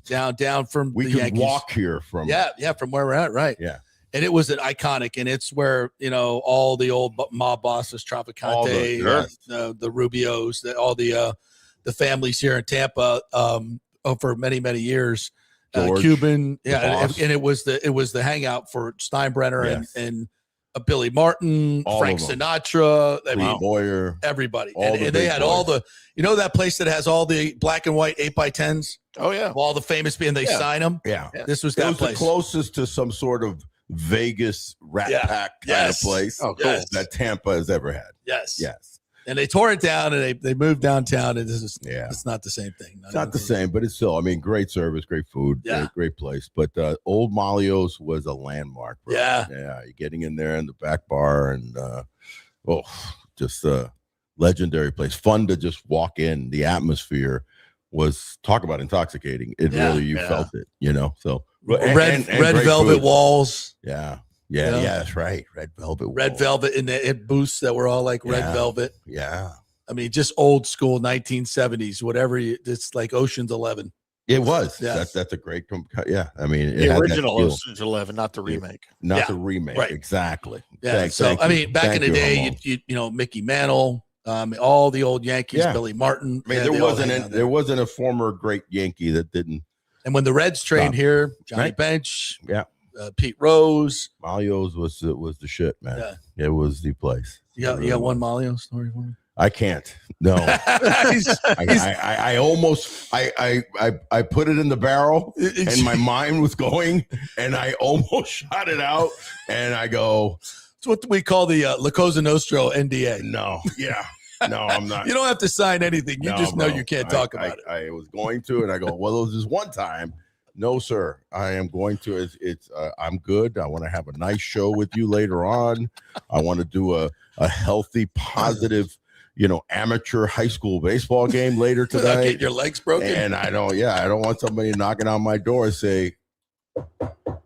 Down from We the could Yankees. walk here from. Yeah, from where we're at, right? Yeah. And it was an iconic, and it's where all the old mob bosses, Traficante, the Rubios, all the families here in Tampa for many years. Cuban, and it was the hangout for Steinbrenner and Billy Martin, Frank Sinatra, Boyer, everybody, and they had all the that place that has all the black and white 8x10s. Oh yeah, all the famous people, and they sign them. Yeah, this was that that was place. the closest to some sort of Vegas Rat Pack kind of place that Tampa has ever had. Yes. And they tore it down, and they moved downtown, and it's not the same thing. It's not the same, but it's still, great service, great food, great place. But Old Malio's was a landmark, bro. Yeah. You're getting in there in the back bar, and just a legendary place. Fun to just walk in. The atmosphere was, talk about intoxicating. It really, you felt it, So red velvet food. Walls. Yeah, that's right. Red velvet. Red velvet in the booths that were all like red velvet. Yeah. Just old school 1970s, whatever. It's like Ocean's 11. It was. Yes. That's a great. It the original Ocean's 11, not the remake. Not the remake. Right. Exactly. Yeah. Back in the day, you Mickey Mantle, all the old Yankees, Billy Martin. There wasn't a former great Yankee that didn't. And when the Reds trained here, Johnny Bench, Pete Rose, Malio's was the shit, man. Yeah. It was the place. You got one Malio story for me? I can't. No. I almost I put it in the barrel and my mind was going and I almost shot it out and I go. It's what we call the La Cosa Nostra NDA. No. Yeah. No, I'm not. You don't have to sign anything. You just know you can't talk about it. I was going to, and I go, well, this is one time. No, sir. I am going to. I'm good. I want to have a nice show with you later on. I want to do a healthy, positive, amateur high school baseball game later tonight. Get your legs broken. And I don't want somebody knocking on my door and say,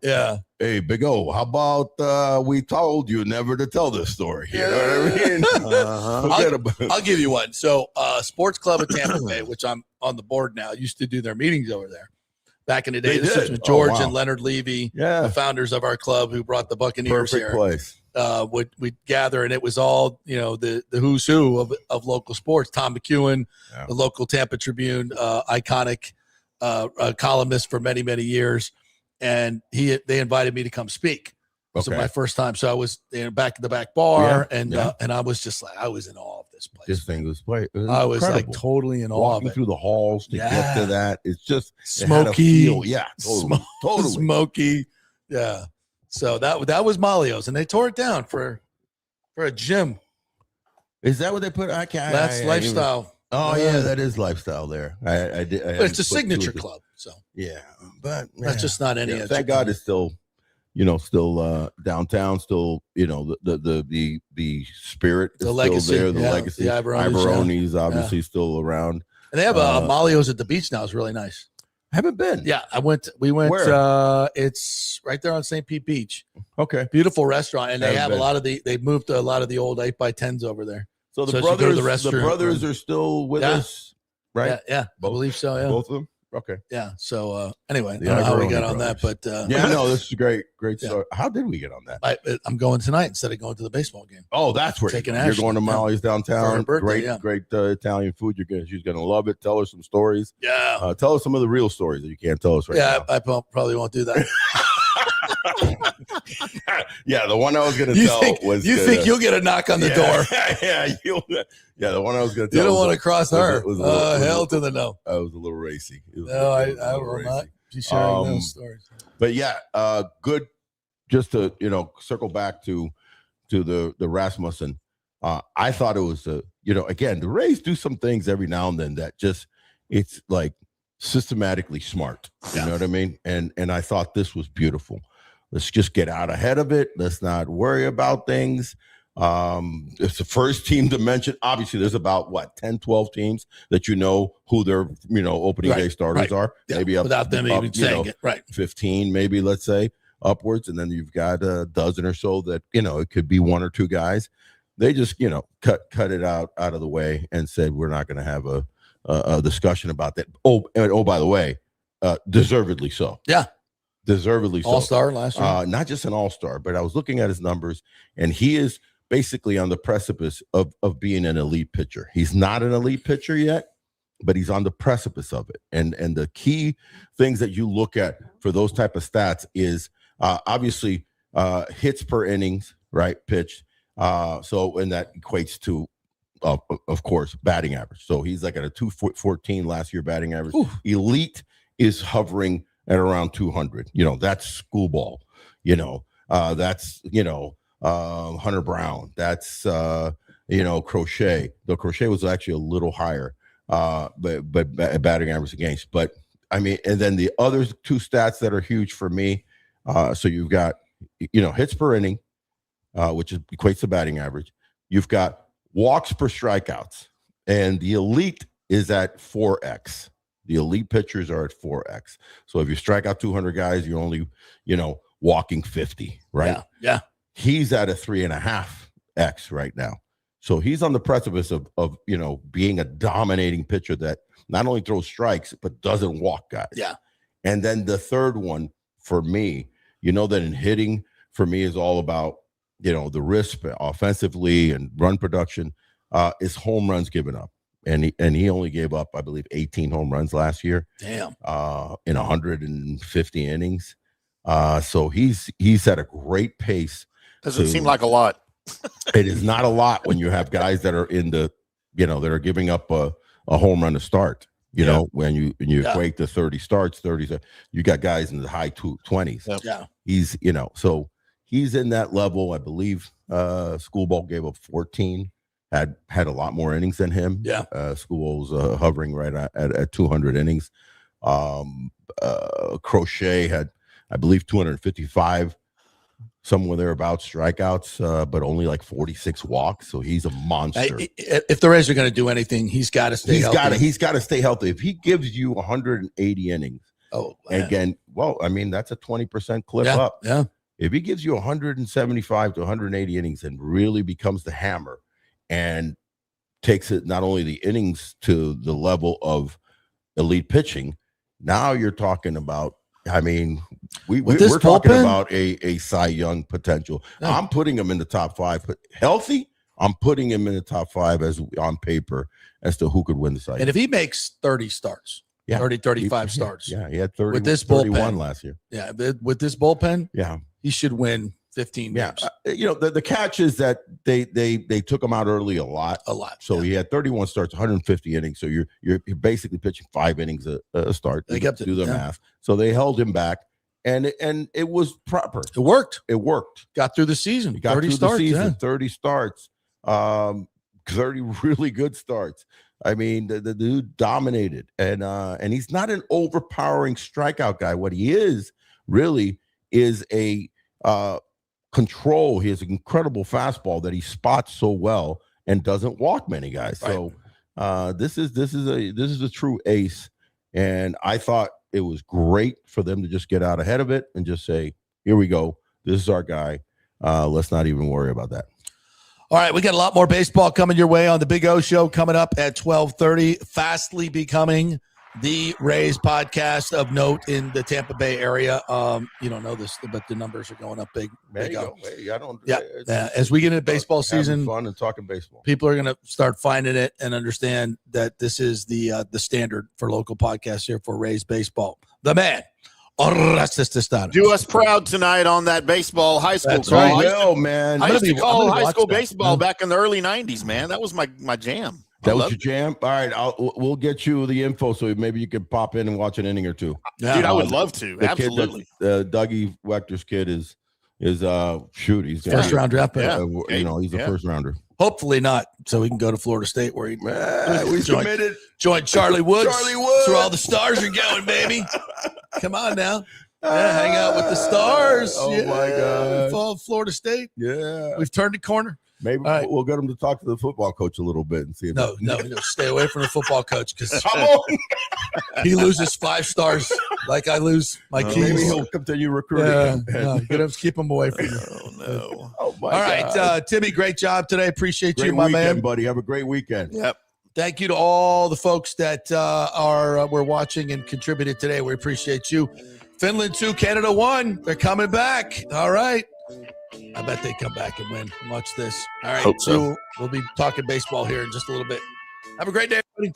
hey, Big O, how about we told you never to tell this story? You know what I mean? I'll give you one. So, Sports Club of Tampa Bay, which I'm on the board now, used to do their meetings over there. Back in the day, this was with George and Leonard Levy, the founders of our club who brought the Buccaneers Perfect here. Place. We'd gather, and it was all, the who's who of local sports. Tom McEwen, the local Tampa Tribune, iconic columnist for many years. And they invited me to come speak. This was my first time. So I was back in the back bar, and I was just like, I was in awe of this place. This thing was I was like totally in awe walking of it. through the halls to get to that. It's just smoky. Totally. Smoky. Yeah. So that was Malio's, and they tore it down for a gym. Is that what they put? That's lifestyle. That is lifestyle there. I did. But it's a signature club. So but that's just not any. Thank God it's still, still downtown. Still, the spirit is legacy, still there. The legacy. The Ibaroni's obviously still around. And they have Malio's at the beach now. It's really nice. I haven't been. Yeah, we went. Where? It's right there on St. Pete Beach. Okay, beautiful restaurant, and they have a lot of they moved a lot of the old 8x10s over there. So the brothers are still with us, right? Yeah, I believe so. Yeah, both of them. Okay. Yeah. So anyway, I don't know how we got on that, but this is great story. How did we get on that? I'm going tonight instead of going to the baseball game. Oh, that's where you're going to Molly's downtown. Great Italian food. She's gonna love it. Tell her some stories. Yeah. Tell us some of the real stories that you can't tell us right now. I probably won't do that. The one I was going to tell was. You think you'll get a knock on the door? The one I was going to tell. You don't want to cross her. Hell to the no. I was a little racy. I will not. He's sharing those stories. But yeah, good. Just to circle back to the Rasmussen. I thought it was again, the Rays do some things every now and then that just it's like systematically smart. You know what I mean? And I thought this was beautiful. Let's just get out ahead of it. Let's not worry about things. It's the first team to mention. Obviously, there's about 10, 12 teams that who their opening day starters are. Yeah. Maybe up without them even saying it. Right, 15, maybe, let's say, upwards, and then you've got a dozen or so that it could be one or two guys. They just cut it out of the way and said we're not going to have a discussion about that. Oh, by the way, deservedly so. Yeah. Deservedly so. All-star last year. Not just an all-star, but I was looking at his numbers, and he is basically on the precipice of being an elite pitcher. He's not an elite pitcher yet, but he's on the precipice of it. And the key things that you look at for those type of stats is obviously hits per innings, right, pitched. And that equates to, of course, batting average. So he's like at a 214 last year batting average. Ooh. Elite is hovering at around 200. That's school ball. That's Hunter Brown. That's Crochet. The Crochet was actually a little higher, but batting average against. But I mean, and then the other two stats that are huge for me. So you've got hits per inning, which equates to batting average. You've got walks per strikeouts, and the elite is at 4x. The elite pitchers are at 4x. So if you strike out 200 guys, you're only, walking 50, right? Yeah. He's at a 3.5x right now. So he's on the precipice of being a dominating pitcher that not only throws strikes, but doesn't walk guys. Yeah. And then the third one for me, that in hitting for me is all about, the risk offensively and run production is home runs given up. And he only gave up, I believe, 18 home runs last year. Damn. In 150 innings. So he's at a great pace. Doesn't seem like a lot. It is not a lot when you have guys that are in the, that are giving up a home run to start. When you equate the 30 starts, you got guys in the high 20s. Yeah. He's, so he's in that level. I believe Schoolball gave up 14. Had a lot more innings than him. Yeah. School's hovering right at 200 innings. Crochet had, I believe, 255, somewhere thereabouts strikeouts, but only like 46 walks. So he's a monster. If the Rays are going to do anything, he's got to stay healthy. He's got to stay healthy. If he gives you 180 innings, again, that's a 20% clip up. Yeah. If he gives you 175 to 180 innings and really becomes the hammer, and takes it not only the innings to the level of elite pitching, now you're talking about, we're talking about a Cy Young potential. Yeah. I'm putting him in the top 5, but healthy, I'm putting him in the top 5 as on paper as to who could win the Cy Young. And if he makes 30 starts, 35 starts. Yeah, he had 30 with this 31 last year. Yeah, with this bullpen, yeah, he should win 15 games. The catch is that they took him out early a lot. So he had 31 starts, 150 innings. So you're basically pitching 5 innings a start. They kept do the math. So they held him back, and it was proper. It worked. Got through the season. 30 starts. 30 starts. 30 really good starts. The dude dominated, and he's not an overpowering strikeout guy. What he is really is a control. He has an incredible fastball that he spots so well and doesn't walk many guys. Right. So this is a true ace, and I thought it was great for them to just get out ahead of it and just say, here we go, this is our guy. Let's not even worry about that. All right, we got a lot more baseball coming your way on the Big O Show coming up at 12:30, fastly becoming the Rays podcast of note in the Tampa Bay area. You don't know this, but the numbers are going up big. As we get into baseball season, fun and talking baseball, people are going to start finding it and understand that this is the standard for local podcasts here for Rays baseball. The man, do us proud tonight on that baseball high school. That's right. I used to call high school baseball back in the early 90s, man. That was my jam. That was your jam? All right, we'll get you the info so maybe you can pop in and watch an inning or two. Yeah. Dude, I would love to. The Absolutely. Kid Dougie Wechter's kid is he's first round draft pick. He's a first rounder. Hopefully not, so we can go to Florida State where we submitted. Join Charlie Woods. Charlie Woods. That's where all the stars are going, baby. Come on now. Yeah, hang out with the stars. Oh my God. Fall Florida State. Yeah. We've turned the corner. Maybe we'll get him to talk to the football coach a little bit and see if No, stay away from the football coach because he loses 5 stars like I lose my keys. Maybe he'll continue recruiting. Keep him away from you. Oh no. Oh my All right, God. Timmy, great job today. Appreciate Great you, my weekend, man. buddy. Have a great weekend. Yep. Thank you to all the folks that were watching and contributed today. We appreciate you. Finland 2, Canada 1. They're coming back. All right. I bet they come back and win. Watch this. All right. Hope so. We'll be talking baseball here in just a little bit. Have a great day, everybody.